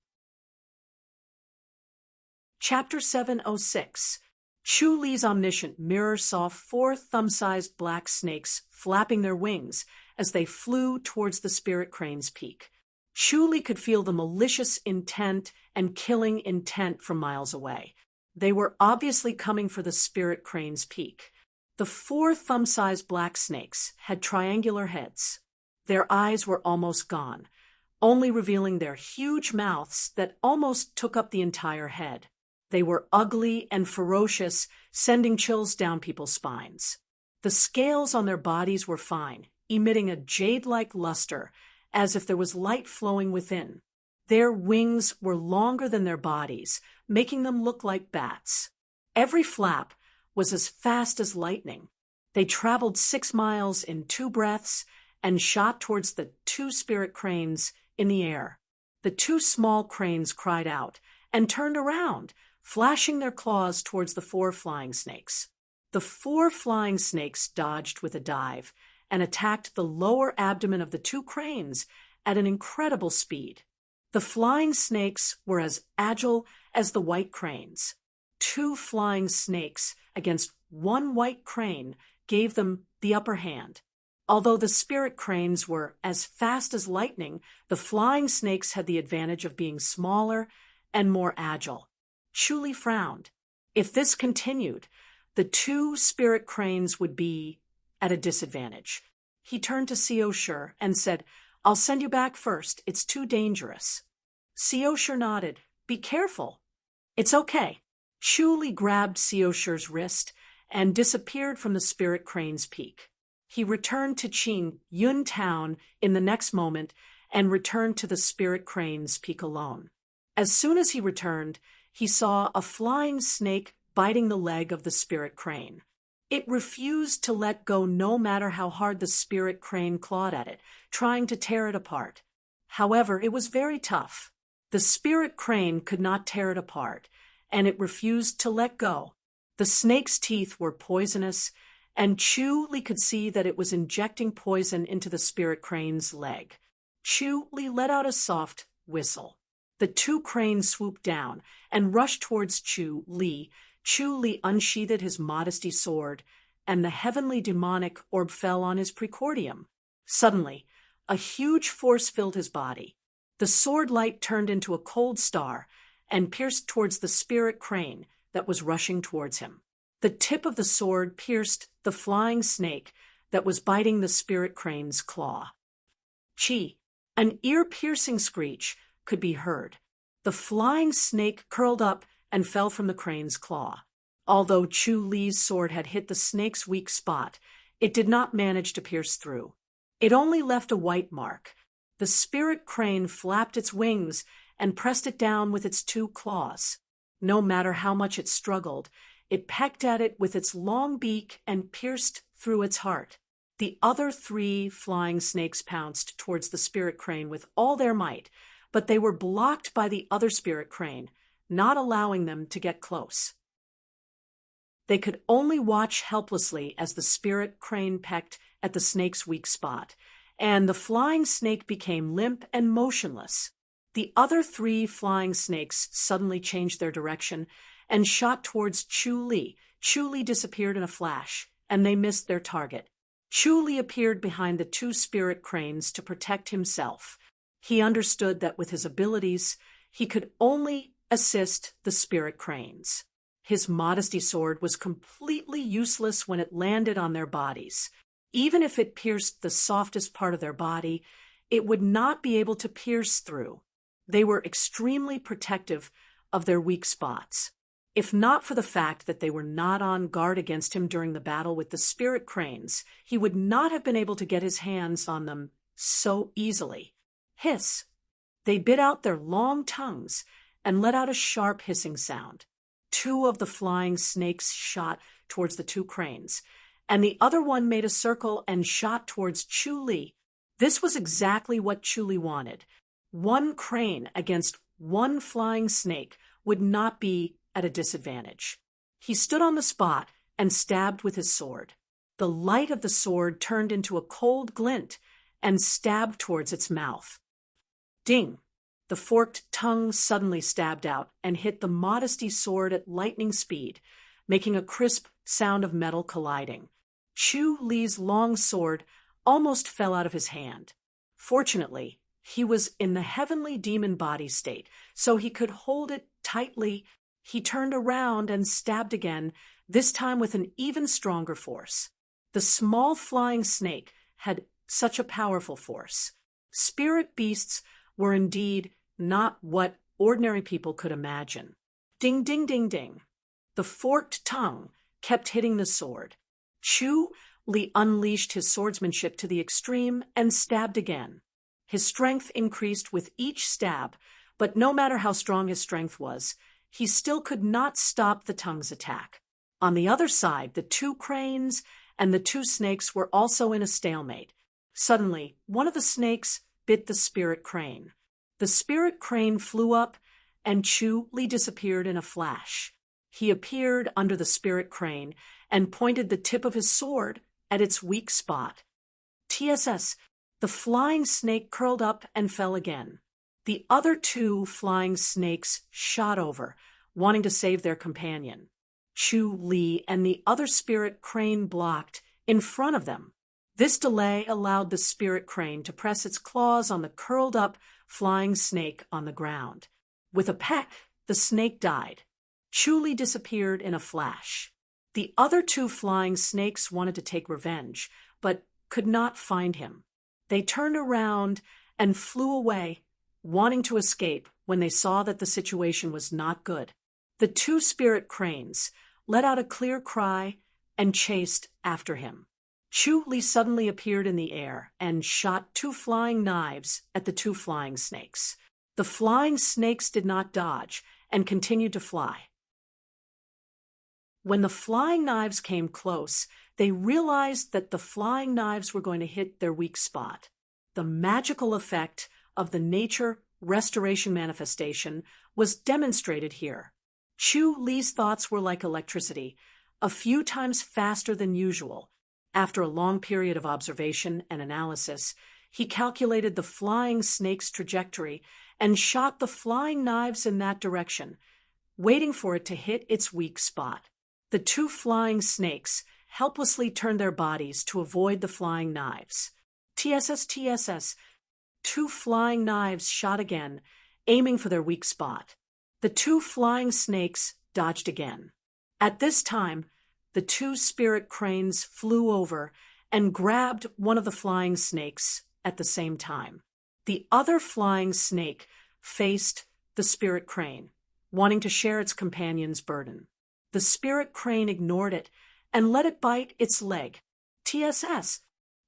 Chapter 706. Chu Li's omniscient mirror saw 4 thumb-sized black snakes flapping their wings as they flew towards the spirit crane's peak. Chu Li could feel the malicious intent and killing intent from miles away. They were obviously coming for the spirit crane's peak. The 4 thumb-sized black snakes had triangular heads. Their eyes were almost gone, only revealing their huge mouths that almost took up the entire head. They were ugly and ferocious, sending chills down people's spines. The scales on their bodies were fine, emitting a jade-like luster, as if there was light flowing within. Their wings were longer than their bodies, making them look like bats. Every flap was as fast as lightning. They traveled 6 miles in 2 breaths and shot towards the 2 spirit cranes in the air. The 2 small cranes cried out and turned around, flashing their claws towards the 4 flying snakes. The 4 flying snakes dodged with a dive and attacked the lower abdomen of the 2 cranes at an incredible speed. The flying snakes were as agile as the white cranes. 2 flying snakes against 1 white crane gave them the upper hand. Although the spirit cranes were as fast as lightning, the flying snakes had the advantage of being smaller and more agile. Chu Li frowned. If this continued, the 2 spirit cranes would be at a disadvantage. He turned to Xiao Shi and said, "I'll send you back first. It's too dangerous." Xiao Shi nodded. "Be careful." "It's okay." Chu Li grabbed Xiao Shi's wrist and disappeared from the spirit crane's peak. He returned to Qing Yun Town in the next moment and returned to the spirit crane's peak alone. As soon as he returned, he saw a flying snake biting the leg of the spirit crane. It refused to let go no matter how hard the spirit crane clawed at it, trying to tear it apart. However, it was very tough. The spirit crane could not tear it apart, and it refused to let go. The snake's teeth were poisonous, and Chu Li could see that it was injecting poison into the spirit crane's leg. Chu Li let out a soft whistle. The 2 cranes swooped down and rushed towards Chu Li. Chu Li unsheathed his modesty sword, and the heavenly demonic orb fell on his precordium. Suddenly, a huge force filled his body. The sword light turned into a cold star and pierced towards the spirit crane that was rushing towards him. The tip of the sword pierced the flying snake that was biting the spirit crane's claw. Chi! An ear-piercing screech could be heard. The flying snake curled up and fell from the crane's claw. Although Chu Li's sword had hit the snake's weak spot, it did not manage to pierce through. It only left a white mark. The spirit crane flapped its wings and pressed it down with its 2 claws. No matter how much it struggled, it pecked at it with its long beak and pierced through its heart. The other 3 flying snakes pounced towards the spirit crane with all their might, but they were blocked by the other spirit crane, not allowing them to get close. They could only watch helplessly as the spirit crane pecked at the snake's weak spot, and the flying snake became limp and motionless. The other 3 flying snakes suddenly changed their direction and shot towards Chu Li. Chu Li disappeared in a flash, and they missed their target. Chu Li appeared behind the 2 spirit cranes to protect himself. He understood that with his abilities, he could only assist the spirit cranes. His modesty sword was completely useless when it landed on their bodies. Even if it pierced the softest part of their body, it would not be able to pierce through. They were extremely protective of their weak spots. If not for the fact that they were not on guard against him during the battle with the spirit cranes, he would not have been able to get his hands on them so easily. Hiss! They bit out their long tongues and let out a sharp hissing sound. 2 of the flying snakes shot towards the 2 cranes, and the other one made a circle and shot towards Chu-Li. This was exactly what Chu-Li wanted. 1 crane against 1 flying snake would not be at a disadvantage. He stood on the spot and stabbed with his sword. The light of the sword turned into a cold glint and stabbed towards its mouth. Ding! The forked tongue suddenly stabbed out and hit the modesty sword at lightning speed, making a crisp sound of metal colliding. Chu-Li's long sword almost fell out of his hand. Fortunately, he was in the heavenly demon body state, so he could hold it tightly. He turned around and stabbed again, this time with an even stronger force. The small flying snake had such a powerful force. Spirit beasts were indeed not what ordinary people could imagine. Ding, ding, ding, ding. The forked tongue kept hitting the sword. Chu-Li unleashed his swordsmanship to the extreme and stabbed again. His strength increased with each stab, but no matter how strong his strength was, he still could not stop the tongue's attack. On the other side, the 2 cranes and the 2 snakes were also in a stalemate. Suddenly, one of the snakes bit the spirit crane. The spirit crane flew up, and Chu-Li disappeared in a flash. He appeared under the spirit crane and pointed the tip of his sword at its weak spot. TSS, the flying snake curled up and fell again. The other 2 flying snakes shot over, wanting to save their companion. Chu-Li and the other spirit crane blocked in front of them. This delay allowed the spirit crane to press its claws on the curled-up flying snake on the ground. With a peck, the snake died. Chu-Li disappeared in a flash. The other 2 flying snakes wanted to take revenge, but could not find him. They turned around and flew away, wanting to escape when they saw that the situation was not good. The 2 spirit cranes let out a clear cry and chased after him. Chu-Li suddenly appeared in the air and shot 2 flying knives at the 2 flying snakes. The flying snakes did not dodge and continued to fly. When the flying knives came close, they realized that the flying knives were going to hit their weak spot. The magical effect of the nature restoration manifestation was demonstrated here. Chu-Li's thoughts were like electricity, a few times faster than usual. After a long period of observation and analysis, he calculated the flying snake's trajectory and shot the flying knives in that direction, waiting for it to hit its weak spot. The 2 flying snakes helplessly turned their bodies to avoid the flying knives. TSS, 2 flying knives shot again, aiming for their weak spot. The 2 flying snakes dodged again. At this time, the 2 spirit cranes flew over and grabbed one of the flying snakes at the same time. The other flying snake faced the spirit crane, wanting to share its companion's burden. The spirit crane ignored it and let it bite its leg. TSS.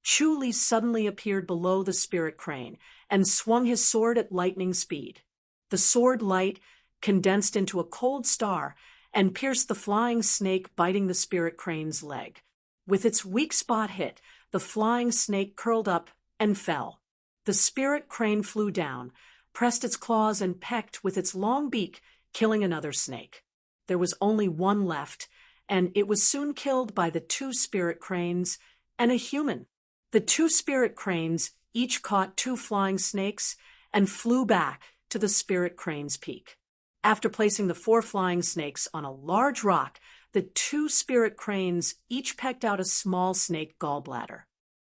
Chu-Li suddenly appeared below the spirit crane and swung his sword at lightning speed. The sword light condensed into a cold star and pierced the flying snake biting the spirit crane's leg. With its weak spot hit, the flying snake curled up and fell. The spirit crane flew down, pressed its claws and pecked with its long beak, killing another snake. There was only one left, and it was soon killed by the 2 spirit cranes and a human. The 2 spirit cranes each caught 2 flying snakes and flew back to the spirit crane's peak. After placing the 4 flying snakes on a large rock, the 2 spirit cranes each pecked out a small snake gallbladder.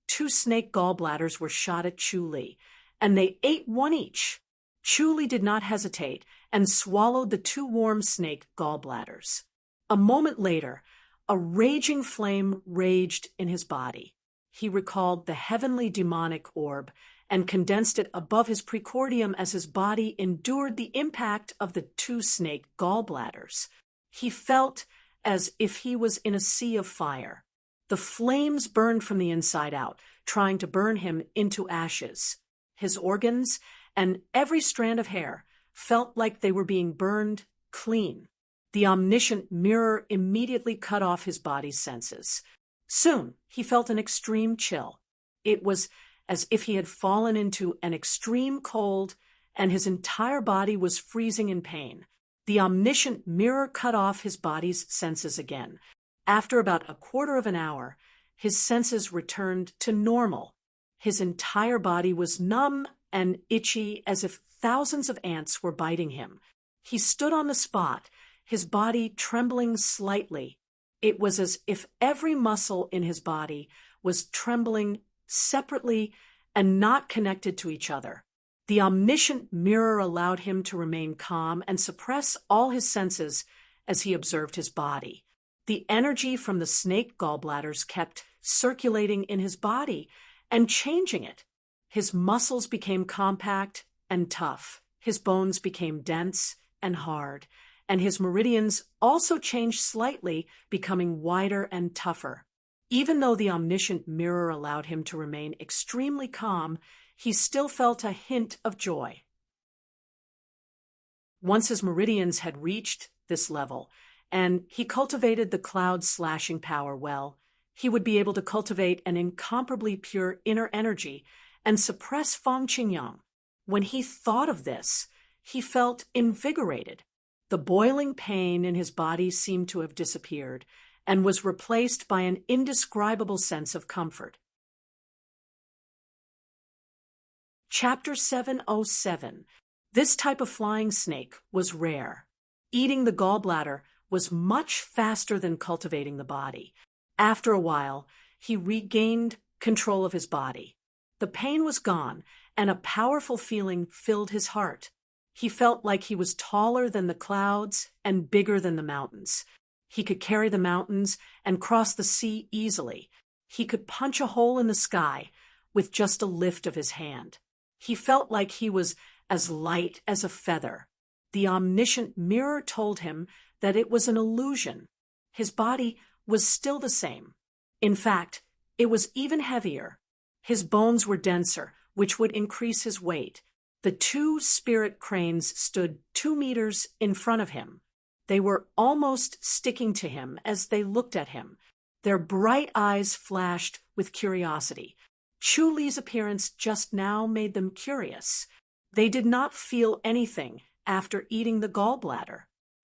2 snake gallbladders were shot at Chu-Li, and they ate one each. Chu-Li did not hesitate and swallowed the 2 warm snake gallbladders. A moment later, a raging flame raged in his body. He recalled the heavenly demonic orb and condensed it above his precordium as his body endured the impact of the two snake gallbladders. He felt as if he was in a sea of fire. The flames burned from the inside out, trying to burn him into ashes. His organs and every strand of hair felt like they were being burned clean. The omniscient mirror immediately cut off his body's senses. Soon, he felt an extreme chill. It was as if he had fallen into an extreme cold, and his entire body was freezing in pain. The omniscient mirror cut off his body's senses again. After about a quarter of an hour, his senses returned to normal. His entire body was numb and itchy as if thousands of ants were biting him. He stood on the spot, his body trembling slightly. It was as if every muscle in his body was trembling separately and not connected to each other. The omniscient mirror allowed him to remain calm and suppress all his senses as he observed his body. The energy from the snake gallbladders kept circulating in his body and changing it. His muscles became compact and tough. His bones became dense and hard, and his meridians also changed slightly, becoming wider and tougher. Even though the omniscient mirror allowed him to remain extremely calm, he still felt a hint of joy. Once his meridians had reached this level, and he cultivated the cloud slashing power well, he would be able to cultivate an incomparably pure inner energy and suppress Feng Qingyang. When he thought of this, he felt invigorated. The boiling pain in his body seemed to have disappeared and was replaced by an indescribable sense of comfort. Chapter 707. This type of flying snake was rare. Eating the gallbladder was much faster than cultivating the body. After a while, he regained control of his body. The pain was gone, and a powerful feeling filled his heart. He felt like he was taller than the clouds and bigger than the mountains. He could carry the mountains and cross the sea easily. He could punch a hole in the sky with just a lift of his hand. He felt like he was as light as a feather. The omniscient mirror told him that it was an illusion. His body was still the same. In fact, it was even heavier. His bones were denser, which would increase his weight. The two spirit cranes stood 2 meters in front of him. They were almost sticking to him as they looked at him. Their bright eyes flashed with curiosity. Chu Li's appearance just now made them curious. They did not feel anything after eating the gallbladder.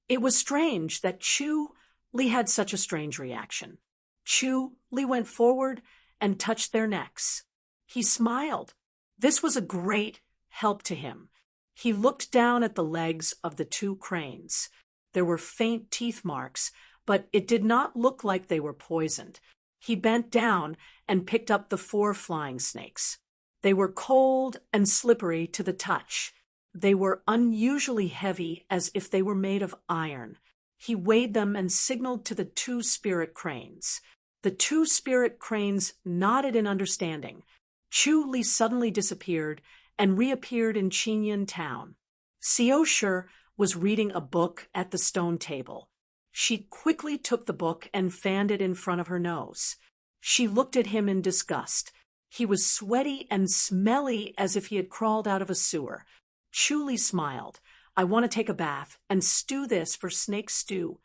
It was strange that Chu Li had such a strange reaction. Chu Li went forward and touched their necks. He smiled. This was a great help to him. He looked down at the legs of the two cranes. There were faint teeth marks, but it did not look like they were poisoned. He bent down and picked up the 4 flying snakes. They were cold and slippery to the touch. They were unusually heavy, as if they were made of iron. He weighed them and signaled to the 2 spirit cranes. The 2 spirit cranes nodded in understanding. Chu Li suddenly disappeared and reappeared in Qinyan town. Xiao Shi was reading a book at the stone table. She quickly took the book and fanned it in front of her nose. She looked at him in disgust. He was sweaty and smelly as if he had crawled out of a sewer. Chu Li smiled. I want to take a bath and stew this for snake stew.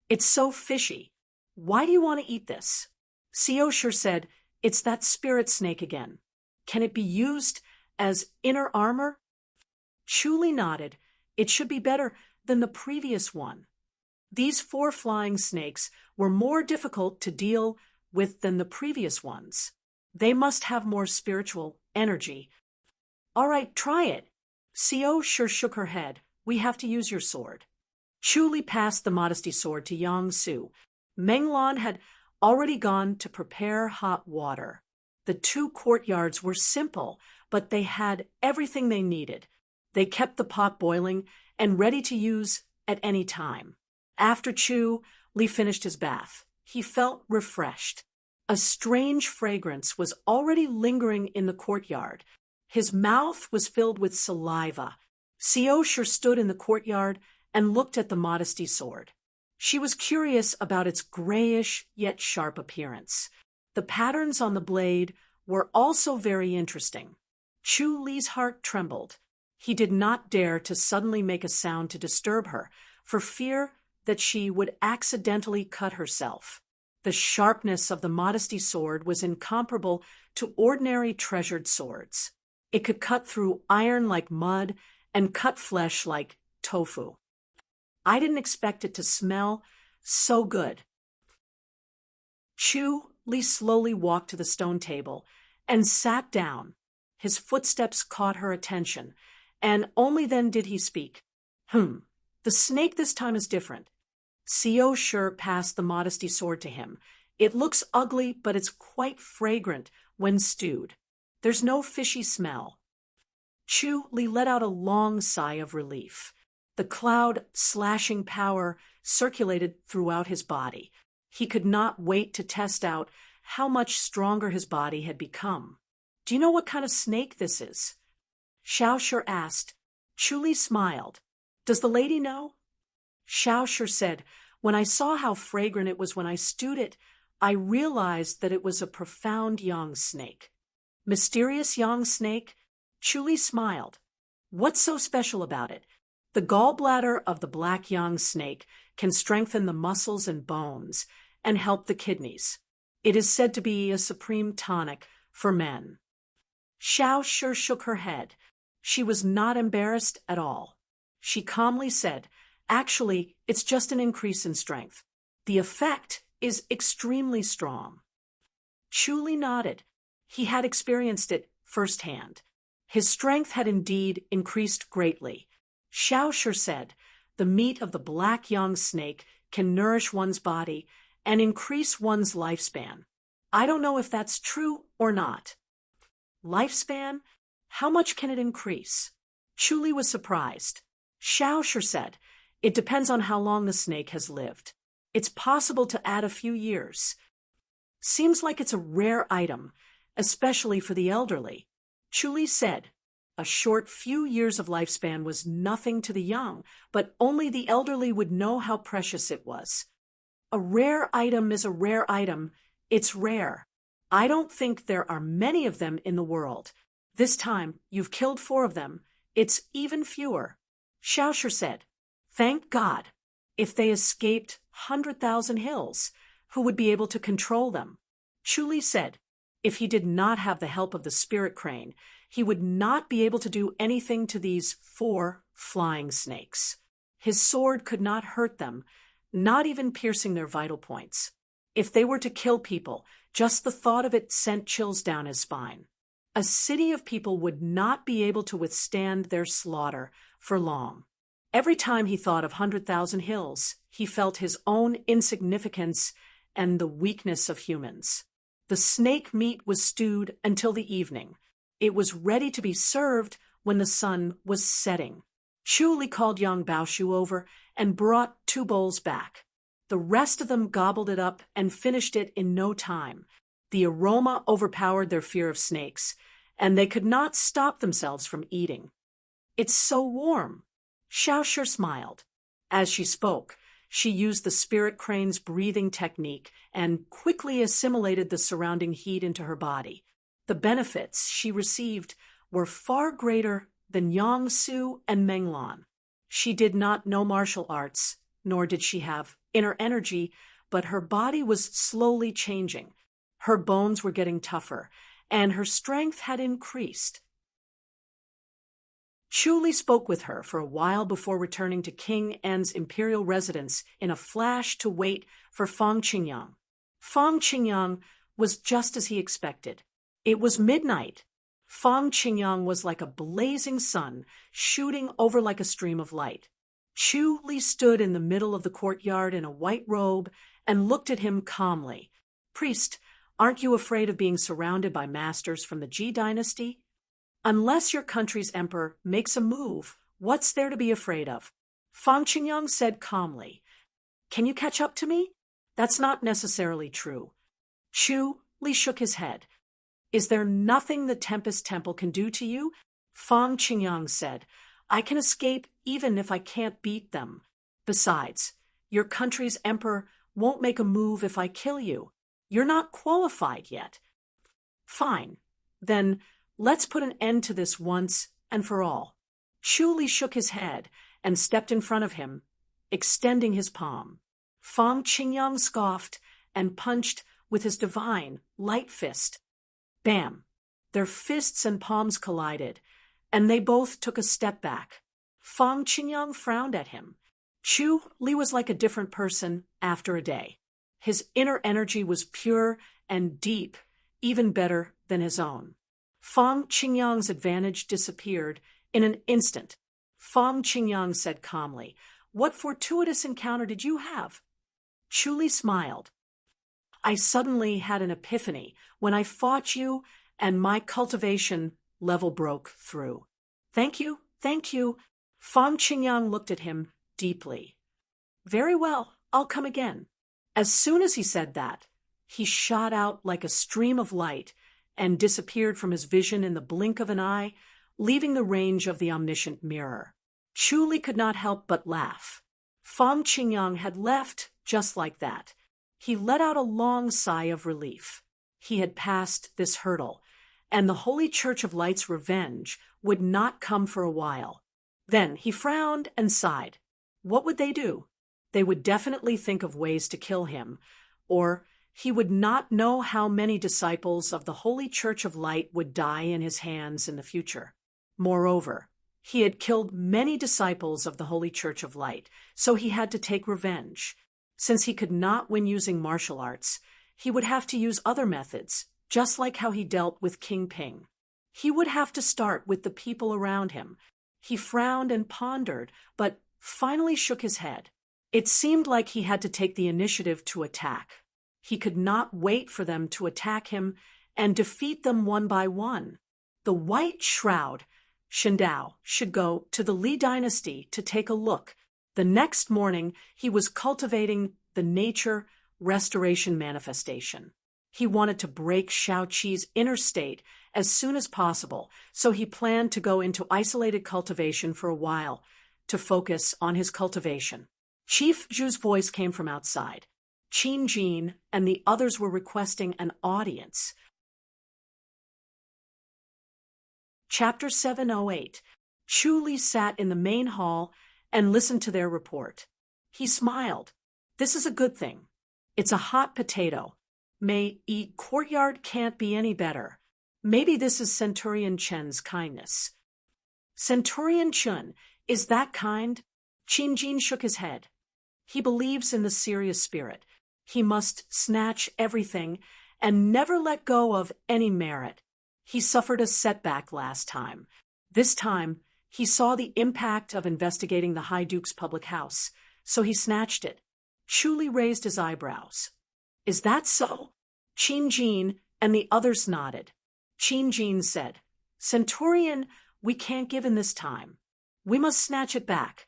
It's so fishy. Why do you want to eat this? Xiao Shi said, it's that spirit snake again. Can it be used as inner armor? Chu Li nodded. It should be better than the previous one. These 4 flying snakes were more difficult to deal with than the previous ones. They must have more spiritual energy. All right, try it. Xiao Shi shook her head. We have to use your sword. Chu Li passed the modesty sword to Yang Su. Meng Lan had already gone to prepare hot water. The 2 courtyards were simple, but they had everything they needed. They kept the pot boiling and ready to use at any time. After Chu, Li finished his bath. He felt refreshed. A strange fragrance was already lingering in the courtyard. His mouth was filled with saliva. Xiao stood in the courtyard and looked at the modesty sword. She was curious about its grayish yet sharp appearance. The patterns on the blade were also very interesting. Chu Li's heart trembled. He did not dare to suddenly make a sound to disturb her, for fear that she would accidentally cut herself. The sharpness of the modesty sword was incomparable to ordinary treasured swords. It could cut through iron like mud and cut flesh like tofu. I didn't expect it to smell so good. Chu Li slowly walked to the stone table and sat down. His footsteps caught her attention, and only then did he speak. The snake this time is different. Xiao passed the modesty sword to him. It looks ugly, but it's quite fragrant when stewed. There's no fishy smell. Chu Li let out a long sigh of relief. The cloud slashing power circulated throughout his body. He could not wait to test out how much stronger his body had become. Do you know what kind of snake this is? Xiao asked. Chu Li smiled. Does the lady know? Xiao said, when I saw how fragrant it was when I stewed it, I realized that it was a profound yang snake. Mysterious yang snake? Chu Li smiled. What's so special about it? The gallbladder of the black yang snake can strengthen the muscles and bones and help the kidneys. It is said to be a supreme tonic for men. Xiao shook her head. She was not embarrassed at all. She calmly said, actually, it's just an increase in strength. The effect is extremely strong. Chu Li nodded. He had experienced it firsthand. His strength had indeed increased greatly. Xiao said, the meat of the black yang snake can nourish one's body and increase one's lifespan. I don't know if that's true or not. Lifespan? How much can it increase? Chu Li was surprised. Xiao said, it depends on how long the snake has lived. It's possible to add a few years. Seems like it's a rare item, especially for the elderly. Chu Li said, a short few years of lifespan was nothing to the young, but only the elderly would know how precious it was. A rare item is a rare item. It's rare. I don't think there are many of them in the world. This time, you've killed 4 of them. It's even fewer. Xiao said, thank God. If they escaped 100,000 hills, who would be able to control them? Chu Li said, if he did not have the help of the spirit crane, he would not be able to do anything to these 4 flying snakes. His sword could not hurt them, not even piercing their vital points. If they were to kill people, just the thought of it sent chills down his spine. A city of people would not be able to withstand their slaughter for long. Every time he thought of 100,000 hills, he felt his own insignificance and the weakness of humans. The snake meat was stewed until the evening. It was ready to be served when the sun was setting. Chu Li called young Baoshu over and brought 2 bowls back. The rest of them gobbled it up and finished it in no time. The aroma overpowered their fear of snakes, and they could not stop themselves from eating. It's so warm. Xiao smiled. As she spoke, she used the spirit crane's breathing technique and quickly assimilated the surrounding heat into her body. The benefits she received were far greater than Yang Su and Menglan. She did not know martial arts, nor did she have inner energy, but her body was slowly changing. Her bones were getting tougher, and her strength had increased. Chu Li spoke with her for a while before returning to King En's imperial residence in a flash to wait for Fang Qingyang. Fang Qingyang was just as he expected. It was midnight. Fang Qingyang was like a blazing sun, shooting over like a stream of light. Chu Li stood in the middle of the courtyard in a white robe and looked at him calmly. Priest, aren't you afraid of being surrounded by masters from the Ji dynasty? Unless your country's emperor makes a move, what's there to be afraid of? Fang Qingyang said calmly. Can you catch up to me? That's not necessarily true. Chu Li shook his head. Is there nothing the Tempest Temple can do to you? Fang Qingyang said. I can escape even if I can't beat them. Besides, your country's emperor won't make a move if I kill you. You're not qualified yet. Fine. Then let's put an end to this once and for all. Chu Li shook his head and stepped in front of him, extending his palm. Fang Qingyang scoffed and punched with his divine, light fist. Bam! Their fists and palms collided, and they both took a step back. Fang Qingyang frowned at him. Chu Li was like a different person after a day. His inner energy was pure and deep, even better than his own. Fang Qingyang's advantage disappeared in an instant. Fang Qingyang said calmly, What fortuitous encounter did you have? Chu Li smiled. I suddenly had an epiphany when I fought you and my cultivation level broke through. Thank you, thank you. Fang Qingyang looked at him deeply. Very well, I'll come again. As soon as he said that, he shot out like a stream of light and disappeared from his vision in the blink of an eye, leaving the range of the omniscient mirror. Chu Li could not help but laugh. Fang Qingyang had left just like that. He let out a long sigh of relief. He had passed this hurdle, and the Holy Church of Light's revenge would not come for a while. Then he frowned and sighed. What would they do? They would definitely think of ways to kill him, or he would not know how many disciples of the Holy Church of Light would die in his hands in the future. Moreover, he had killed many disciples of the Holy Church of Light, so he had to take revenge. Since he could not win using martial arts, he would have to use other methods, just like how he dealt with King Ping. He would have to start with the people around him. He frowned and pondered, but finally shook his head. It seemed like he had to take the initiative to attack. He could not wait for them to attack him and defeat them one by one. The White Shroud, Shindao, should go to the Li dynasty to take a look. The next morning, he was cultivating the nature restoration manifestation. He wanted to break Shaoqi's inner state as soon as possible, so he planned to go into isolated cultivation for a while to focus on his cultivation. Chief Zhu's voice came from outside. Qin Jin and the others were requesting an audience. Chapter 708. Chu Li sat in the main hall and listened to their report. He smiled. This is a good thing. It's a hot potato. May eat courtyard can't be any better. Maybe this is Centurion Chen's kindness. Centurion Chen, is that kind? Qin Jin shook his head. He believes in the serious spirit. He must snatch everything and never let go of any merit. He suffered a setback last time. This time, he saw the impact of investigating the High Duke's public house, so he snatched it. Chu Li raised his eyebrows. Is that so? Qin Jin and the others nodded. Qin Jin said, Centurion, we can't give in this time. We must snatch it back.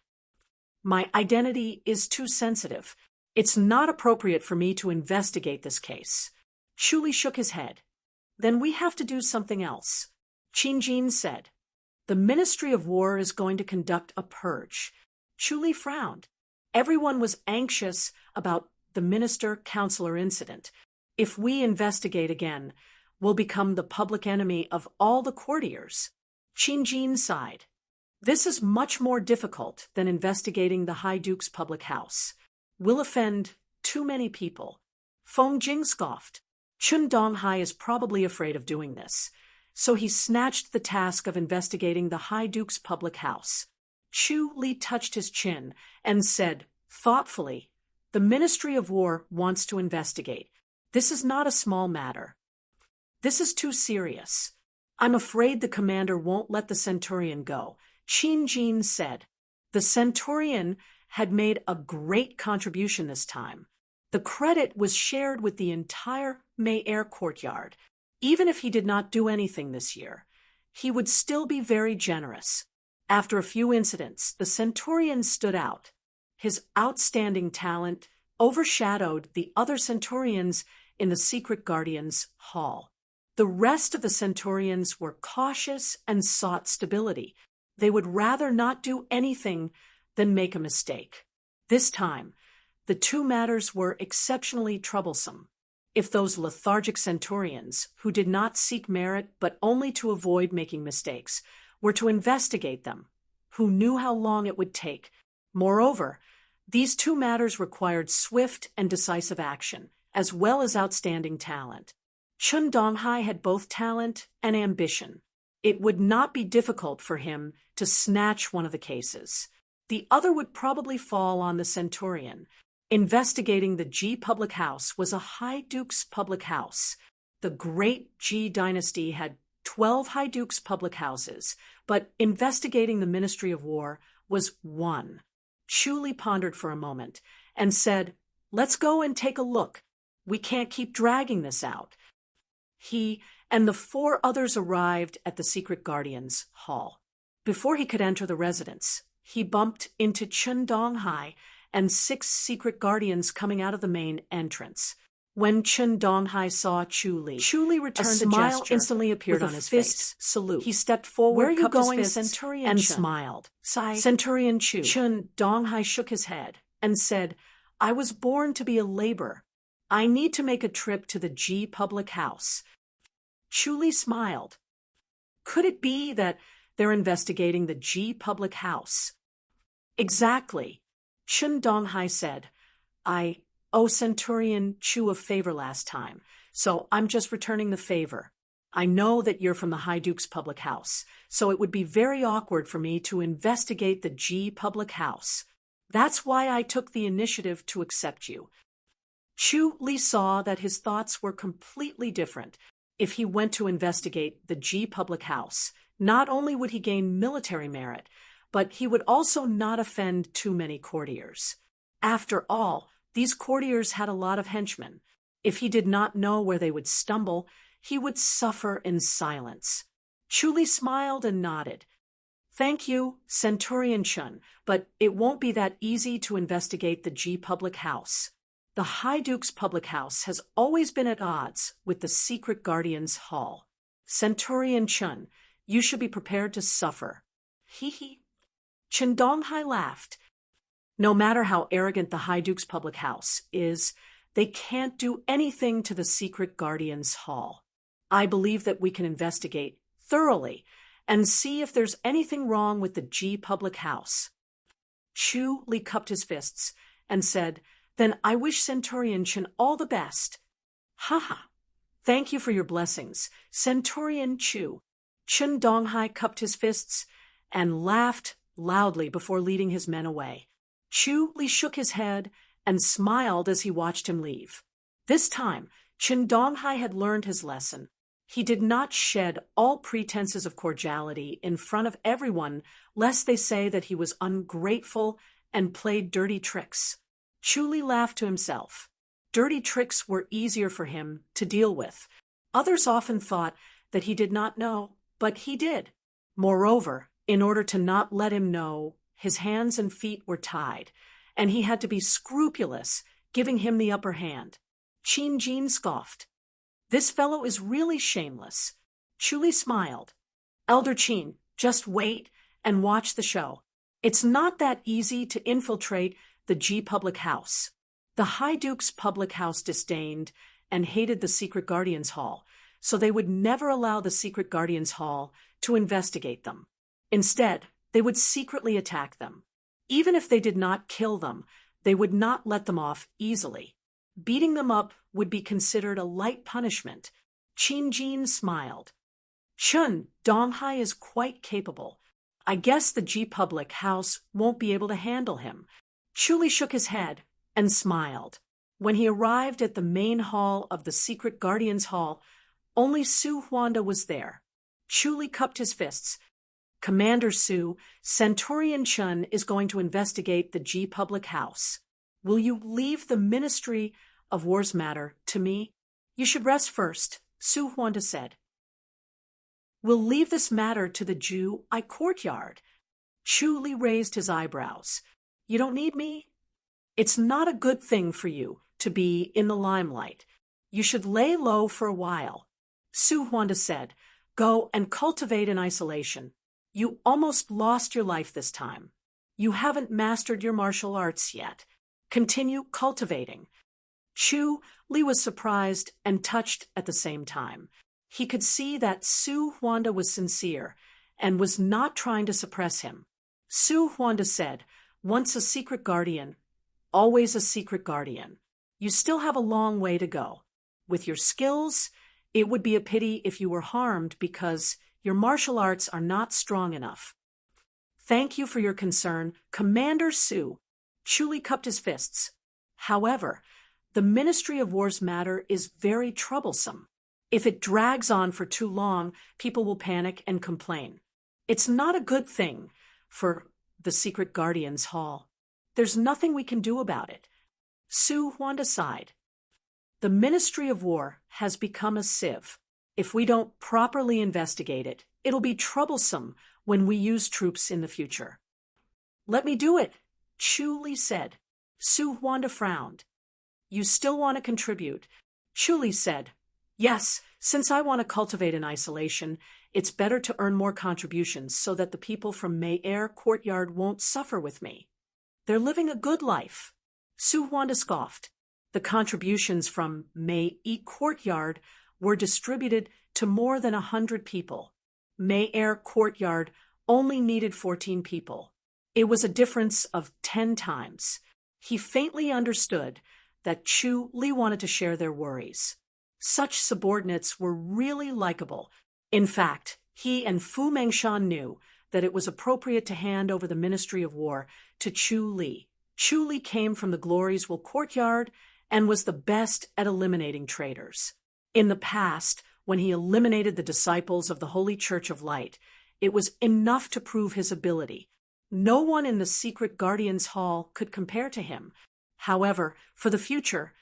My identity is too sensitive. It's not appropriate for me to investigate this case. Chu Li shook his head. Then we have to do something else. Qin Jin said, The Ministry of War is going to conduct a purge. Chu Li frowned. Everyone was anxious about the minister-counselor incident. If we investigate again, we'll become the public enemy of all the courtiers. Qin Jin sighed. This is much more difficult than investigating the High Duke's public house. We'll offend too many people. Feng Jing scoffed. Chun Donghai is probably afraid of doing this, so he snatched the task of investigating the High Duke's public house. Chu Li touched his chin and said, thoughtfully, The Ministry of War wants to investigate. This is not a small matter. This is too serious. I'm afraid the commander won't let the Centurion go. Qin Jin said. The Centurion had made a great contribution this time. The credit was shared with the entire May Air courtyard. Even if he did not do anything this year, he would still be very generous. After a few incidents, the Centurion stood out. His outstanding talent overshadowed the other Centaurians in the Secret Guardians' hall. The rest of the Centaurians were cautious and sought stability. They would rather not do anything than make a mistake. This time, the two matters were exceptionally troublesome. If those lethargic Centaurians, who did not seek merit but only to avoid making mistakes, were to investigate them, who knew how long it would take? Moreover, these two matters required swift and decisive action, as well as outstanding talent. Chun Donghai had both talent and ambition. It would not be difficult for him to snatch one of the cases. The other would probably fall on the Centaurian. Investigating the Ji public house was a High Duke's public house. The great Ji dynasty had 12 High Duke's public houses, but investigating the Ministry of War was one. Chu Li pondered for a moment and said, "Let's go and take a look. We can't keep dragging this out." He and the 4 others arrived at the Secret Guardians' hall. Before he could enter the residence, he bumped into Chun Donghai and 6 Secret Guardians coming out of the main entrance. When Chun Donghai saw Chu Li returned a smile instantly appeared on his face. Salute. He stepped forward, "Where are you going, Centurion?" and smiled. Centurion Chu. Chun Donghai shook his head and said, "I was born to be a laborer. I need to make a trip to the Ji public house." Chu Li smiled. Could it be that they're investigating the Ji public house? Exactly. Chun Donghai said, "I owe Centurion Chu a favor last time, so I'm just returning the favor. I know that you're from the High Duke's public house, so it would be very awkward for me to investigate the Ji public house. That's why I took the initiative to accept you." Chu Li saw that his thoughts were completely different. If he went to investigate the Ji public house, not only would he gain military merit, but he would also not offend too many courtiers. After all, these courtiers had a lot of henchmen. If he did not know where they would stumble, he would suffer in silence. Chu Li smiled and nodded. "Thank you, Centurion Chun, but it won't be that easy to investigate the Ji public house. The High Duke's public house has always been at odds with the Secret Guardians' hall. Centurion Chun, you should be prepared to suffer." Hee. Chun Donghai laughed. No matter how arrogant the High Duke's public house is, they can't do anything to the Secret Guardians' hall. I believe that we can investigate thoroughly and see if there's anything wrong with the Ji public house. Chu Li cupped his fists and said, "Then I wish Centurion Chun all the best." "Ha. Thank you for your blessings, Centurion Chu." Chun Donghai cupped his fists and laughed loudly before leading his men away. Chu Li shook his head and smiled as he watched him leave. This time, Chun Donghai had learned his lesson. He did not shed all pretenses of cordiality in front of everyone, lest they say that he was ungrateful and played dirty tricks. Chu Li laughed to himself. Dirty tricks were easier for him to deal with. Others often thought that he did not know, but he did. Moreover, in order to not let him know, his hands and feet were tied, and he had to be scrupulous, giving him the upper hand. Qin Jin scoffed. "This fellow is really shameless." Chu Li smiled. "Elder Qin, just wait and watch the show. It's not that easy to infiltrate the Ji public house." The High Duke's public house disdained and hated the Secret Guardians' hall, so they would never allow the Secret Guardians' hall to investigate them. Instead, they would secretly attack them. Even if they did not kill them, they would not let them off easily. Beating them up would be considered a light punishment. Qin Jin smiled. "Chun Donghai is quite capable. I guess the Ji public house won't be able to handle him." Chu Li shook his head and smiled. When he arrived at the main hall of the Secret Guardians' hall, only Su Huanda was there. Chu Li cupped his fists. "Commander Su, Centurion Chun is going to investigate the Ji public house. Will you leave the Ministry of War's matter to me?" "You should rest first," Su Huanda said. "We'll leave this matter to the Ju courtyard." Chu Li raised his eyebrows. "You don't need me It's not a good thing for you to be in the limelight. You should lay low for a while. Su Huanda said, go and cultivate in isolation. You almost lost your life this time. You haven't mastered your martial arts yet. Continue cultivating. Chu Li was surprised and touched at the same time. He could see that Su Huanda was sincere and was not trying to suppress him. Su Huanda said, once a secret guardian, always a secret guardian. You still have a long way to go. With your skills, it would be a pity if you were harmed because your martial arts are not strong enough. Thank you for your concern, Commander Su. Chu Li cupped his fists. However, the Ministry of War's matter is very troublesome. If it drags on for too long, people will panic and complain. It's not a good thing for the Secret Guardians Hall. There's nothing we can do about it. Su Huanda sighed. The Ministry of War has become a sieve. If we don't properly investigate it, it'll be troublesome when we use troops in the future. Let me do it, Chu Li said. Su Huanda frowned. You still want to contribute? Chu Li said. Yes, since I want to cultivate in isolation, it's better to earn more contributions so that the people from May Air Courtyard won't suffer with me. They're living a good life. Su Huanda scoffed. The contributions from May E Courtyard were distributed to more than 100 people. May Air Courtyard only needed 14 people. It was a difference of 10 times. He faintly understood that Chu Li wanted to share their worries. Such subordinates were really likable. In fact, he and Fu Mengshan knew that it was appropriate to hand over the Ministry of War to Chu Li. Chu Li came from the Gloriesville Courtyard and was the best at eliminating traitors. In the past, when he eliminated the disciples of the Holy Church of Light, it was enough to prove his ability. No one in the Secret Guardians Hall could compare to him. However, for the future,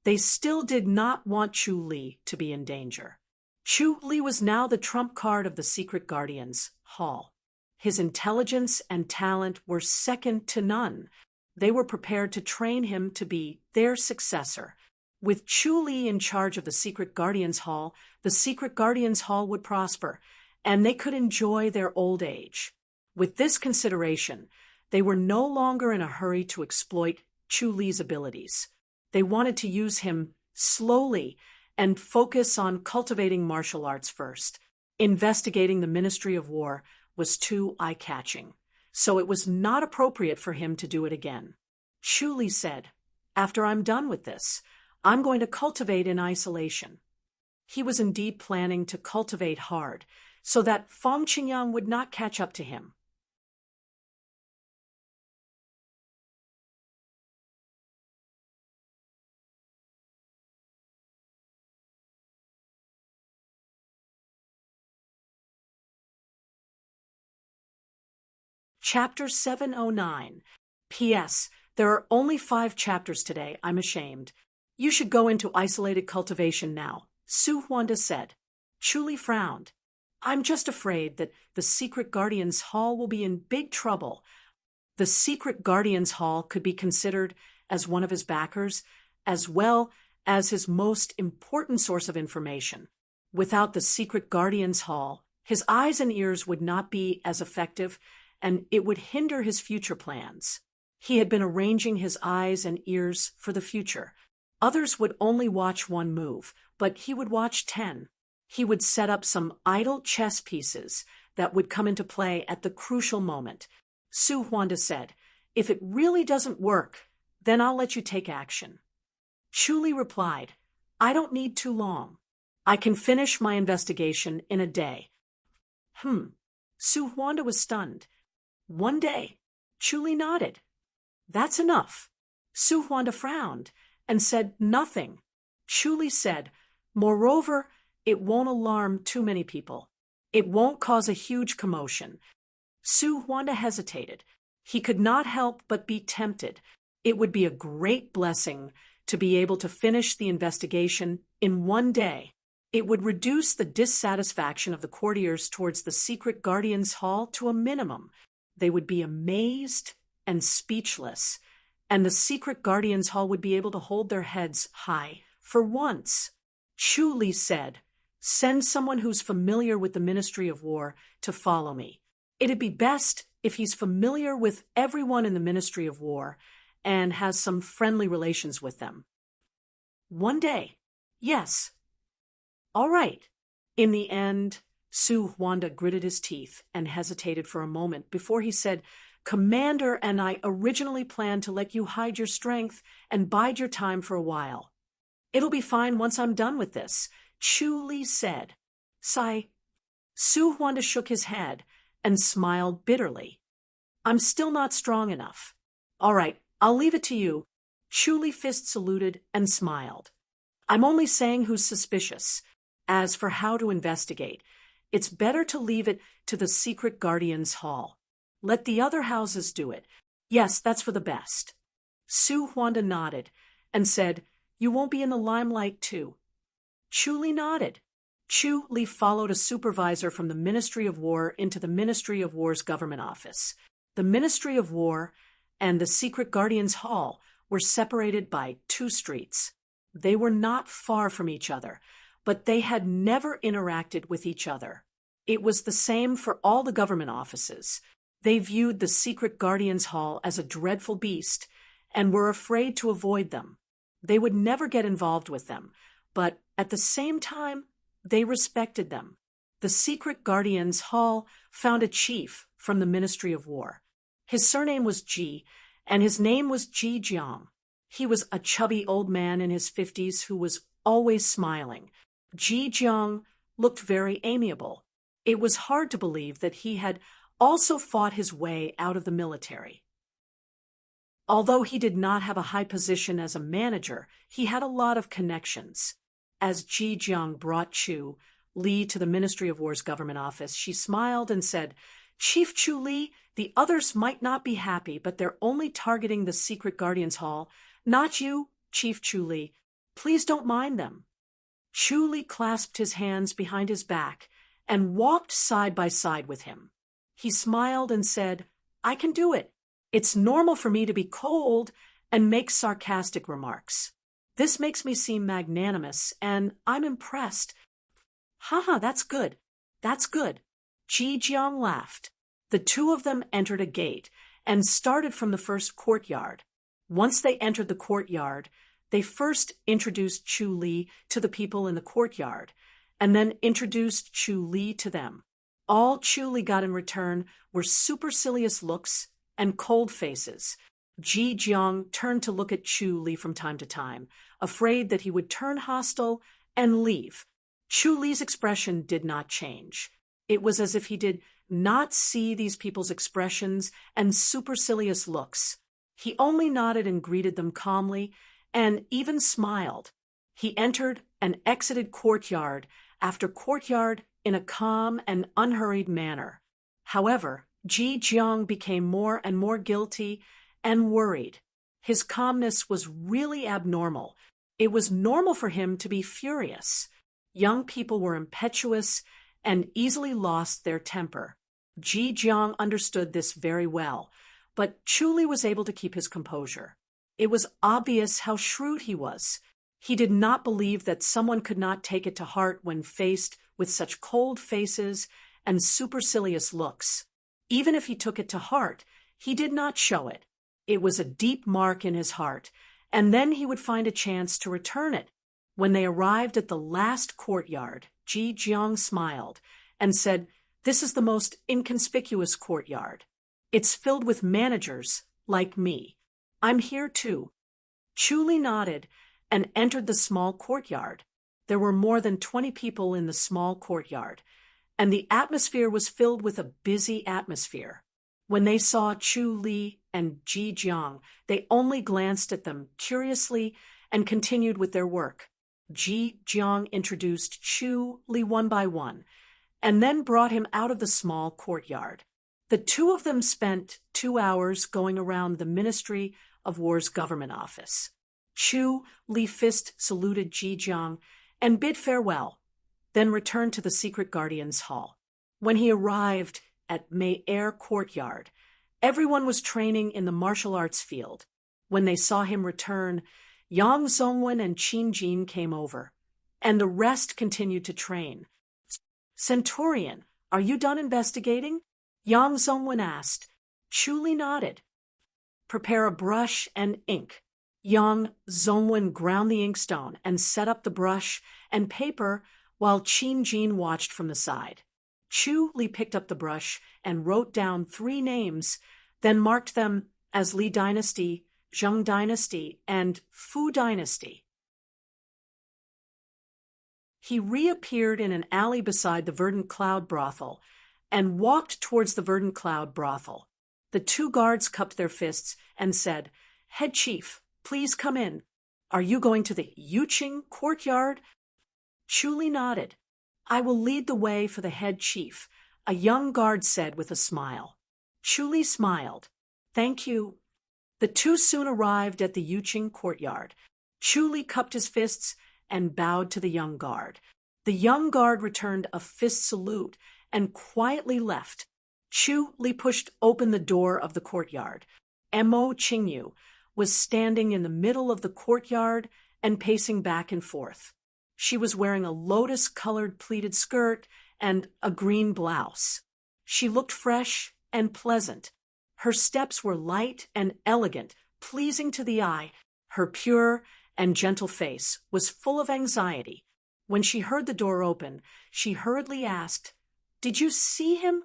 they still did not want Chu Li to be in danger. Chu Li was now the trump card of the Secret Guardians Hall. His intelligence and talent were second to none. They were prepared to train him to be their successor. With Chu Li in charge of the Secret Guardians Hall, the Secret Guardians Hall would prosper, and they could enjoy their old age. With this consideration, they were no longer in a hurry to exploit Chu Li's abilities. They wanted to use him slowly and focus on cultivating martial arts first. Investigating the Ministry of War was too eye-catching, so it was not appropriate for him to do it again. Chu Li said, after I'm done with this, I'm going to cultivate in isolation. He was indeed planning to cultivate hard, so that Feng Qingyang would not catch up to him. Chapter 709. P.S. There are only 5 chapters today. I'm ashamed. You should go into isolated cultivation now, Su Huanda said. Chu Li frowned. I'm just afraid that the Secret Guardians Hall will be in big trouble. The Secret Guardians Hall could be considered as one of his backers, as well as his most important source of information. Without the Secret Guardians Hall, his eyes and ears would not be as effective, and it would hinder his future plans. He had been arranging his eyes and ears for the future. Others would only watch one move, but he would watch 10. He would set up some idle chess pieces that would come into play at the crucial moment. Su Huanda said, if it really doesn't work, then I'll let you take action. Chu Li replied, I don't need too long. I can finish my investigation in a day. Su Huanda was stunned. 1 day. Chu Li nodded. That's enough. Su Huanda frowned and said nothing. Chu Li said, moreover, it won't alarm too many people. It won't cause a huge commotion. Su Huanda hesitated. He could not help but be tempted. It would be a great blessing to be able to finish the investigation in 1 day. It would reduce the dissatisfaction of the courtiers towards the Secret Guardians Hall to a minimum. They would be amazed and speechless, and the secret guardians hall would be able to hold their heads high for once. Chu Li said, "Send someone who's familiar with the Ministry of War to follow me. It'd be best if he's familiar with everyone in the Ministry of War and has some friendly relations with them." "One day. Yes." "All right." In the end, Su Huanda gritted his teeth and hesitated for a moment before he said, "Commander and I originally planned to let you hide your strength and bide your time for a while." "It'll be fine once I'm done with this," Chu Li said. Sigh. Su Huanda shook his head and smiled bitterly. "I'm still not strong enough." "All right, I'll leave it to you." Chu Li Fist saluted and smiled. "I'm only saying who's suspicious. As for how to investigate, it's better to leave it to the Secret Guardians Hall. Let the other houses do it. Yes, that's for the best." Su Huanda nodded and said, "You won't be in the limelight too." Chu Li nodded. Chu Li followed a supervisor from the Ministry of War into the Ministry of War's government office. The Ministry of War and the Secret Guardians Hall were separated by 2 streets. They were not far from each other, but they had never interacted with each other. It was the same for all the government offices. They viewed the Secret Guardians Hall as a dreadful beast and were afraid to avoid them. They would never get involved with them, but at the same time, they respected them. The Secret Guardians Hall found a chief from the Ministry of War. His surname was Ji, and his name was Ji Jiang. He was a chubby old man in his 50s who was always smiling. Ji Jiang looked very amiable. It was hard to believe that he had also fought his way out of the military. Although he did not have a high position as a manager, he had a lot of connections. As Ji Jiang brought Chu Li to the Ministry of War's government office, she smiled and said, "Chief Chu Li, the others might not be happy, but they're only targeting the Secret Guardians Hall. Not you, Chief Chu Li. Please don't mind them." Chu Li clasped his hands behind his back and walked side by side with him. He smiled and said, "I can do it. It's normal for me to be cold and make sarcastic remarks. This makes me seem magnanimous, and I'm impressed." "Haha, that's good. That's good." Ji Jiang laughed. The 2 of them entered a gate and started from the first courtyard. Once they entered the courtyard, they first introduced Chu Li to the people in the courtyard, and then introduced Chu Li to them. All Chu Li got in return were supercilious looks and cold faces. Ji Jiang turned to look at Chu Li from time to time, afraid that he would turn hostile and leave. Chu Li's expression did not change. It was as if he did not see these people's expressions and supercilious looks. He only nodded and greeted them calmly, and even smiled. He entered and exited courtyard after courtyard in a calm and unhurried manner. However, Ji Jiang became more and more guilty and worried. His calmness was really abnormal. It was normal for him to be furious. Young people were impetuous and easily lost their temper. Ji Jiang understood this very well, but Chu Li was able to keep his composure. It was obvious how shrewd he was. He did not believe that someone could not take it to heart when faced with such cold faces and supercilious looks. Even if he took it to heart, he did not show it. It was a deep mark in his heart, and then he would find a chance to return it. When they arrived at the last courtyard, Ji Jiang smiled and said, "This is the most inconspicuous courtyard. It's filled with managers like me. I'm here too." Chu Li nodded and entered the small courtyard. There were more than 20 people in the small courtyard, and the atmosphere was filled with a busy atmosphere. When they saw Chu Li and Ji Jiang, they only glanced at them curiously and continued with their work. Ji Jiang introduced Chu Li one by one, and then brought him out of the small courtyard. The 2 of them spent 2 hours going around the Ministry of War's government office. Chu Li Fist saluted Ji Jiang and bid farewell, then returned to the Secret Guardians Hall. When he arrived at May Air Courtyard, everyone was training in the martial arts field. When they saw him return, Yang Zongwen and Qin Jin came over, and the rest continued to train. Centurion, are you done investigating? Yang Zongwen asked. Chu Li nodded. Prepare a brush and ink. Yang Zongwen ground the inkstone and set up the brush and paper while Qin Jin watched from the side. Chu Li picked up the brush and wrote down 3 names, then marked them as Li Dynasty, Zheng Dynasty, and Fu Dynasty. He reappeared in an alley beside the Verdant Cloud brothel and walked towards the Verdant Cloud brothel. The 2 guards cupped their fists and said, Head Chief, please come in. Are you going to the Yuqing courtyard? Chu Li nodded. I will lead the way for the head chief, a young guard said with a smile. Chu Li smiled. Thank you. The 2 soon arrived at the Yuqing courtyard. Chu Li cupped his fists and bowed to the young guard. The young guard returned a fist salute and quietly left. Chu Li pushed open the door of the courtyard. Mo Qingyu was standing in the middle of the courtyard and pacing back and forth. She was wearing a lotus-colored pleated skirt and a green blouse. She looked fresh and pleasant. Her steps were light and elegant, pleasing to the eye. Her pure and gentle face was full of anxiety. When she heard the door open, she hurriedly asked, Did you see him?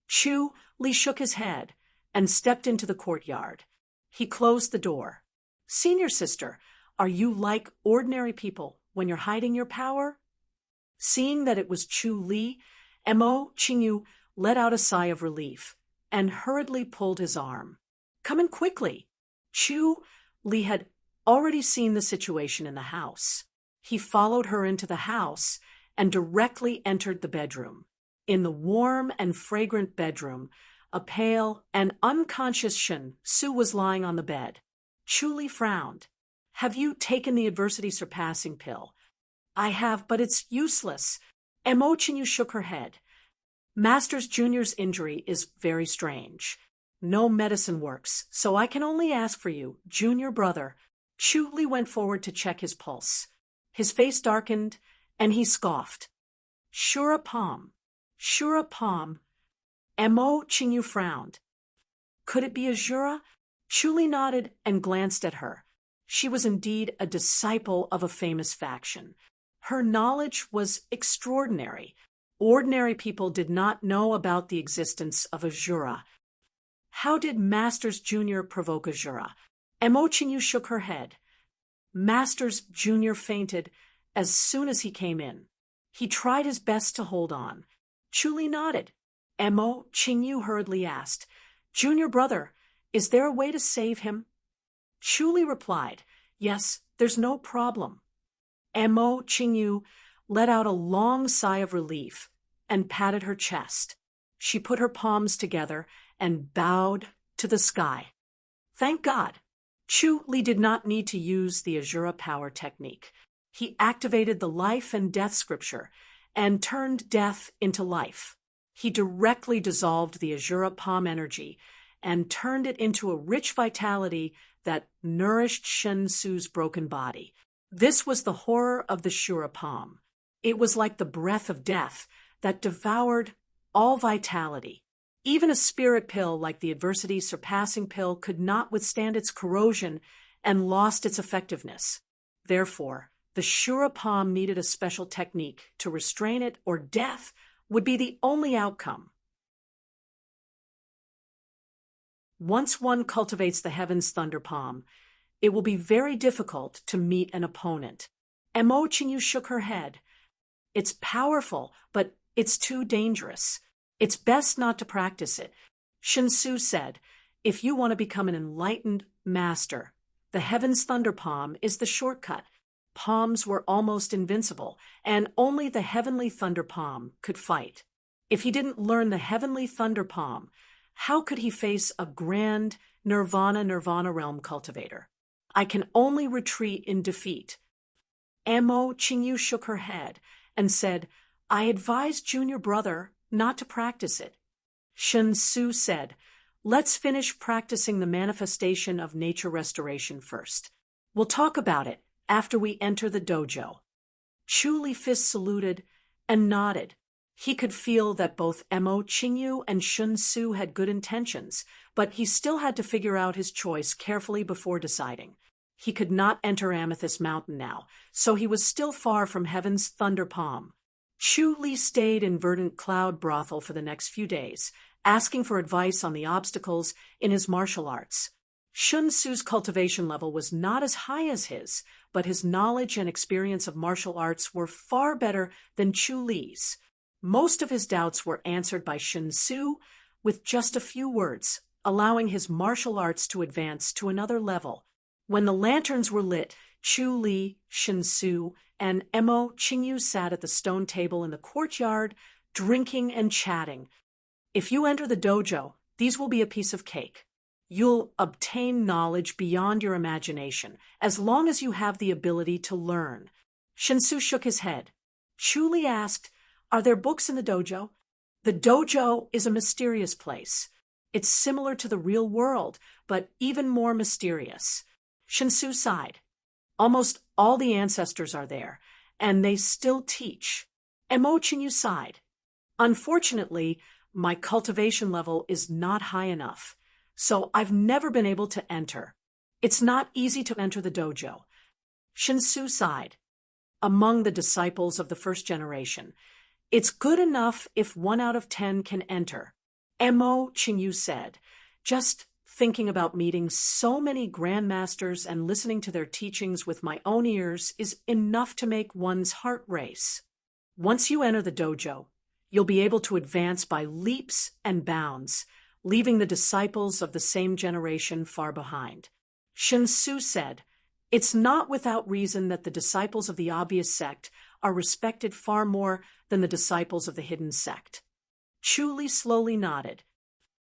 Chu Li shook his head and stepped into the courtyard. He closed the door. Senior sister, are you like ordinary people when you're hiding your power? Seeing that it was Chu Li, Mo Qingyu let out a sigh of relief and hurriedly pulled his arm. Come in quickly. Chu Li had already seen the situation in the house. He followed her into the house and directly entered the bedroom. In the warm and fragrant bedroom, a pale and unconscious Shen Su was lying on the bed. Chu Li frowned. Have you taken the adversity surpassing pill? I have, but it's useless. Mo Qingyu shook her head. Masters Junior's injury is very strange. No medicine works, so I can only ask for you, junior brother. Chu Li went forward to check his pulse. His face darkened, and he scoffed. Shura Palm. Shura Palm. Mo Qingyu frowned. Could it be Azura? Chu Li nodded and glanced at her. She was indeed a disciple of a famous faction. Her knowledge was extraordinary. Ordinary people did not know about the existence of Azura. How did Masters Junior provoke Azura? Mo Qingyu shook her head. Masters Junior fainted as soon as he came in. He tried his best to hold on. Chu Li nodded. Mo Qingyu hurriedly asked, Junior brother, is there a way to save him? Chu Li replied, Yes, there's no problem. Mo Qingyu let out a long sigh of relief and patted her chest. She put her palms together and bowed to the sky. Thank God. Chu Li did not need to use the Azura power technique. He activated the life and death scripture and turned death into life. He directly dissolved the Azura palm energy and turned it into a rich vitality that nourished Shen Su's broken body. This was the horror of the Shura palm. It was like the breath of death that devoured all vitality. Even a spirit pill like the adversity surpassing pill could not withstand its corrosion and lost its effectiveness. Therefore, the Shura palm needed a special technique to restrain it, or death would be the only outcome. Once one cultivates the Heaven's Thunder Palm, it will be very difficult to meet an opponent. Mo Qingyu shook her head. It's powerful, but it's too dangerous. It's best not to practice it. Shen Su said, if you want to become an enlightened master, the Heaven's Thunder Palm is the shortcut. Palms were almost invincible, and only the Heavenly Thunder Palm could fight. If he didn't learn the Heavenly Thunder Palm, how could he face a grand Nirvana realm cultivator? I can only retreat in defeat. Mo Qingyu shook her head and said, I advise junior brother not to practice it. Shen Su said, Let's finish practicing the manifestation of nature restoration first. We'll talk about it after we enter the dojo. Chu Li Fist saluted and nodded. He could feel that both Mo Qingyu and Shun Su had good intentions, but he still had to figure out his choice carefully before deciding. He could not enter Amethyst Mountain now, so he was still far from Heaven's Thunder Palm. Chu Li stayed in Verdant Cloud Brothel for the next few days, asking for advice on the obstacles in his martial arts. Shun Su's cultivation level was not as high as his, but his knowledge and experience of martial arts were far better than Chu Li's. Most of his doubts were answered by Shun Su with just a few words, allowing his martial arts to advance to another level. When the lanterns were lit, Chu Li, Shun Su, and Mo Qingyu sat at the stone table in the courtyard, drinking and chatting. If you enter the dojo, these will be a piece of cake. You'll obtain knowledge beyond your imagination, as long as you have the ability to learn. Shun Su shook his head. Chu Li asked, "Are there books in the dojo?" The dojo is a mysterious place. It's similar to the real world, but even more mysterious. Shun Su sighed. Almost all the ancestors are there, and they still teach. Mo Qingyu sighed. Unfortunately, my cultivation level is not high enough, so I've never been able to enter. It's not easy to enter the dojo. Shun Su sighed. Among the disciples of the first generation, it's good enough if 1 out of 10 can enter. Mo Qingyu said, "Just thinking about meeting so many grandmasters and listening to their teachings with my own ears is enough to make one's heart race. Once you enter the dojo, you'll be able to advance by leaps and bounds, leaving the disciples of the same generation far behind." Shun Su said, "It's not without reason that the disciples of the obvious sect are respected far more than the disciples of the hidden sect." Chu Li slowly nodded.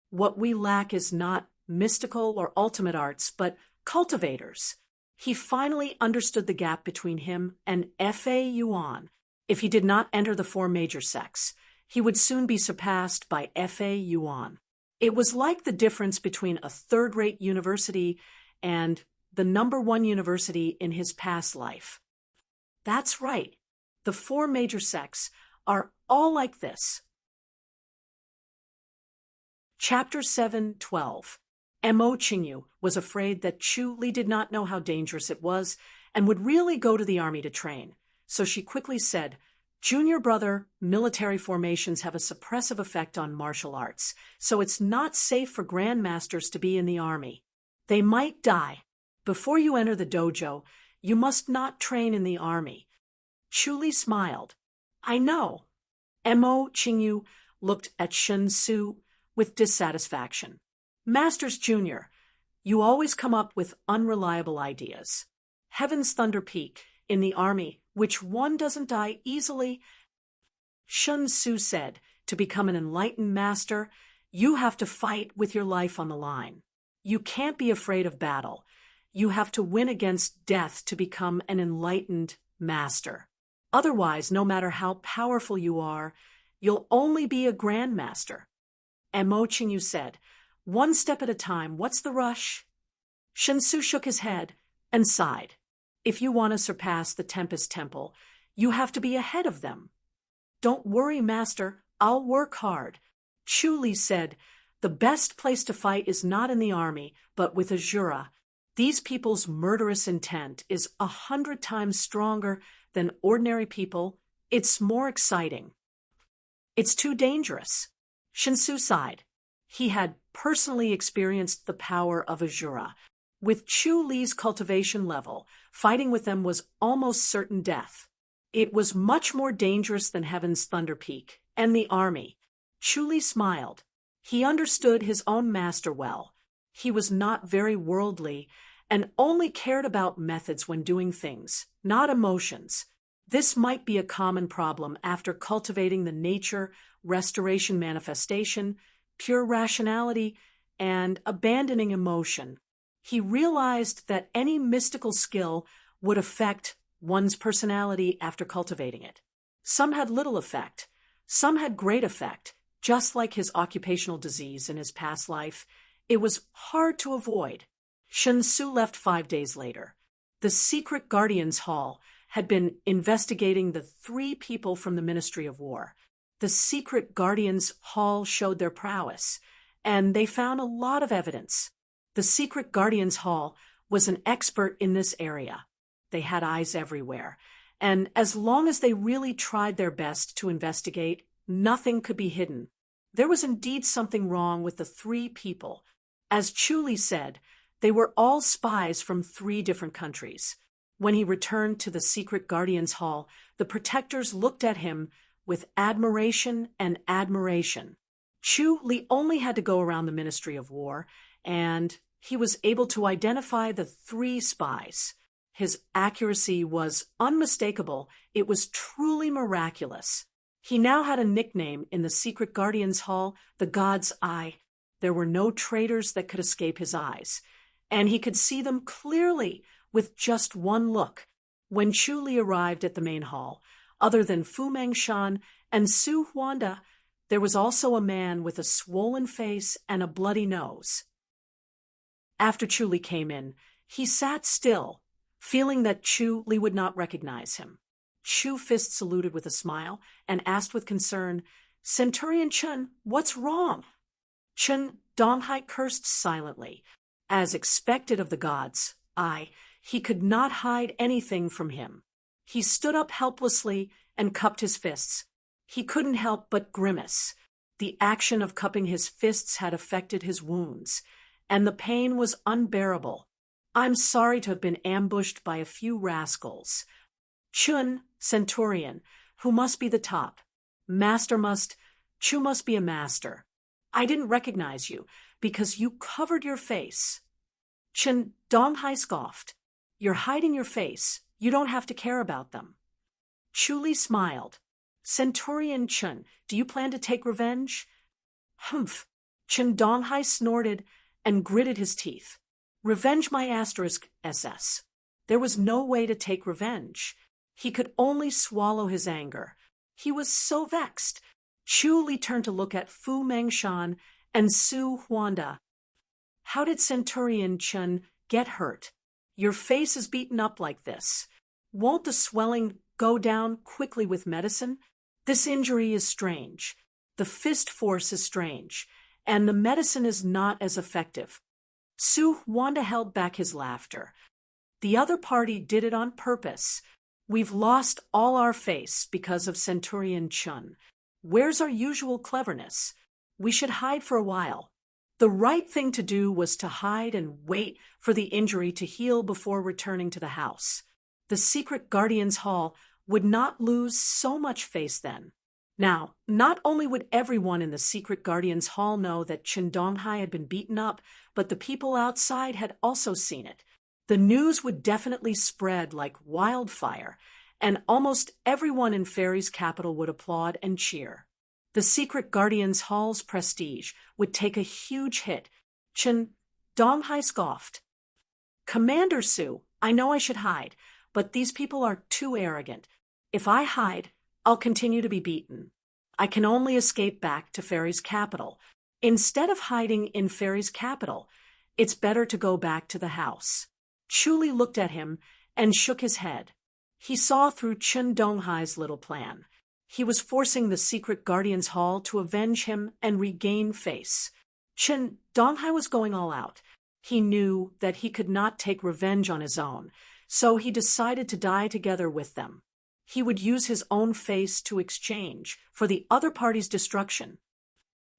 "What we lack is not mystical or ultimate arts, but cultivators." He finally understood the gap between him and Fa Yuan. If he did not enter the 4 major sects, he would soon be surpassed by Fa Yuan. It was like the difference between a third-rate university and the #1 university in his past life. That's right. The 4 major sects are all like this. Chapter 7:12. Mo Qingyu was afraid that Chu Li did not know how dangerous it was and would really go to the army to train, so she quickly said, "Junior brother, military formations have a suppressive effect on martial arts, so it's not safe for grandmasters to be in the army. They might die. Before you enter the dojo, you must not train in the army." Chu Li smiled. "I know." Mo Qingyu looked at Shun Su with dissatisfaction. "Masters Junior, you always come up with unreliable ideas. Heaven's Thunder Peak, in the army, which one doesn't die easily." Shun Su said, "To become an enlightened master, you have to fight with your life on the line. You can't be afraid of battle. You have to win against death to become an enlightened master. Otherwise, no matter how powerful you are, you'll only be a grandmaster." Mo Qingyu said, "One step at a time, what's the rush?" Shun Su shook his head and sighed. "If you want to surpass the Tempest Temple, you have to be ahead of them." "Don't worry, Master, I'll work hard." Chu Li said, "The best place to fight is not in the army, but with Azura. These people's murderous intent is 100 times stronger than ordinary people. It's more exciting." "It's too dangerous." Shun Su sighed. He had personally experienced the power of Azura. With Chu Li's cultivation level, fighting with them was almost certain death. It was much more dangerous than Heaven's Thunder Peak and the army. Chu Li smiled. He understood his own master well. He was not very worldly and only cared about methods when doing things, not emotions. This might be a common problem after cultivating the nature, restoration manifestation, pure rationality, and abandoning emotion. He realized that any mystical skill would affect one's personality after cultivating it. Some had little effect, some had great effect. Just like his occupational disease in his past life, it was hard to avoid. Shen Su left 5 days later. The secret Guardians Hall had been investigating the 3 people from the Ministry of War. The secret Guardians Hall showed their prowess, and they found a lot of evidence. The secret Guardians Hall was an expert in this area. They had eyes everywhere, and as long as they really tried their best to investigate, nothing could be hidden. There was indeed something wrong with the 3 people. As Chuli said, they were all spies from 3 different countries. When he returned to the secret Guardians Hall, the protectors looked at him with admiration and admiration. Chu Li only had to go around the Ministry of War, and he was able to identify the 3 spies. His accuracy was unmistakable. It was truly miraculous. He now had a nickname in the secret Guardians Hall, the God's Eye. There were no traitors that could escape his eyes, and he could see them clearly with just one look. When Chu Li arrived at the main hall, other than Fu Mengshan and Su Huanda, there was also a man with a swollen face and a bloody nose. After Chu Li came in, he sat still, feeling that Chu Li would not recognize him. Chu Fist saluted with a smile and asked with concern, "Centurion Chen, what's wrong?" Chen Donghai cursed silently. As expected of the gods, he could not hide anything from him. He stood up helplessly and cupped his fists. He couldn't help but grimace. The action of cupping his fists had affected his wounds, and the pain was unbearable. "I'm sorry to have been ambushed by a few rascals. Chun, Centurion, who must be the top. Chu must be a master. I didn't recognize you because you covered your face." Chen Donghai scoffed. "You're hiding your face. You don't have to care about them." Chu Li smiled. "Centurion Chen, do you plan to take revenge?" "Humph." Chen Donghai snorted and gritted his teeth. "Revenge my *SS. There was no way to take revenge. He could only swallow his anger. He was so vexed. Chu Li turned to look at Fu Mengshan and Su Huanda. "How did Centurion Chen get hurt? Your face is beaten up like this. Won't the swelling go down quickly with medicine? This injury is strange. The fist force is strange, and the medicine is not as effective." Su Huanda held back his laughter. "The other party did it on purpose. We've lost all our face because of Centurion Chun. Where's our usual cleverness? We should hide for a while." The right thing to do was to hide and wait for the injury to heal before returning to the house. The secret Guardians Hall would not lose so much face then. Now, not only would everyone in the secret Guardians Hall know that Chen Donghai had been beaten up, but the people outside had also seen it. The news would definitely spread like wildfire, and almost everyone in Fairy's capital would applaud and cheer. The secret Guardians Hall's prestige would take a huge hit. Chen Donghai scoffed. "Commander Su, I know I should hide, but these people are too arrogant. If I hide, I'll continue to be beaten. I can only escape back to Fairy's capital. Instead of hiding in Fairy's capital, it's better to go back to the house." Chu Li looked at him and shook his head. He saw through Chen Donghai's little plan. He was forcing the secret Guardians Hall to avenge him and regain face. Chen Donghai was going all out. He knew that he could not take revenge on his own, so he decided to die together with them. He would use his own face to exchange for the other party's destruction.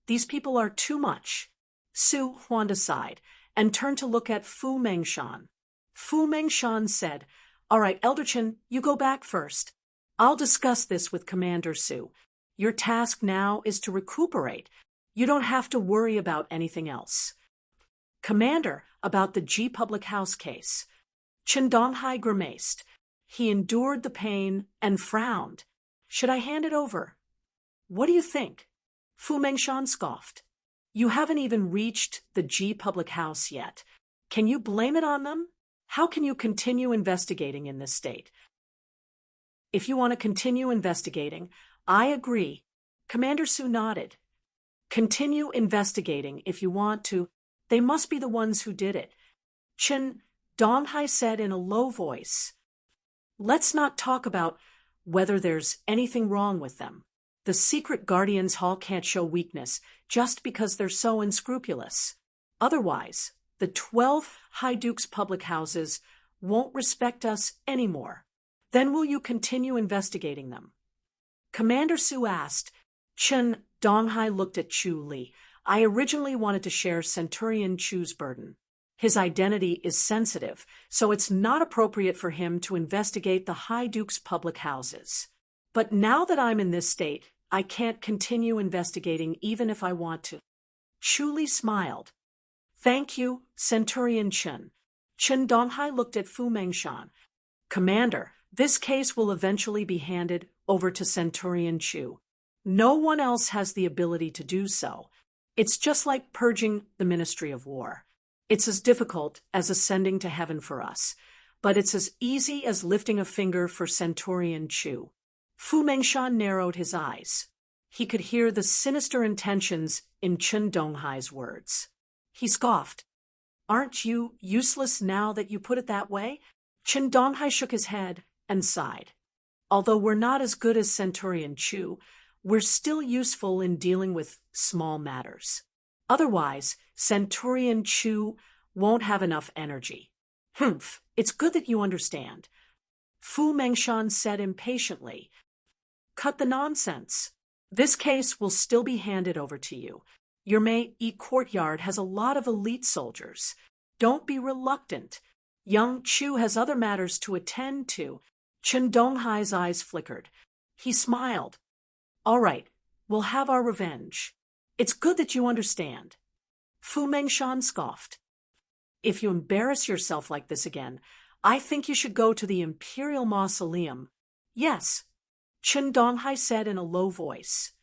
"These people are too much." Su Huanda sighed and turned to look at Fu Mengshan. Fu Mengshan said, "All right, Elder Chen, you go back first. I'll discuss this with Commander Su. Your task now is to recuperate. You don't have to worry about anything else." "Commander, about the G Public House case." Chen Donghai grimaced. He endured the pain and frowned. "Should I hand it over?" "What do you think?" Fu Mengshan scoffed. "You haven't even reached the G Public House yet. Can you blame it on them? How can you continue investigating in this state?" "If you want to continue investigating, I agree." Commander Su nodded. Continue investigating if you want to. They must be the ones who did it. Chen Donghai said in a low voice. Let's not talk about whether there's anything wrong with them. The secret Guardians Hall can't show weakness just because they're so unscrupulous. Otherwise, the 12 High Duke's public houses won't respect us anymore. Then will you continue investigating them? Commander Su asked. Chen Donghai looked at Chu Li. I originally wanted to share Centurion Chu's burden. His identity is sensitive, so it's not appropriate for him to investigate the High Duke's public houses. But now that I'm in this state, I can't continue investigating even if I want to. Chu Li smiled. Thank you, Centurion Chen. Chen Donghai looked at Fu Mengshan. Commander, this case will eventually be handed over to Centurion Chu. No one else has the ability to do so. It's just like purging the Ministry of War. It's as difficult as ascending to heaven for us, but it's as easy as lifting a finger for Centurion Chu. Fu Mengshan narrowed his eyes. He could hear the sinister intentions in Chen Donghai's words. He scoffed. Aren't you useless now that you put it that way? Chen Donghai shook his head and sighed. Although we're not as good as Centurion Chu, we're still useful in dealing with small matters. Otherwise, Centurion Chu won't have enough energy. Humph, it's good that you understand. Fu Mengshan said impatiently. Cut the nonsense. This case will still be handed over to you. Your Mei courtyard has a lot of elite soldiers. Don't be reluctant. Young Chu has other matters to attend to. Chen Donghai's eyes flickered. He smiled. All right, we'll have our revenge. It's good that you understand. Fu Mengshan scoffed. If you embarrass yourself like this again, I think you should go to the Imperial Mausoleum. Yes, Chen Donghai said in a low voice.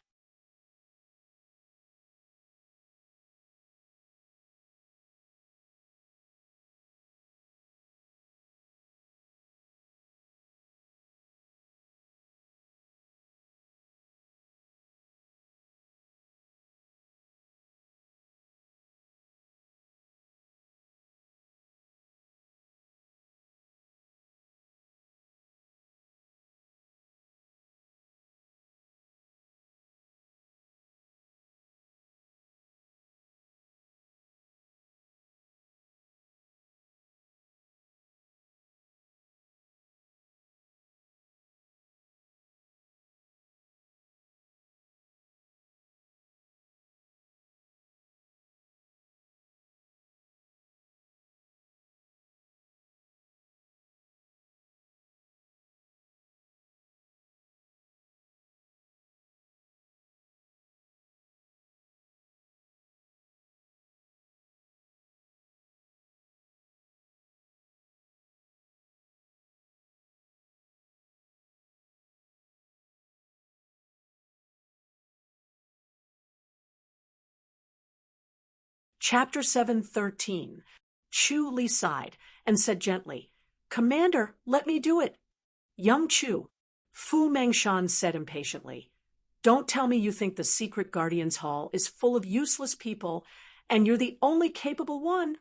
Chapter 7:13. Chu Li sighed and said gently, Commander, let me do it. Young Chu, Fu Mengshan said impatiently, don't tell me you think the secret Guardians Hall is full of useless people and you're the only capable one.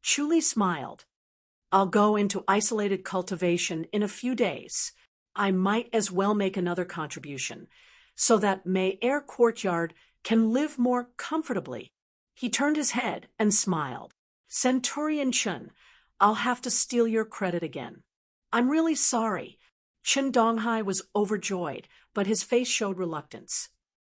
Chu Li smiled. I'll go into isolated cultivation in a few days. I might as well make another contribution, so that Mei Courtyard can live more comfortably. He turned his head and smiled. Centurion Chen, I'll have to steal your credit again. I'm really sorry. Chen Donghai was overjoyed, but his face showed reluctance.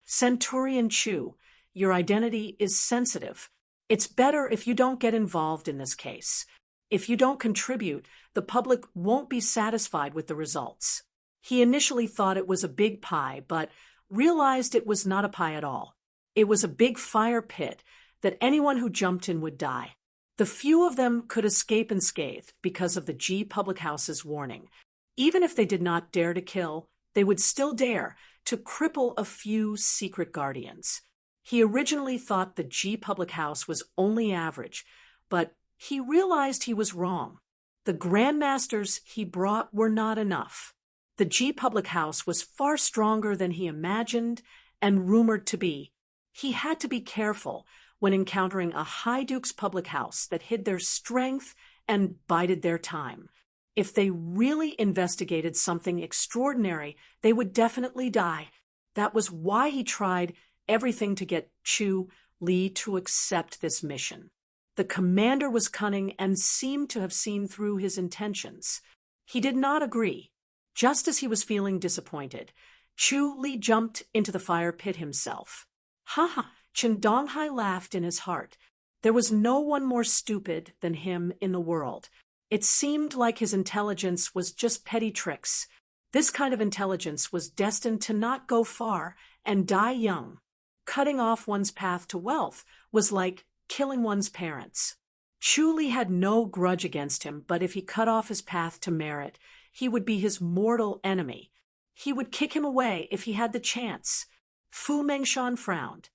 Centurion Chu, your identity is sensitive. It's better if you don't get involved in this case. If you don't contribute, the public won't be satisfied with the results. He initially thought it was a big pie, but realized it was not a pie at all. It was a big fire pit that anyone who jumped in would die. The few of them could escape unscathed because of the G Public House's warning. Even if they did not dare to kill, they would still dare to cripple a few secret guardians. He originally thought the G Public House was only average, but he realized he was wrong. The grandmasters he brought were not enough. The G Public House was far stronger than he imagined and rumored to be. He had to be careful when encountering a High Duke's public house that hid their strength and bided their time. If they really investigated something extraordinary, they would definitely die. That was why he tried everything to get Chu Li to accept this mission. The commander was cunning and seemed to have seen through his intentions. He did not agree. Just as he was feeling disappointed, Chu Li jumped into the fire pit himself. Ha ha! Chen Donghai laughed in his heart. There was no one more stupid than him in the world. It seemed like his intelligence was just petty tricks. This kind of intelligence was destined to not go far and die young. Cutting off one's path to wealth was like killing one's parents. Chu Li had no grudge against him, but if he cut off his path to merit, he would be his mortal enemy. He would kick him away if he had the chance. Fu Mengshan frowned.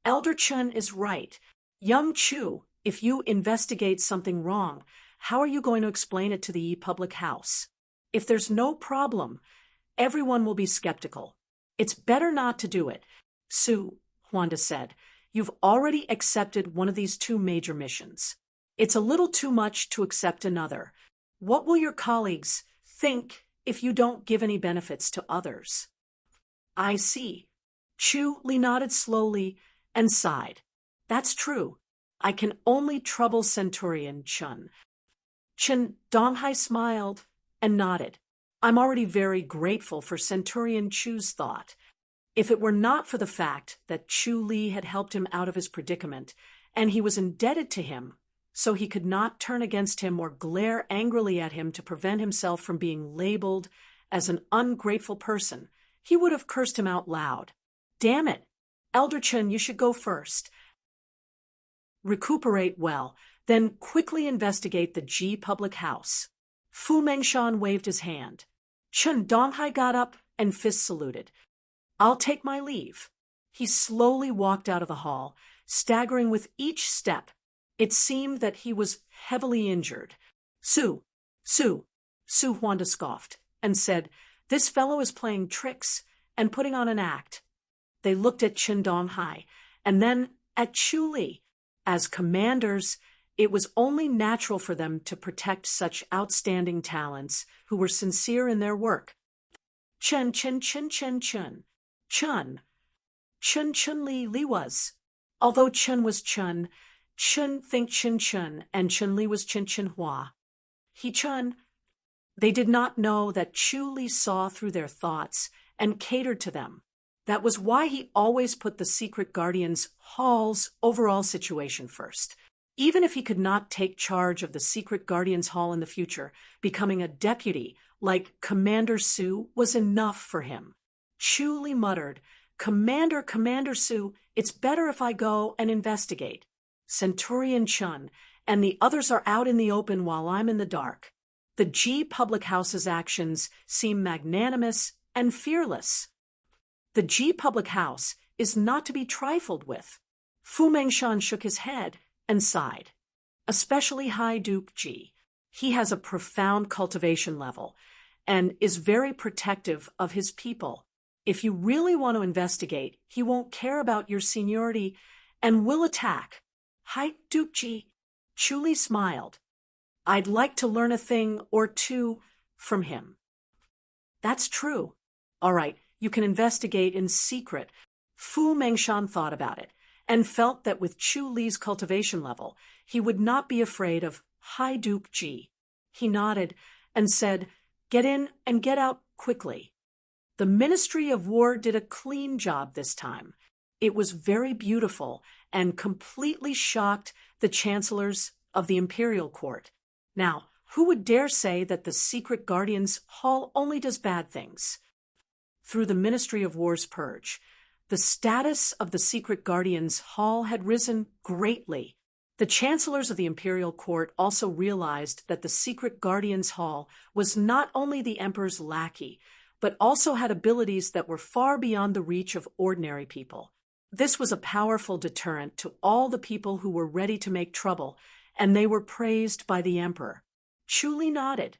Elder Chen is right. Young Chu, if you investigate something wrong, how are you going to explain it to the public house? If there's no problem, everyone will be skeptical. It's better not to do it. Su, Huanda said, you've already accepted one of these two major missions. It's a little too much to accept another. What will your colleagues think if you don't give any benefits to others? I see. Chu Li nodded slowly and sighed. That's true. I can only trouble Centurion Chun. Chen Donghai smiled and nodded. I'm already very grateful for Centurion Chu's thought. If it were not for the fact that Chu Li had helped him out of his predicament, and he was indebted to him, so he could not turn against him or glare angrily at him to prevent himself from being labeled as an ungrateful person, he would have cursed him out loud. Damn it! Elder Chen, you should go first. Recuperate well, then quickly investigate the Ji public house. Fu Mengshan waved his hand. Chen Donghai got up and fist saluted. I'll take my leave. He slowly walked out of the hall, staggering with each step. It seemed that he was heavily injured. Su Huanda scoffed and said, this fellow is playing tricks and putting on an act. They looked at Chen Donghai and then at Chu Li. As commanders, it was only natural for them to protect such outstanding talents who were sincere in their work. Chen Li was. Although Chen was Chen think Chen, and Chen Li was Chen Hua. They did not know that Chu Li saw through their thoughts and catered to them. That was why he always put the Secret Guardians Hall's overall situation first. Even if he could not take charge of the Secret Guardians Hall in the future, becoming a deputy like Commander Su was enough for him. Chu Li muttered, Commander Su, it's better if I go and investigate. Centurion Chun and the others are out in the open while I'm in the dark. The Ji public house's actions seem magnanimous and fearless. The Ji public house is not to be trifled with. Fu Mengshan shook his head and sighed. Especially High Duke Ji. He has a profound cultivation level and is very protective of his people. If you really want to investigate, he won't care about your seniority and will attack. High Duke Ji. Chu Li smiled. I'd like to learn a thing or two from him. That's true. All right, you can investigate in secret. Fu Mengshan thought about it and felt that with Chu Li's cultivation level, he would not be afraid of High Duke Ji. He nodded and said, Get in and get out quickly. The Ministry of War did a clean job this time. It was very beautiful and completely shocked the chancellors of the Imperial Court. Now, who would dare say that the Secret Guardians Hall only does bad things? Through the Ministry of War's purge, the status of the Secret Guardians Hall had risen greatly. The chancellors of the Imperial Court also realized that the Secret Guardians Hall was not only the Emperor's lackey, but also had abilities that were far beyond the reach of ordinary people. This was a powerful deterrent to all the people who were ready to make trouble, and they were praised by the Emperor. Chu Li nodded.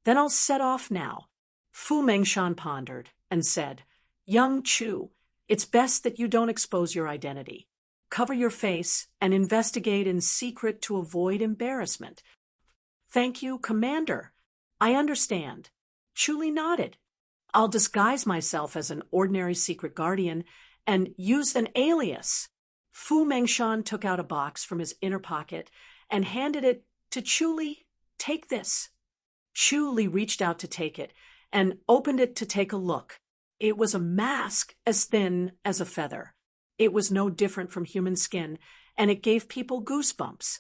Then I'll set off now. Fu Mengshan pondered and said, Young Chu, It's best that you don't expose your identity. Cover your face and investigate in secret to avoid embarrassment. Thank you, Commander. I understand. Chuli nodded. I'll disguise myself as an ordinary secret guardian and use an alias. Fu Mengshan took out a box from his inner pocket and handed it to Chuli. Take this. Chuli reached out to take it and opened it to take a look. It was a mask as thin as a feather. It was no different from human skin, and it gave people goosebumps.